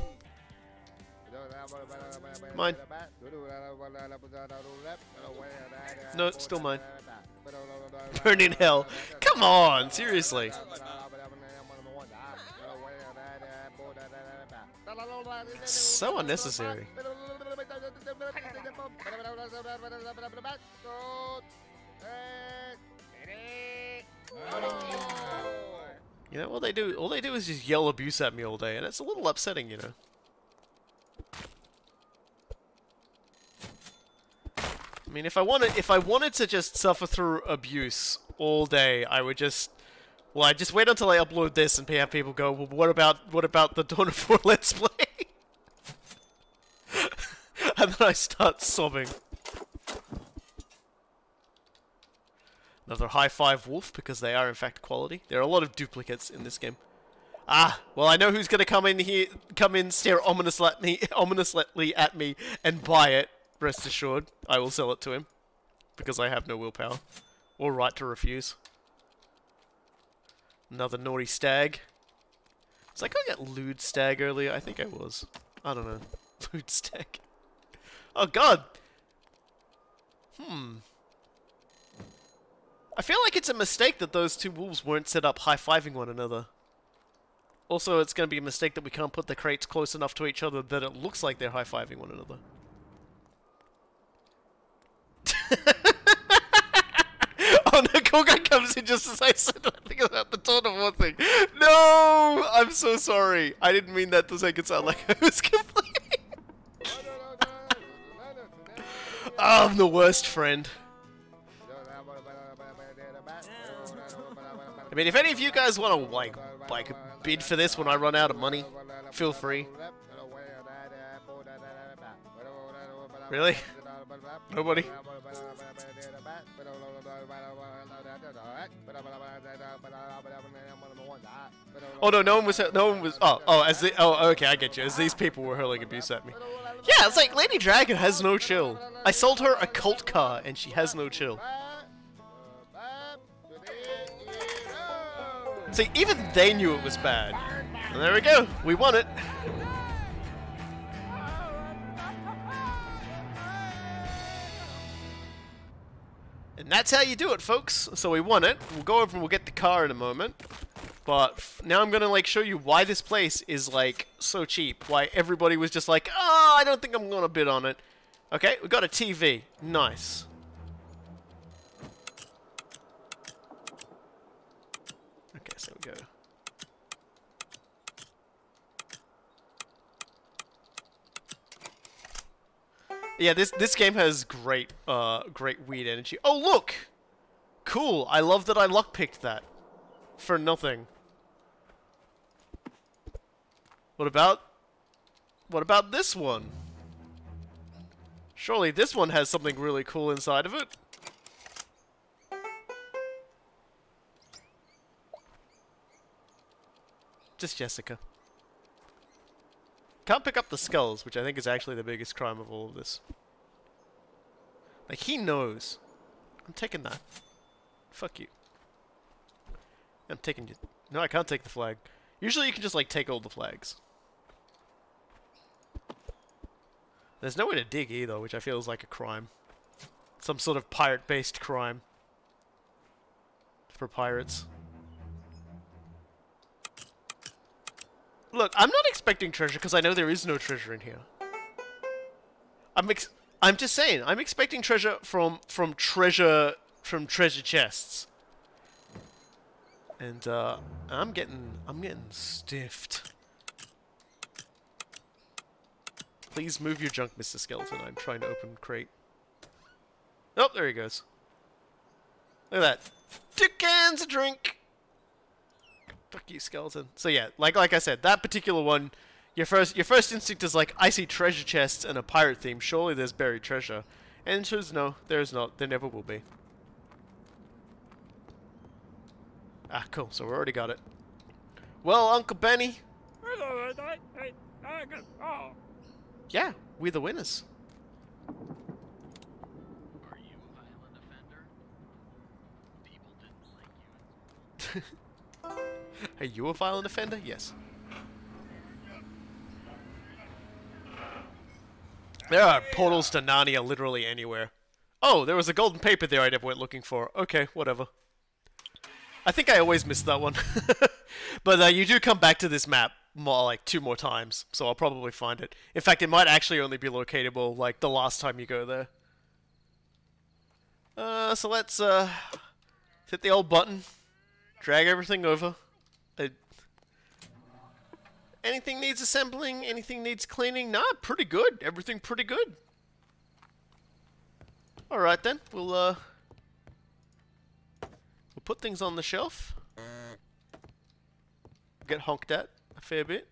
Mine. No, still mine. Burn in hell. Come on, seriously. It's so unnecessary. You know, all they do is just yell abuse at me all day, and it's a little upsetting, you know. I mean, if I wanted to just suffer through abuse all day, I would just, well, I'd just wait until I upload this and have people go, well, what about the Dawn of War Let's Play? And then I start sobbing. Another high five wolf, because they are in fact quality. There are a lot of duplicates in this game. Ah, well, I know who's gonna come in here, stare ominously at me, and buy it. Rest assured, I will sell it to him because I have no willpower or right to refuse. Another naughty stag. Was I calling it lewd stag earlier? I think I was. I don't know. Lewd stag. Oh God. I feel like it's a mistake that those two wolves weren't set up high-fiving one another. Also, it's going to be a mistake that we can't put the crates close enough to each other that it looks like they're high-fiving one another. Oh no, cool guy comes in just as I said I think about the tone of one thing. No! I'm so sorry. I didn't mean that to make it sound like I was complaining. Oh, I'm the worst friend. I mean, if any of you guys want to, like bid for this when I run out of money, feel free. Really? Nobody? Oh no, no one was, oh, okay, I get you, as these people were hurling abuse at me. Yeah, it's like, Lady Dragon has no chill. I sold her a cult car, and she has no chill. See, even they knew it was bad. And there we go, we won it. And that's how you do it, folks. So we won it. We'll go over and we'll get the car in a moment. But now I'm gonna like show you why this place is like so cheap. Why everybody was just like, oh, I don't think I'm gonna bid on it. Okay, we got a TV. Nice. Okay, so we go. Yeah, this game has great great weed energy. Oh look! Cool. I love that I luck-picked that. For nothing. What about this one? Surely this one has something really cool inside of it. Just Jessica. Can't pick up the skulls, which I think is actually the biggest crime of all of this. Like, he knows. I'm taking that. Fuck you. I'm taking you. No, I can't take the flag. Usually you can just, like, take all the flags. There's nowhere to dig either, which I feel is like a crime. Some sort of pirate-based crime. For pirates. Look, I'm not expecting treasure because I know there is no treasure in here. I'm just saying, I'm expecting treasure from treasure chests. And I'm getting stiffed. Please move your junk, Mr. Skeleton. I'm trying to open crate. Oh, there he goes. Look at that. 2 cans of drink. Fuck you, skeleton. So yeah, like I said, that particular one, your first instinct is like, I see treasure chests and a pirate theme. Surely there's buried treasure. And it says no, there's not. There never will be. Ah, cool. So we already got it. Well, Uncle Benny. Yeah, we're the winners. Are you a violent offender? People didn't like you. Are you a violent offender? Yes. There are portals to Narnia literally anywhere. Oh, there was a golden paper there I never went looking for. Okay, whatever. I think I always missed that one. But you do come back to this map more, like 2 more times, so I'll probably find it. In fact, it might actually only be locatable like the last time you go there. So let's hit the old button. Drag everything over. Anything needs assembling? Anything needs cleaning? Nah, pretty good. Everything pretty good. Alright then, we'll put things on the shelf. Get honked at a fair bit.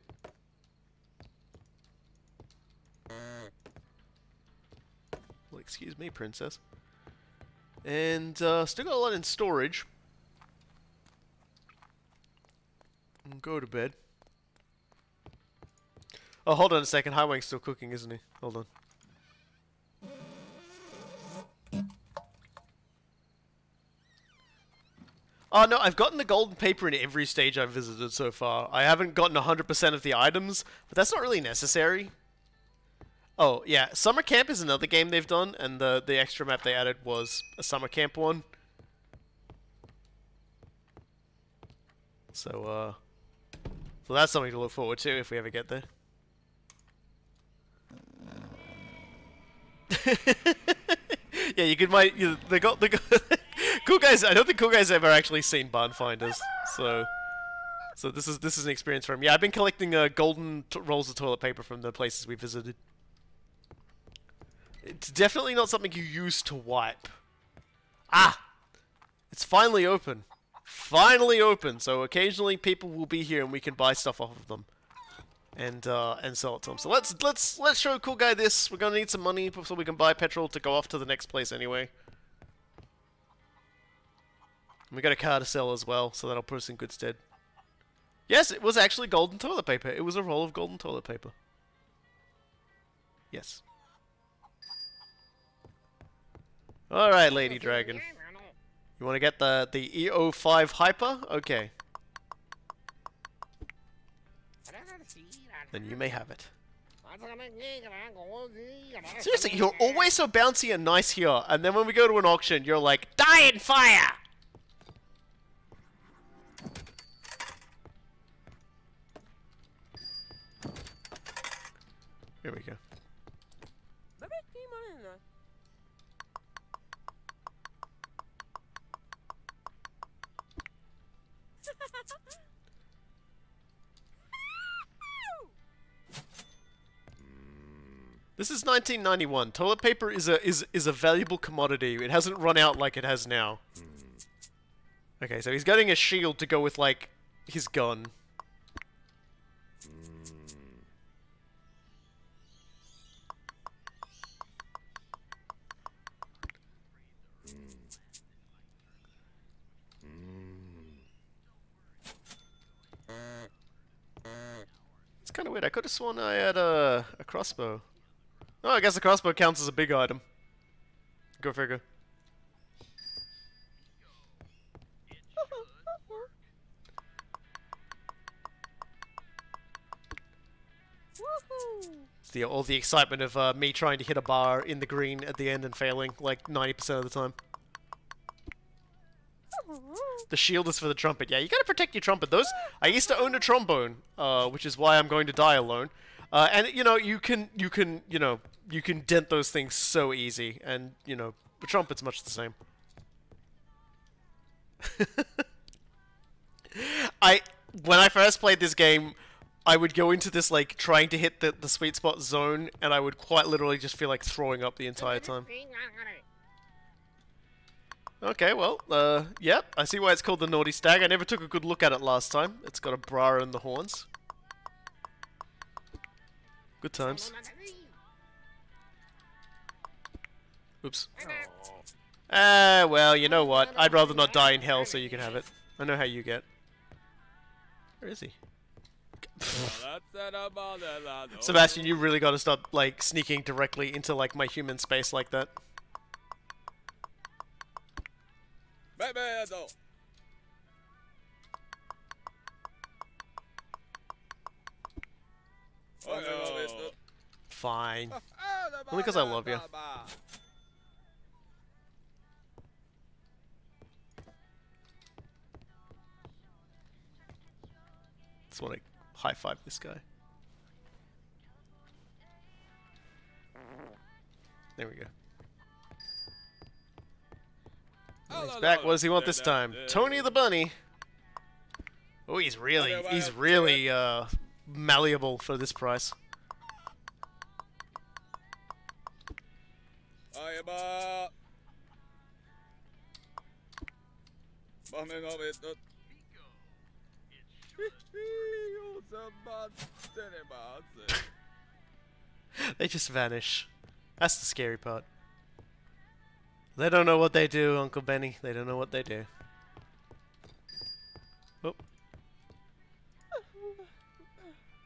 Well, excuse me, princess. And still got a lot in storage. And go to bed. Oh, hold on a second. Highway's still cooking, isn't he? Hold on. Oh no, I've gotten the golden paper in every stage I've visited so far. I haven't gotten 100% of the items, but that's not really necessary. Oh, yeah, Summer Camp is another game they've done, and the extra map they added was a Summer Camp one. So that's something to look forward to if we ever get there. Yeah, you could the Cool Guys. I don't think Cool Guys ever actually seen barn finders, so this is an experience for him. Yeah, I've been collecting golden rolls of toilet paper from the places we visited. It's definitely not something you use to wipe. Ah, it's finally open. Finally open. So occasionally people will be here and we can buy stuff off of them, and sell it to them. So let's show Cool Guy this. We're gonna need some money so we can buy petrol to go off to the next place anyway. And we got a car to sell as well, so that'll put us in good stead. Yes, it was actually golden toilet paper. It was a roll of golden toilet paper. Yes. Alright, Lady Dragon. You want to get the EO5 Hyper? Okay. Then you may have it. Seriously, you're always so bouncy and nice here, and then when we go to an auction, you're like, die in fire! Here we go. This is 1991. Toilet paper is a valuable commodity. It hasn't run out like it has now. Okay, so he's getting a shield to go with like his gun. It's kind of weird. I could have sworn I had a crossbow. Oh, I guess the crossbow counts as a big item. Go figure. It's all the excitement of me trying to hit a bar in the green at the end and failing like 90% of the time. The shield is for the trumpet. Yeah, you gotta protect your trumpet. I used to own a trombone, which is why I'm going to die alone. And you know, you can dent those things so easy, and you know, the trumpet's much the same. When I first played this game, I would go into this like trying to hit the sweet spot zone, and I would quite literally just feel like throwing up the entire time. Okay, well, yep, I see why it's called the Naughty Stag. I never took a good look at it last time. It's got a bra and the horns. Good times. Oops. Well, you know what? I'd rather not die in hell so you can have it. I know how you get. Where is he? Sebastian, you really gotta stop, like, sneaking directly into, like, my human space like that. Fine. Only because I love you. Just want to high-five this guy. There we go. He's back. What does he want this time? Tony the Bunny. Oh, he's really malleable for this price. They just vanish. That's the scary part. They don't know what they do, Uncle Benny. They don't know what they do. Oh.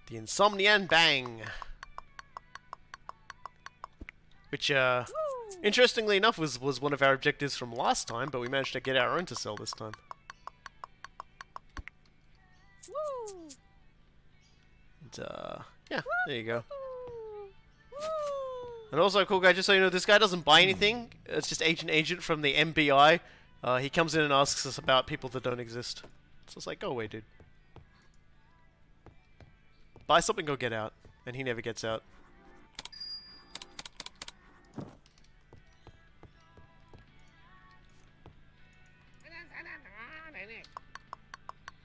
The Insomnian Bang. Which, interestingly enough, was one of our objectives from last time, but we managed to get our own to sell this time. Woo! And, yeah, there you go. Woo! And also, cool guy, just so you know, this guy doesn't buy anything. It's just Agent from the MBI. He comes in and asks us about people that don't exist. So it's like, go away, dude. Buy something, go get out. And he never gets out.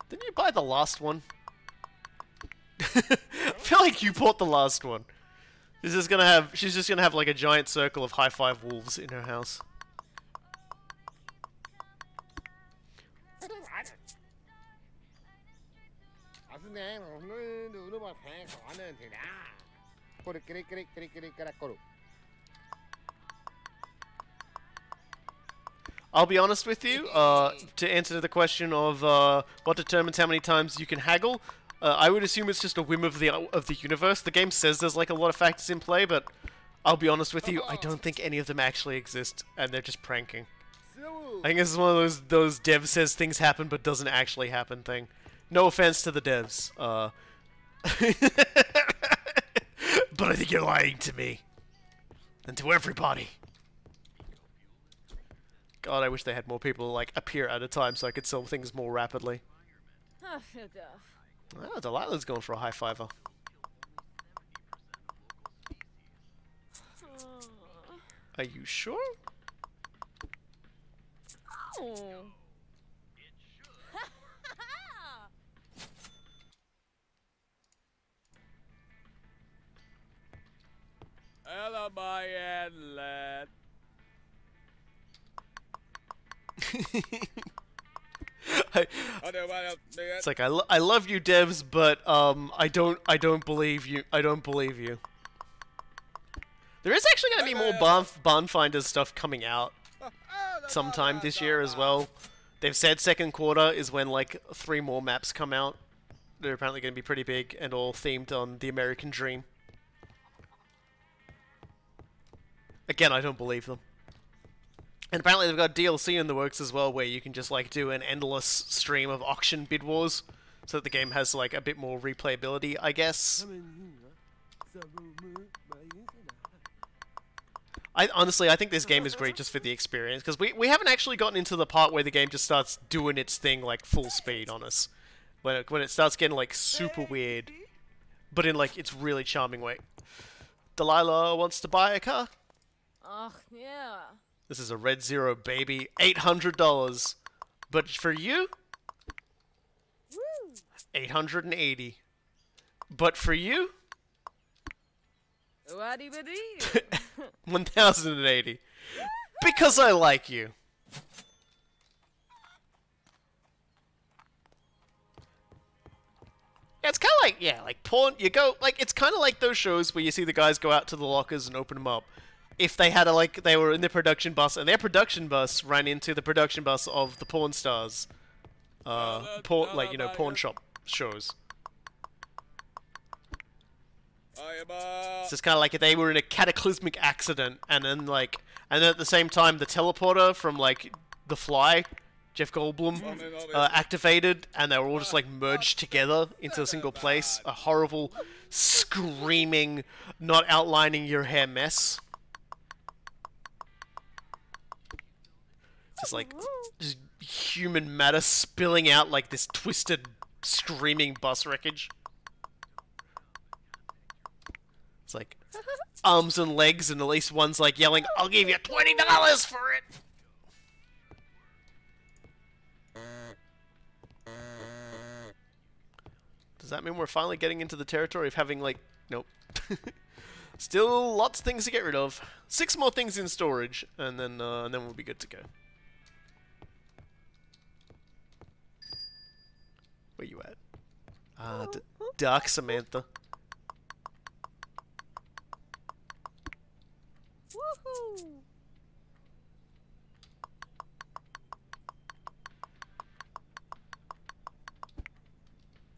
Didn't you buy the last one? I feel like you bought the last one. She's just gonna have like a giant circle of high five wolves in her house. I'll be honest with you, to answer the question of what determines how many times you can haggle, I would assume it's just a whim of the universe. The game says there's like a lot of factors in play, but I'll be honest with you, I don't think any of them actually exist, and they're just pranking. I think this is one of those dev says things happen but doesn't actually happen thing. No offense to the devs, but I think you're lying to me. And to everybody. God, I wish they had more people like appear at a time so I could sell things more rapidly. I feel tough. Oh, Delilah's going for a high fiver. Are you sure? Oh. Hello, my lad. It's like I love you, devs, but I don't believe you. I don't believe you. There is actually gonna be more Barnfinder stuff coming out sometime this year as well. They've said second quarter is when like 3 more maps come out. They're apparently gonna be pretty big and all themed on the American Dream. Again, I don't believe them. And apparently they've got DLC in the works as well, where you can just like do an endless stream of auction bid wars, so that the game has like a bit more replayability, I guess. Honestly, I think this game is great just for the experience, because we haven't actually gotten into the part where the game just starts doing its thing like full speed on us. When it starts getting like super weird, but in like its really charming way. Delilah wants to buy a car. Ugh, yeah. This is a Red Zero, baby. $800. But for you, Woo! 880. But for you, Waddy-badee. 1080. Because I like you. Yeah, it's kind of like, yeah, like porn. You go, like, it's kind of like those shows where you see the guys go out to the lockers and open them up. If they had they were in their production bus, and their production bus ran into the production bus of the porn stars, porn shop shows. It's just kind of like if they were in a cataclysmic accident, and then at the same time the teleporter from like The Fly, Jeff Goldblum, activated, and they were all just like merged together into a single place. A horrible, screaming, not outlining your hair mess. Just human matter spilling out like this twisted, screaming bus wreckage. It's like arms and legs, and at least one's like yelling, "I'll give you $20 for it." Does that mean we're finally getting into the territory of having like, nope. Still lots of things to get rid of. 6 more things in storage, and then we'll be good to go. Where you at? Dark Samantha. Woohoo!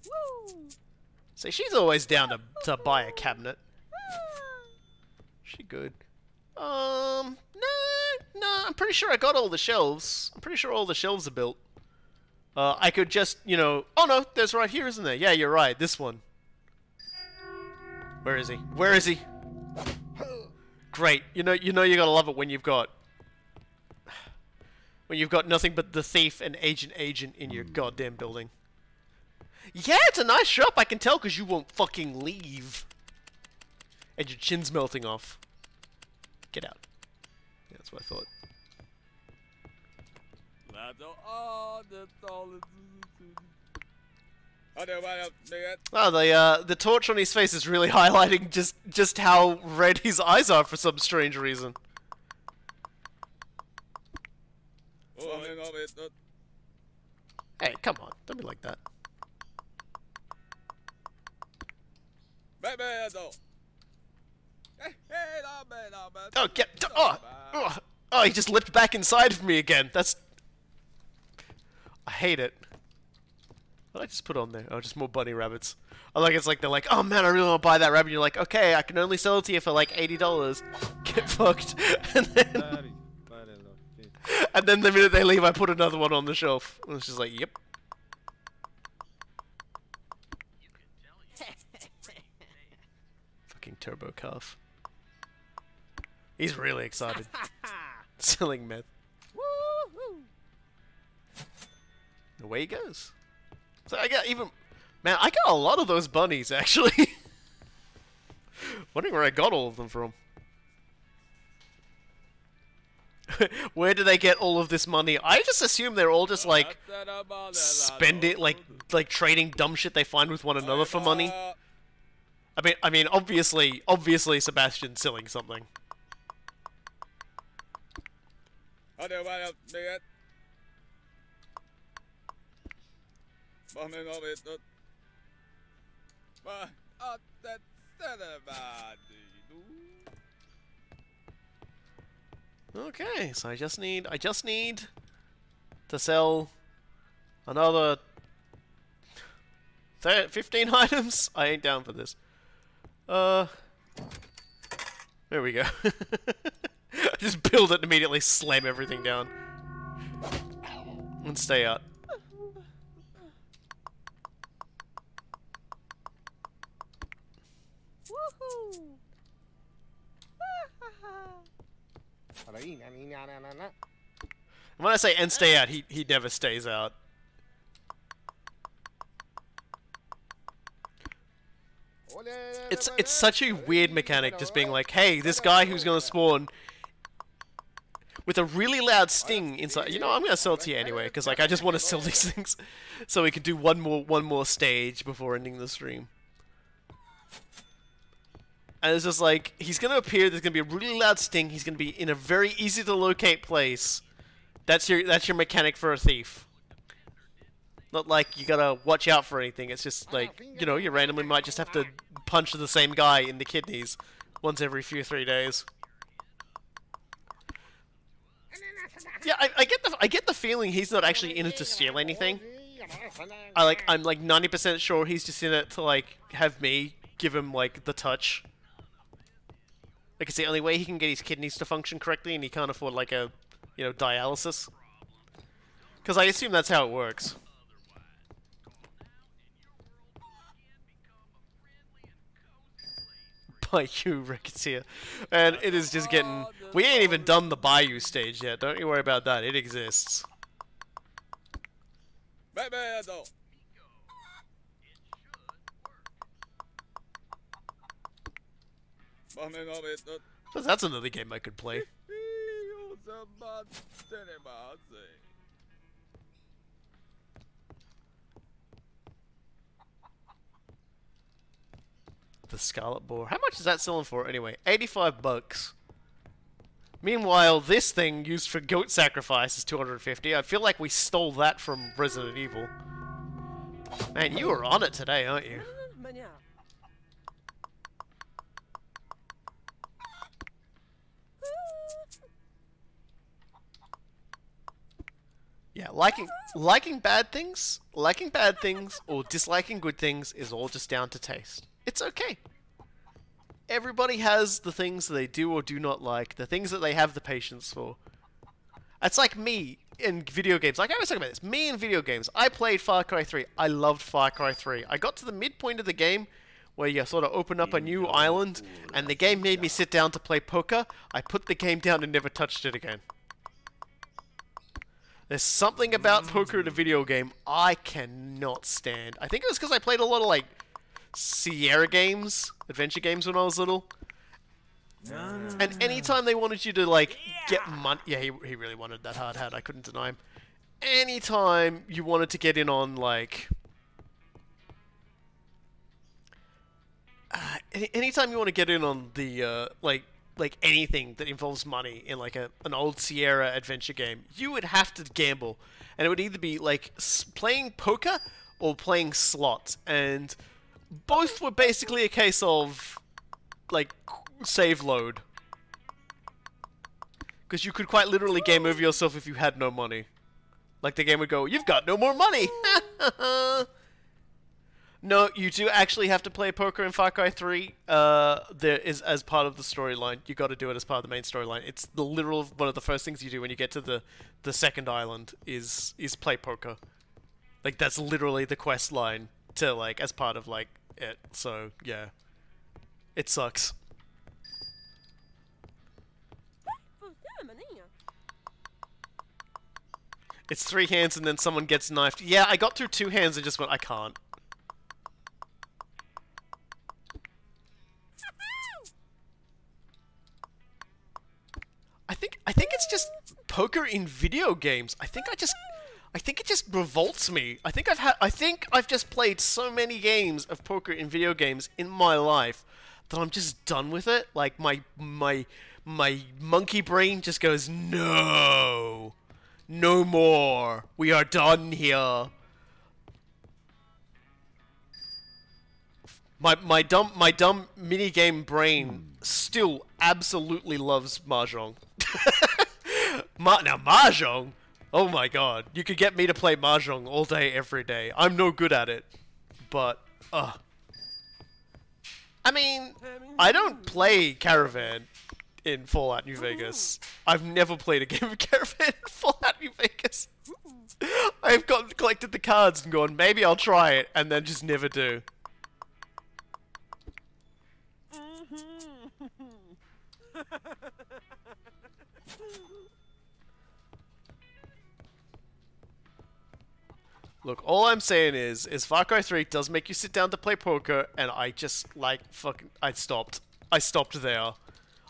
Woo! So she's always down to buy a cabinet. She good. No, I'm pretty sure I got all the shelves. I'm pretty sure all the shelves are built. I could just, you know... Oh no, there's right here, isn't there? Yeah, you're right, this one. Where is he? Where is he? Great. You know you gotta love it when you've got... When you've got nothing but the thief and agent in your goddamn building. Yeah, it's a nice shop, I can tell, because you won't fucking leave. And your chin's melting off. Get out. Yeah, that's what I thought. Oh, the torch on his face is really highlighting just how red his eyes are for some strange reason. Hey, come on, don't be like that. Oh, get! Oh, he just leapt back inside of me again. That's... I hate it. What did I just put on there? Oh, just more bunny rabbits. I like it's like they're like, oh man, I really want to buy that rabbit. And you're like, okay, I can only sell it to you for like $80. Get fucked. And then the minute they leave, I put another one on the shelf. And it's just like, yep. Fucking turbo calf. He's really excited. Selling meth. Away he goes. So I got even... Man, I got a lot of those bunnies, actually. Wondering where I got all of them from. Where do they get all of this money? I just assume they're all just, like, spend it, like trading dumb shit they find with one another for money. I mean, obviously Sebastian's selling something. Okay, so I just need to sell another 15 items. I ain't down for this. There we go. Just build it and immediately slam everything down. And stay out. Woohoo! And when I say and stay out, he never stays out. It's such a weird mechanic, just being like, hey, this guy who's gonna spawn with a really loud sting inside. You know, I'm gonna sell it to you anyway, because like I just want to sell these things, so we can do one more stage before ending the stream. And it's just like, he's gonna appear. There's gonna be a really loud sting. He's gonna be in a very easy to locate place. That's your mechanic for a thief. Not like you gotta watch out for anything. It's just like, you know, you randomly might just have to punch the same guy in the kidneys once every 3 days. Yeah, I get the feeling he's not actually in it to steal anything. I'm like 90% sure he's just in it to like have me give him like the touch. Like it's the only way he can get his kidneys to function correctly, and he can't afford like a, you know, dialysis. Because I assume that's how it works. Bayou Records here. And it is just getting... We ain't even done the Bayou stage yet. Don't you worry about that. It exists. So that's another game I could play. The Scarlet Boar. How much is that selling for anyway? 85 bucks. Meanwhile, this thing used for goat sacrifice is 250. I feel like we stole that from Resident Evil. Man, you are on it today, aren't you? Yeah, liking bad things, or disliking good things is all just down to taste. It's okay. Everybody has the things that they do or do not like, the things that they have the patience for. It's like me in video games. Like I always talk about this. Me in video games. I played Far Cry 3. I loved Far Cry 3. I got to the midpoint of the game where you sort of open up a new island, and the game made me sit down to play poker. I put the game down and never touched it again. There's something about poker in a video game I cannot stand. I think it was because I played a lot of, like, Sierra games, adventure games when I was little. And anytime they wanted you to, like, get money... Yeah, he really wanted that hard hat, I couldn't deny him. Anytime you wanted to get in on, like... anytime you want to get in on the, like anything that involves money in, like, an old Sierra adventure game, you would have to gamble. And it would either be, like, playing poker or playing slots. And both were basically a case of, like, save load. Because you could quite literally game over yourself if you had no money. Like, the game would go, "You've got no more money!" No, you do actually have to play poker in Far Cry 3. There is as part of the storyline. You got to do it as part of the main storyline. It's the literal one of the first things you do when you get to the second island is play poker. Like that's literally the quest line to like as part of like it. So yeah, it sucks. It's 3 hands and then someone gets knifed. Yeah, I got through 2 hands and just went, I can't. I think it's just poker in video games. I think it just revolts me. I think I've just played so many games of poker in video games in my life that I'm just done with it. Like my monkey brain just goes, no, no more. We are done here. My dumb minigame brain still absolutely loves Mahjong. Now Mahjong, oh my god, you could get me to play Mahjong all day, every day. I'm no good at it, but I mean, I don't play Caravan in Fallout New Vegas. I've never played a game of Caravan in Fallout New Vegas. I've collected the cards and gone, maybe I'll try it, and then just never do. Look, all I'm saying is Far Cry 3 does make you sit down to play poker, and I just, like, I stopped. I stopped there.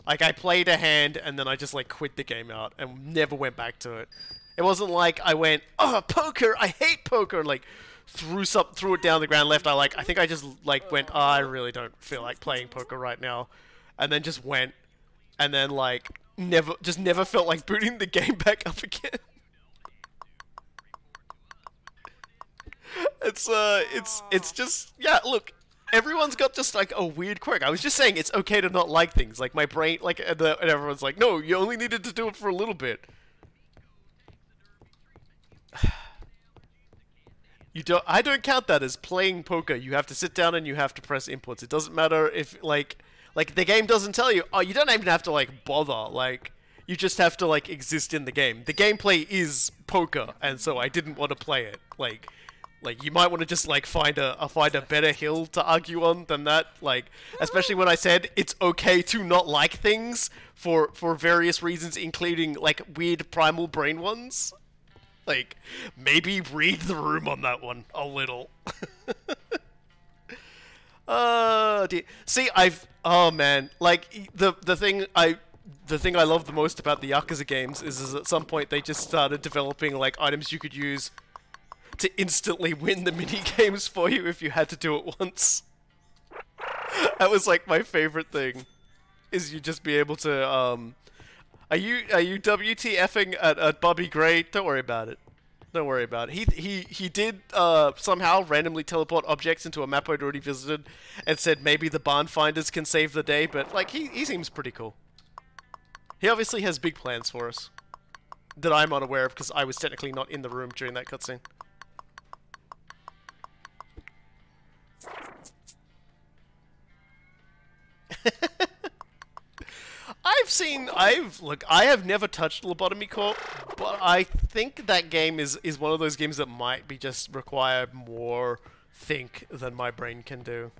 Like, I played a hand, and then I just, like, quit the game out, and never went back to it. It wasn't like I went, oh, poker, I hate poker, and, like, threw it down the ground left. I think I just, like, went, oh, I really don't feel like playing poker right now. And then just went, and then, like, never felt like booting the game back up again. It's just, yeah, look, everyone's got just, like, a weird quirk. I was just saying it's okay to not like things. Like, my brain, like, and everyone's like, no, you only needed to do it for a little bit. I don't count that as playing poker. You have to sit down and you have to press inputs. It doesn't matter if, like, the game doesn't tell you, oh, you don't even have to, like, bother. Like, you just have to, like, exist in the game. The gameplay is poker, and so I didn't want to play it. Like, you might want to just, like, find a better hill to argue on than that. Like, especially when I said it's okay to not like things for various reasons, including, like, weird primal brain ones. Like, maybe read the room on that one a little. Dear. See, oh man, like, the thing I love the most about the Yakuza games is at some point they just started developing, like, items you could use to instantly win the mini games for you if you had to do it once. That was, like, my favorite thing, is you just be able to, Are you WTFing at Bobby Gray? Don't worry about it. Don't worry about it. He did somehow randomly teleport objects into a map I'd already visited and said maybe the barn finders can save the day, but, like, he seems pretty cool. He obviously has big plans for us. that I'm unaware of because I was technically not in the room during that cutscene. I have never touched Lobotomy Corp, but I think that game is one of those games that might be just require more think than my brain can do.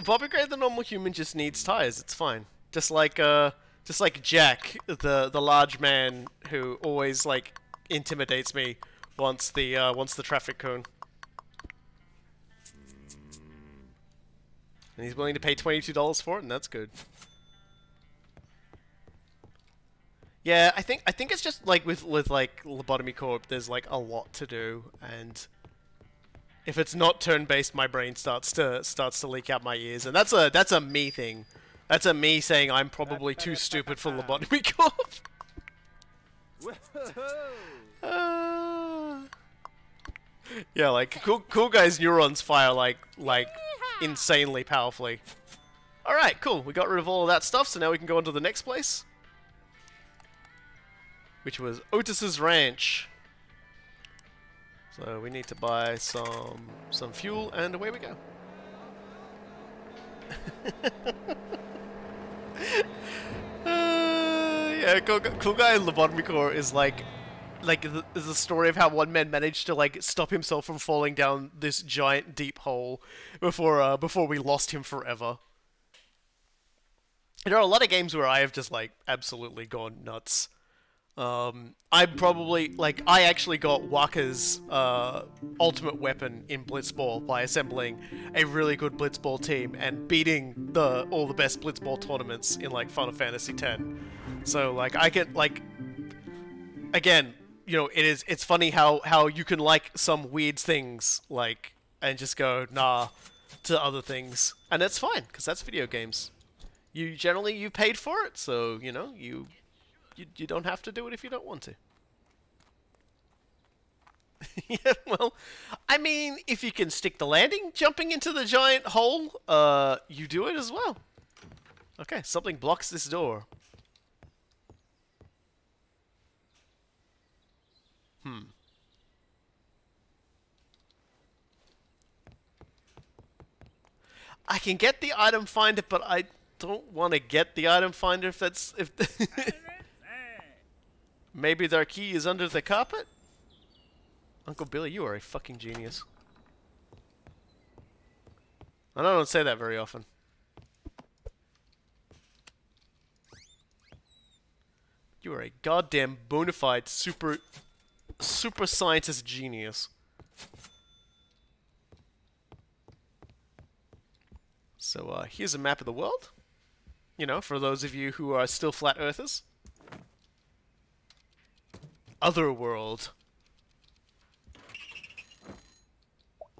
Bobby Gray the normal human just needs tires, it's fine. Just like Jack, the large man who always like intimidates me wants the traffic cone. And he's willing to pay $22 for it, and that's good. Yeah, I think it's just like with like Lobotomy Corp, there's like a lot to do, and if it's not turn-based, my brain starts to leak out my ears, and that's a me thing. That's a me saying I'm probably too stupid for Lobotomy Corp. Yeah, like cool guy's neurons fire like insanely powerfully. All right, cool. We got rid of all of that stuff, so now we can go on to the next place, which was Otis's Ranch. So we need to buy some fuel, and away we go. Yeah, cool guy in Lobotomy Corps is like the story of how one man managed to like stop himself from falling down this giant deep hole before we lost him forever. There are a lot of games where I have just like absolutely gone nuts. I'm probably, like, I actually got Waka's ultimate weapon in Blitzball by assembling a really good Blitzball team and beating all the best Blitzball tournaments in, like, Final Fantasy X. So, like, I get, like, again, you know, it's funny how you can like some weird things, like, and just go, nah, to other things. And that's fine, because that's video games. You paid for it, so, you know, you don't have to do it if you don't want to. Yeah, well, I mean, if you can stick the landing, jumping into the giant hole, you do it as well. Okay, something blocks this door. I can get the item finder, but I don't want to get the item finder if maybe their key is under the carpet? Uncle Billy, you are a fucking genius. I don't say that very often. You are a goddamn bona fide super scientist genius. So, here's a map of the world. You know, for those of you who are still flat earthers. Otherworld.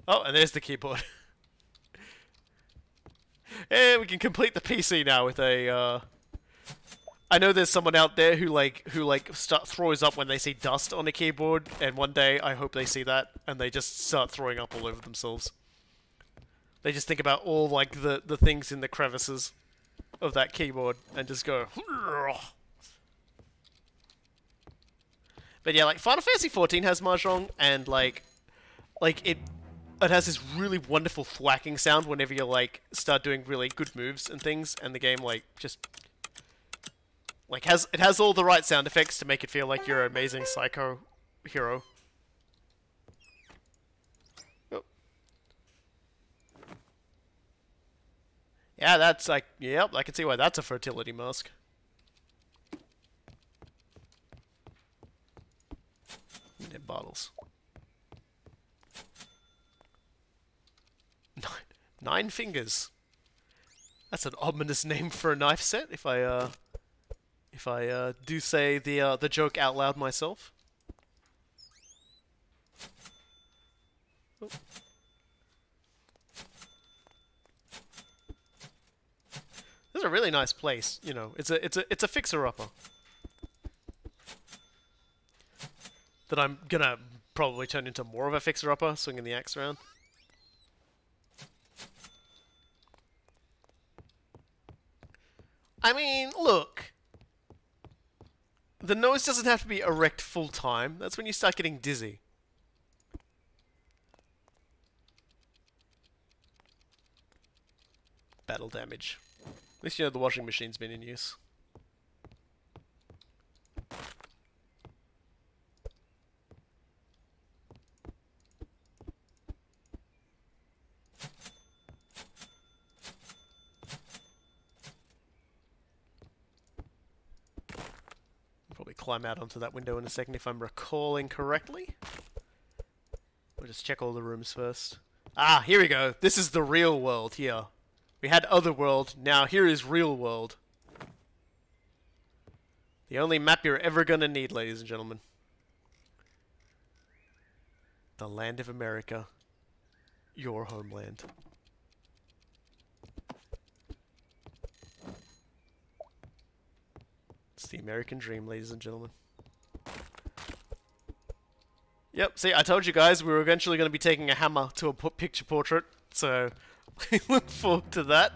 Oh, and there's the keyboard. And we can complete the PC now with a, I know there's someone out there who throws up when they see dust on a keyboard, and one day I hope they see that, and they just start throwing up all over themselves. They just think about all, like, the things in the crevices of that keyboard, and just go... But yeah, like, Final Fantasy XIV has Mahjong, and, like it has this really wonderful thwacking sound whenever you, like, start doing really good moves and things, and the game, like, just... Like, it has all the right sound effects to make it feel like you're an amazing psycho hero. Oh. Yeah, that's, like, yep, I can see why that's a fertility mask. Dead bottles. 9 fingers. That's an ominous name for a knife set. If I do say the joke out loud myself. Oh. This is a really nice place. You know, it's a fixer-upper. that I'm gonna probably turn into more of a fixer-upper, swinging the axe around. I mean, look. The nose doesn't have to be erect full time. That's when you start getting dizzy. Battle damage. At least you know the washing machine's been in use. Probably climb out onto that window in a second if I'm recalling correctly. We'll just check all the rooms first. Ah, here we go. This is the real world here. We had Otherworld, now here is real world. The only map you're ever gonna need, ladies and gentlemen. The land of America. Your homeland. It's the American dream, ladies and gentlemen. Yep, see, I told you guys we were eventually going to be taking a hammer to a picture portrait, so I look forward to that.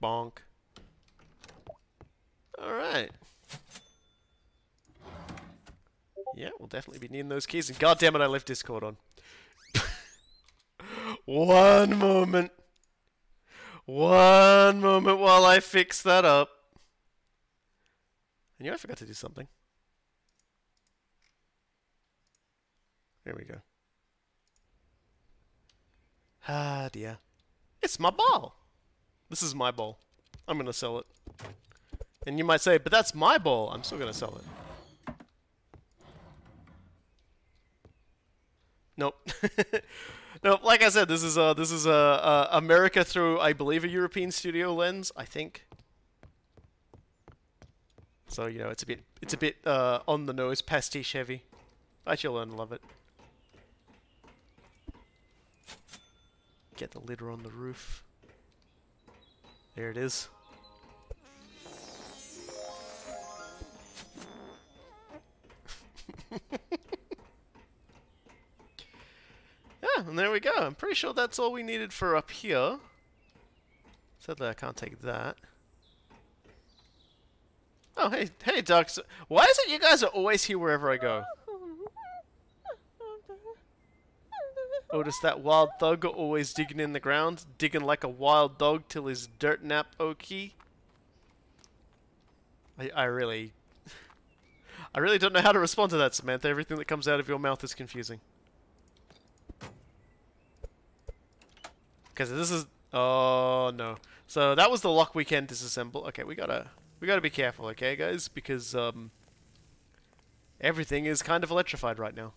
Bonk. Alright. Yeah, we'll definitely be needing those keys, and goddammit I left Discord on. One moment. One moment while I fix that up. And you know I forgot to do something. There we go. Ah, dear. It's my ball. This is my ball. I'm gonna sell it. And you might say, but that's my ball. I'm still gonna sell it. Nope. Nope. Like I said, this is America through, I believe, a European studio lens. I think. So you know, it's a bit on the nose, pastiche heavy. But you'll learn to love it. Get the litter on the roof. There it is. Yeah, and there we go. I'm pretty sure that's all we needed for up here. Sadly, I can't take that. Oh, hey, ducks. Why is it you guys are always here wherever I go? Notice that wild thug always digging in the ground, digging like a wild dog till his dirt nap okay. I really don't know how to respond to that, Samantha. Everything that comes out of your mouth is confusing. Because this is... Oh, no. So, that was the lock we can disassemble. Okay, we gotta be careful, okay, guys? Because, everything is kind of electrified right now.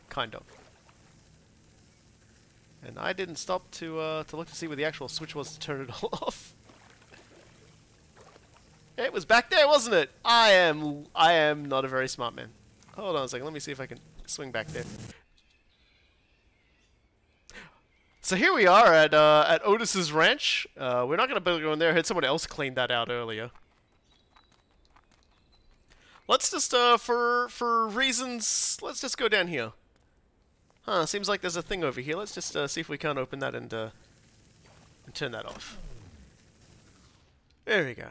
Kind of. And I didn't stop to look to see where the actual switch was to turn it all off. It was back there, wasn't it? I am not a very smart man. Hold on a second, let me see if I can swing back there. So here we are at Otis's ranch. We're not going to be able to go in there. I heard someone else clean that out earlier. Let's just, for reasons, let's just go down here. Huh, seems like there's a thing over here. Let's just see if we can't open that and turn that off. There we go.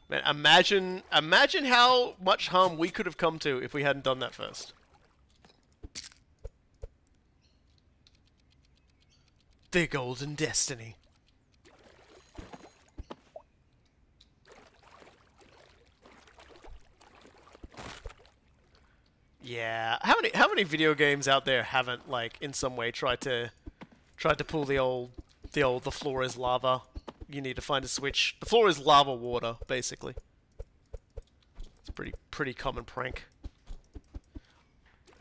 Man, imagine how much harm we could have come to if we hadn't done that first. The Golden Destiny. Yeah, how many video games out there haven't, like, in some way tried to pull the floor is lava. You need to find a switch. The floor is lava water, basically. It's a pretty common prank.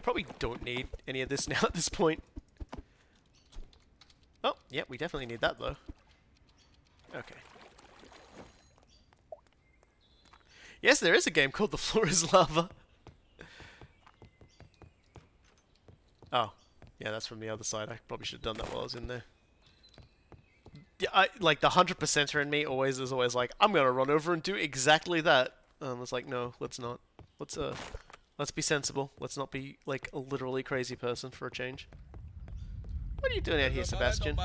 Probably don't need any of this now at this point. Oh, yeah, we definitely need that though. Okay. Yes, there is a game called The Floor is Lava. Yeah, that's from the other side. I probably should have done that while I was in there. Yeah, like the 100%er in me is always like, I'm gonna run over and do exactly that. It's like, no, let's not. Let's be sensible. Let's not be like a literally crazy person for a change. What are you doing out here, Sebastian?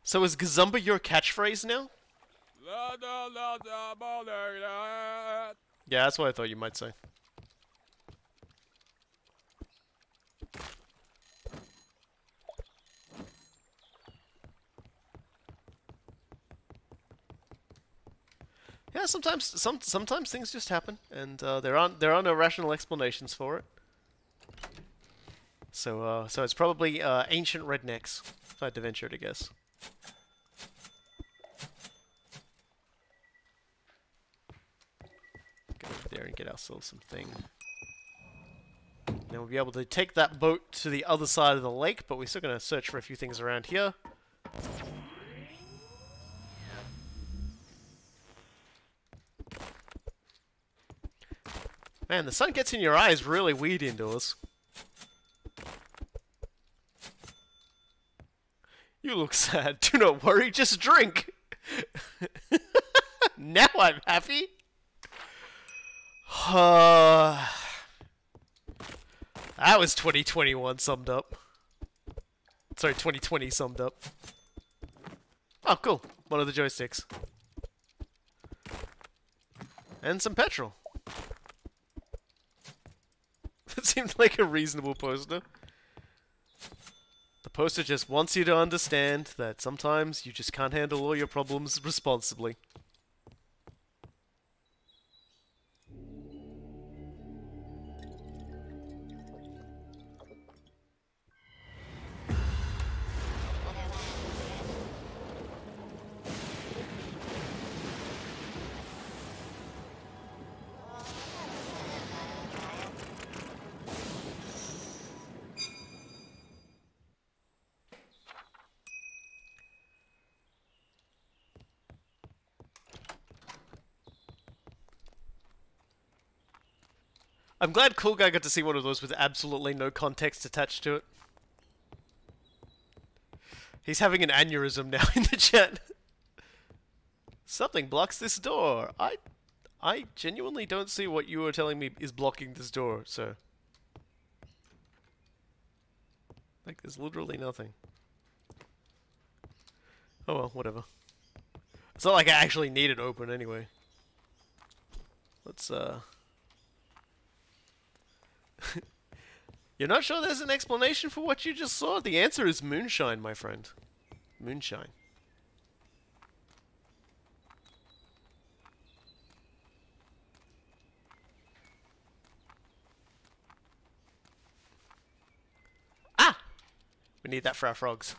So is Gazumba your catchphrase now? Yeah, that's what I thought you might say. Yeah, sometimes things just happen, and there are no rational explanations for it. So it's probably ancient rednecks, if I had to venture to guess. Go over there and get ourselves some thing. Then we'll be able to take that boat to the other side of the lake, but we're still going to search for a few things around here. Man, the sun gets in your eyes really weird indoors. You look sad. Do not worry, just drink. Now I'm happy. That was 2021 summed up. Sorry, 2020 summed up. Oh, cool. One of the joysticks. And some petrol. That seemed like a reasonable poster. The poster just wants you to understand that sometimes you just can't handle all your problems responsibly. I'm glad Cool Guy got to see one of those with absolutely no context attached to it. He's having an aneurysm now in the chat. Something blocks this door. I genuinely don't see what you are telling me is blocking this door, so... Like, there's literally nothing. Oh well, whatever. It's not like I actually need it open anyway. Let's, You're not sure there's an explanation for what you just saw? The answer is Moonshine, my friend. Moonshine. Ah! We need that for our frogs.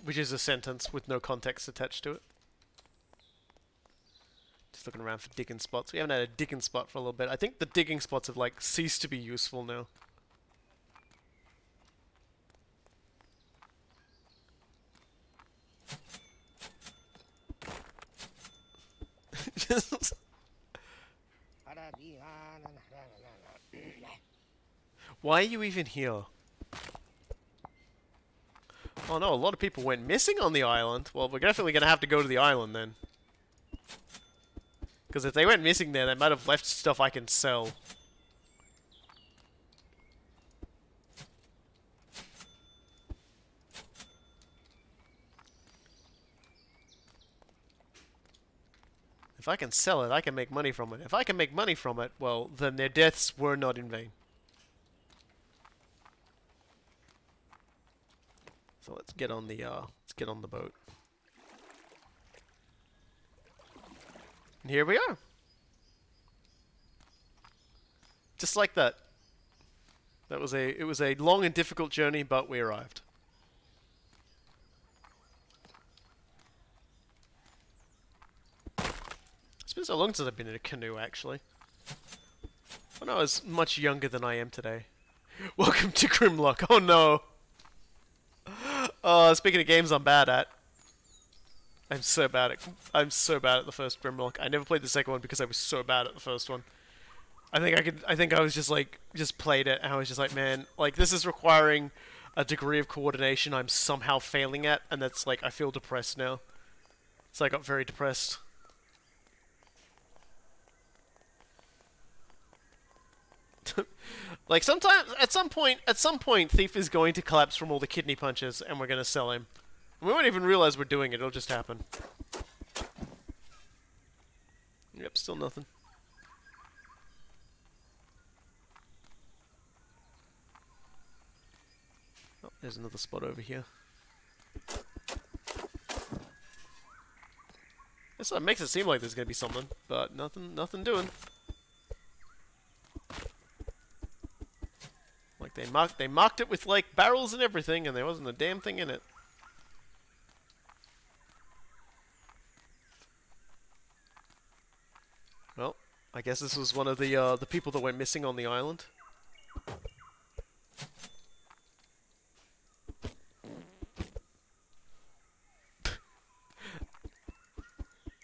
Which is a sentence with no context attached to it. Just looking around for digging spots. We haven't had a digging spot for a little bit. I think the digging spots have like ceased to be useful now. Why are you even here? Oh no, a lot of people went missing on the island. Well, we're definitely going to have to go to the island then. Because if they went missing there, they might have left stuff I can sell. If I can sell it, I can make money from it. If I can make money from it, well, then their deaths were not in vain. So let's get on the boat. And here we are. Just like that. It was a long and difficult journey, but we arrived. been so long since I've been in a canoe, actually. When I was much younger than I am today. Welcome to Grimlock. Oh no! Speaking of games I'm bad at. I'm so bad at the first Grimlock. I never played the second one because I was so bad at the first one. I think I was just like, just played it and I was just like, man, like this is requiring a degree of coordination I'm somehow failing at, and that's like, I feel depressed now. So I got very depressed. Like sometimes, at some point, Thief is going to collapse from all the kidney punches and we're gonna sell him. We won't even realize we're doing it, it'll just happen. Yep, still nothing. Oh, there's another spot over here. This makes it seem like there's gonna be something, but nothing doing. Like they marked it with like barrels and everything, and there wasn't a damn thing in it. Well, I guess this was one of the people that went missing on the island.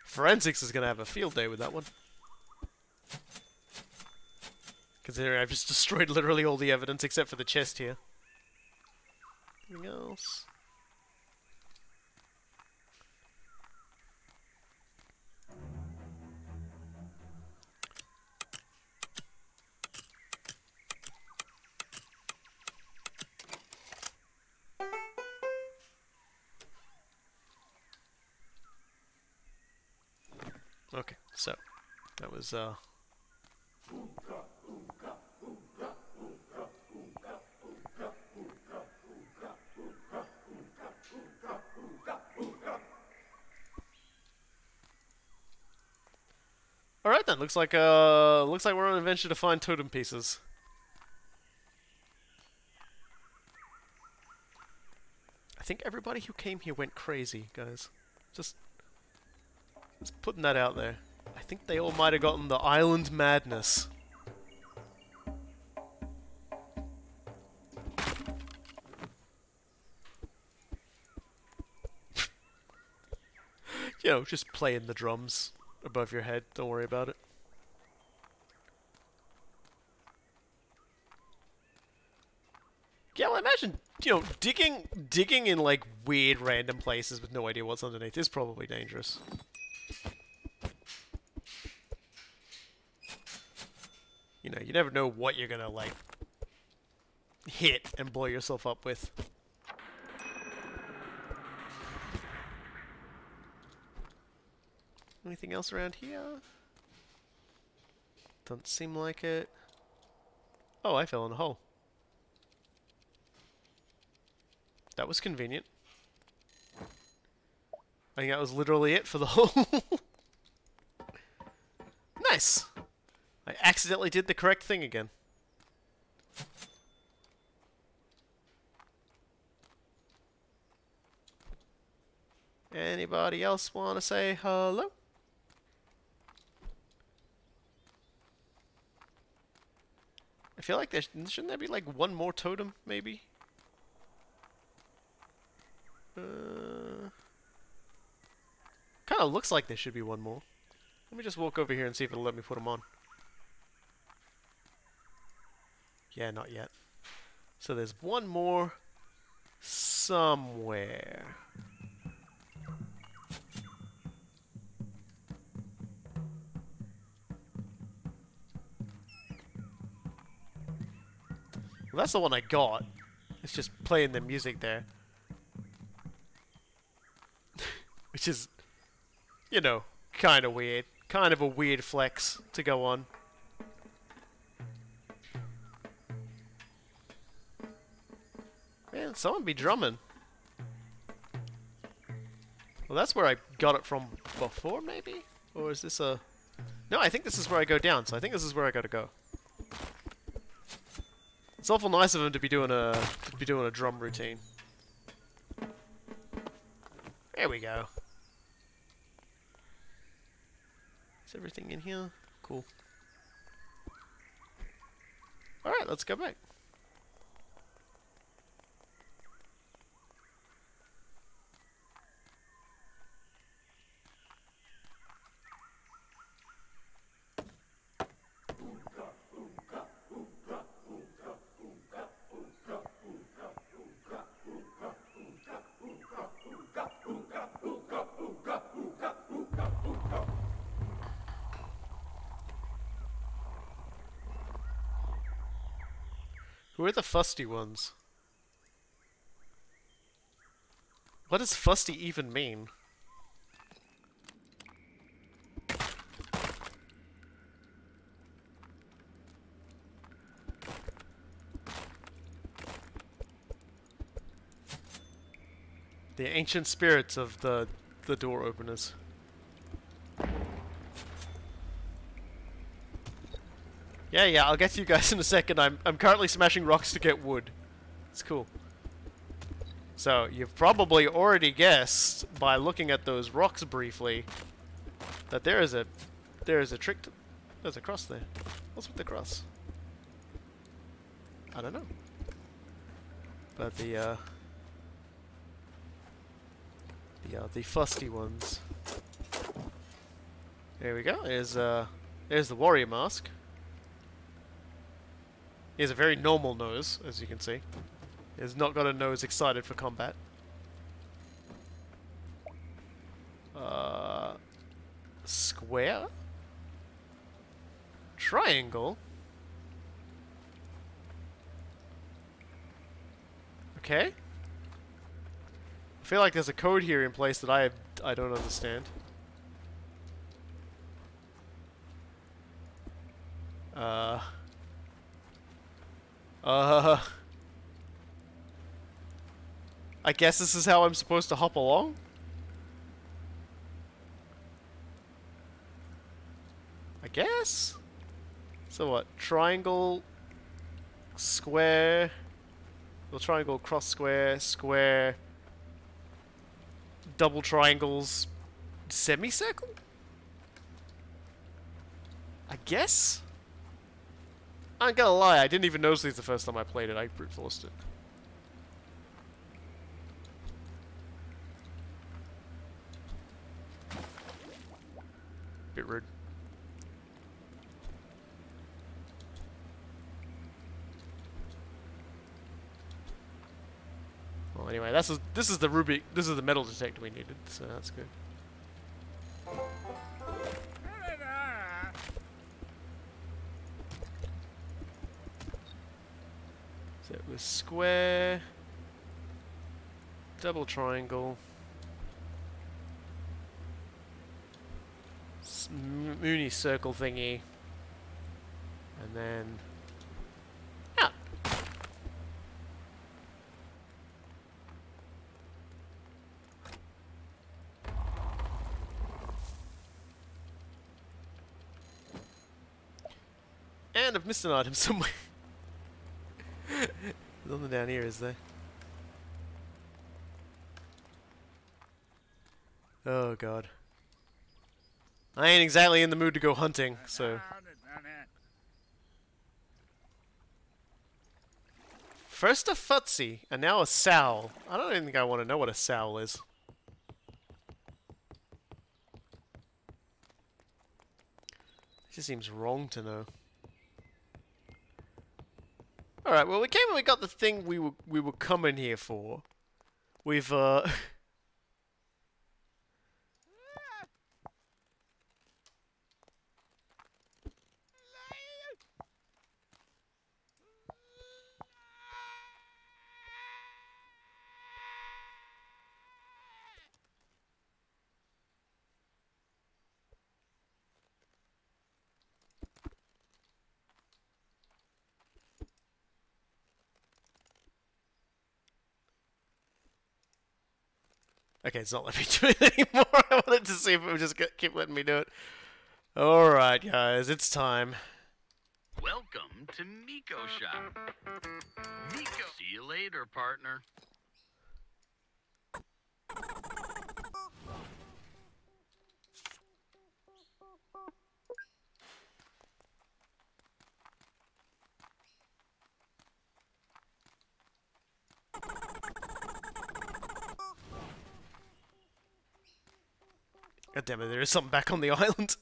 Forensics is gonna have a field day with that one. Considering I've just destroyed literally all the evidence except for the chest here. Anything else? Okay, so that was Alright then, looks like we're on an adventure to find totem pieces. I think everybody who came here went crazy, guys. Just putting that out there. I think they all might have gotten the island madness. You know, just playing the drums above your head. Don't worry about it. Yeah, well, imagine, you know, digging in like weird random places with no idea what's underneath is probably dangerous. You know, you never know what you're gonna like hit and blow yourself up with. Anything else around here? Doesn't seem like it. Oh, I fell in a hole. That was convenient. I think that was literally it for the hole. Nice! I accidentally did the correct thing again. Anybody else want to say hello? I feel like shouldn't there be like one more totem, maybe? Kind of looks like there should be one more. Let me just walk over here and see if it'll let me put them on. Yeah, not yet. So there's one more somewhere. Well, that's the one I got. It's just playing the music there. Which is, you know, kind of weird. Kind of a weird flex to go on. Man, someone be drumming. Well, that's where I got it from before, maybe? Or is this a... No, I think this is where I go down, so I think this is where I gotta go. It's awful nice of him to be doing a drum routine. There we go. Is Is everything in here? Cool. Alright, let's go back. Who are the fusty ones? What does fusty even mean? The ancient spirits of the door openers. Yeah, I'll get to you guys in a second. I'm currently smashing rocks to get wood. It's cool. So, you've probably already guessed by looking at those rocks briefly that there is a trick to, there's a cross there. What's with the cross? I don't know. But the fusty ones. There we go. There's the warrior mask. He has a very normal nose, as you can see. He has not got a nose excited for combat. Square? Triangle? Okay. I feel like there's a code here in place that I don't understand. I guess this is how I'm supposed to hop along? I guess? So what? Triangle, square, well, triangle, cross square, square, double triangles, semicircle? I guess? I'm gonna lie, I didn't even notice these the first time I played it. I brute forced it. Bit rude. Well, anyway, this is the metal detector we needed, so that's good. So it was square, double triangle, moony circle thingy, and then out. And I've missed an item somewhere. There's nothing down here, is there? Oh god. I ain't exactly in the mood to go hunting, so... First a futzy, and now a sowl. I don't even think I want to know what a sowl is. It just seems wrong to know. Alright, well we came and we got the thing we were coming here for. We've okay, it's not letting me do it anymore. I wanted to see if it would just keep letting me do it. Alright, guys, it's time. Welcome to Nico Shop. Nico. See you later, partner. God damn it, there is something back on the island.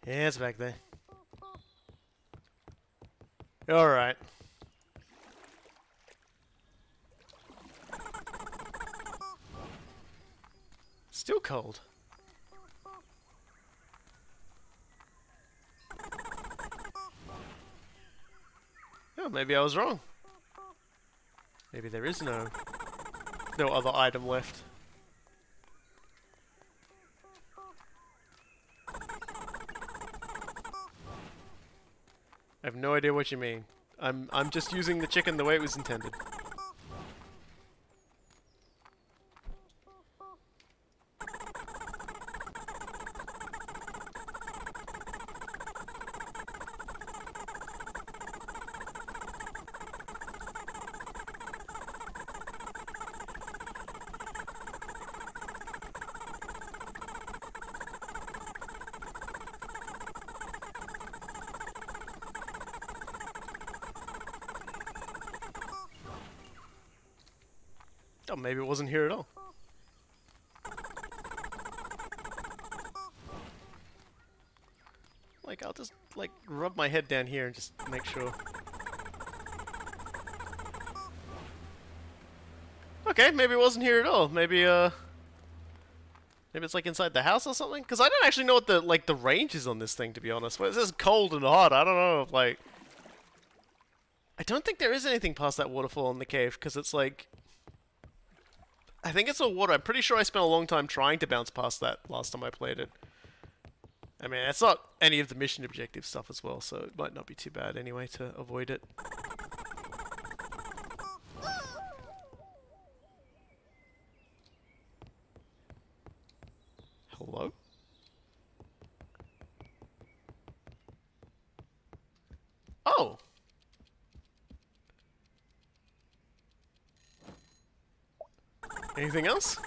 Yeah, it's back there. Alright. Still cold. Oh, maybe I was wrong. Maybe there is no other item left. I have no idea what you mean. I'm just using the chicken the way it was intended. Oh, maybe it wasn't here at all. Like, I'll just, like, rub my head down here and just make sure. Okay, maybe it wasn't here at all. Maybe it's, like, inside the house or something? Because I don't actually know what the range is on this thing, to be honest. Well, it says cold and hot. I don't know if, like... I don't think there is anything past that waterfall in the cave, because it's, like... I think it's all water. I'm pretty sure I spent a long time trying to bounce past that last time I played it. I mean, it's not any of the mission objective stuff as well, so it might not be too bad anyway to avoid it. Hello? Oh! Anything else?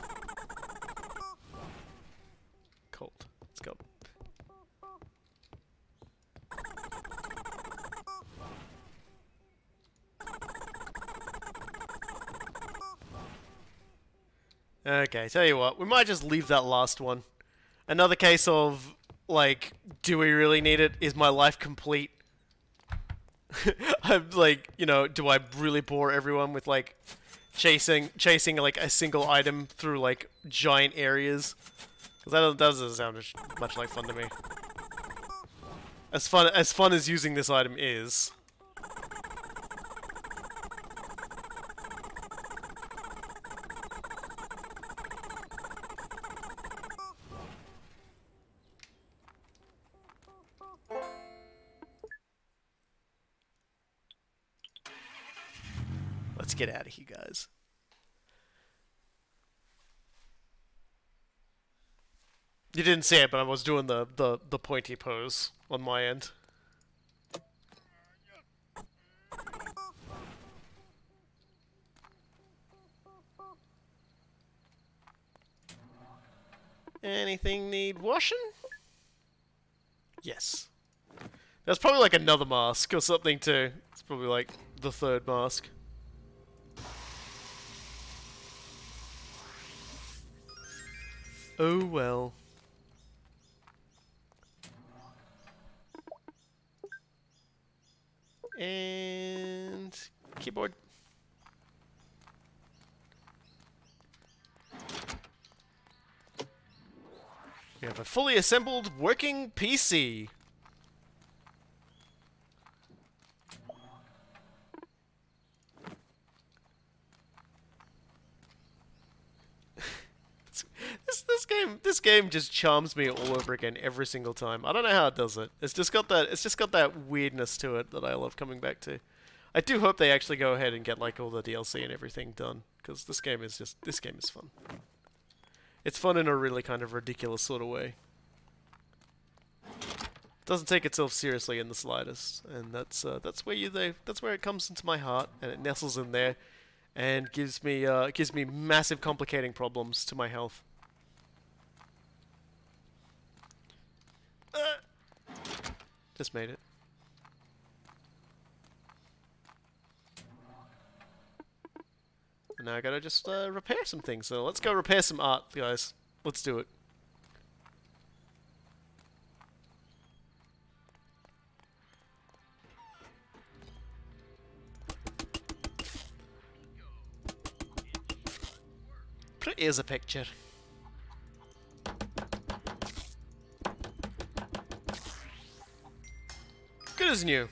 Cold. Let's go. Okay, tell you what, we might just leave that last one. Another case of, like, do we really need it? Is my life complete? I'm like, you know, do I really bore everyone with, like, chasing like a single item through like giant areas? Because that doesn't sound much like fun to me. As fun as using this item is. Let's get out of here, guys. You didn't see it, but I was doing the pointy pose on my end. Anything need washing? Yes. There's probably like another mask or something too. It's probably like the third mask. Oh well. And keyboard. We have a fully assembled working PC. This game just charms me all over again every single time. I don't know how it does it. It's just got that weirdness to it that I love coming back to. I do hope they actually go ahead and get like all the DLC and everything done, because this game is fun. It's fun in a really kind of ridiculous sort of way. Doesn't take itself seriously in the slightest, and that's where it comes into my heart, and it nestles in there, and gives me massive complicating problems to my health. Just made it. And now I gotta just repair some things. So let's go repair some art, guys. Let's do it. Pretty as a picture. Good as new.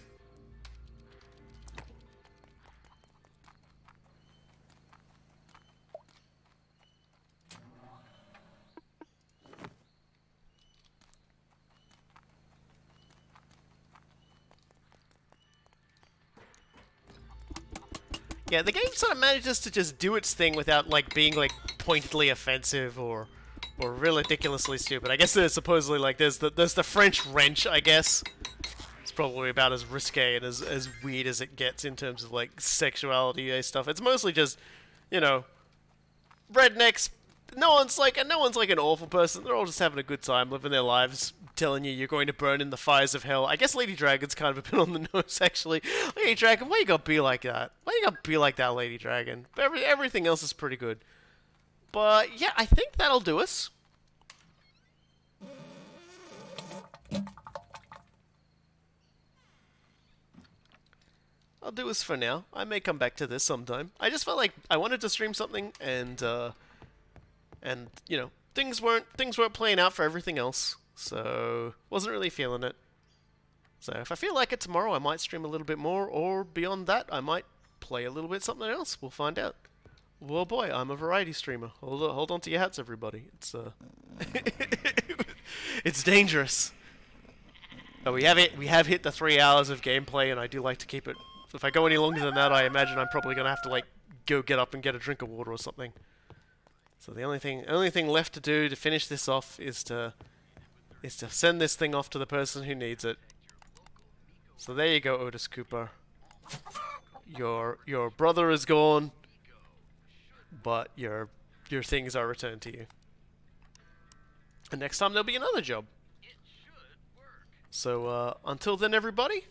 Yeah, the game sort of manages to just do its thing without like being like pointedly offensive or really ridiculously stupid. I guess there's supposedly like there's the French wrench, I guess. It's probably about as risque and as weird as it gets in terms of like sexuality stuff. It's mostly just, you know, rednecks. No one's like an awful person. They're all just having a good time, living their lives, telling you you're going to burn in the fires of hell. I guess Lady Dragon's kind of a bit on the nose, actually. Lady Dragon, why you gotta be like that? Why you gotta be like that, Lady Dragon? Everything else is pretty good. But yeah, I think that'll do us. I'll do us for now. I may come back to this sometime. I just felt like I wanted to stream something, and you know, things weren't playing out for everything else, so wasn't really feeling it. So if I feel like it tomorrow, I might stream a little bit more, or beyond that, I might play a little bit something else. We'll find out. Well, boy, I'm a variety streamer. Hold on to your hats, everybody. It's it's dangerous. But we have hit the 3 hours of gameplay, and I do like to keep it. If I go any longer than that, I imagine I'm probably gonna have to like go get up and get a drink of water or something. So the only thing left to do to finish this off is to send this thing off to the person who needs it. So there you go, Otis Cooper. Your brother is gone, but your things are returned to you. And next time there'll be another job. So until then, everybody,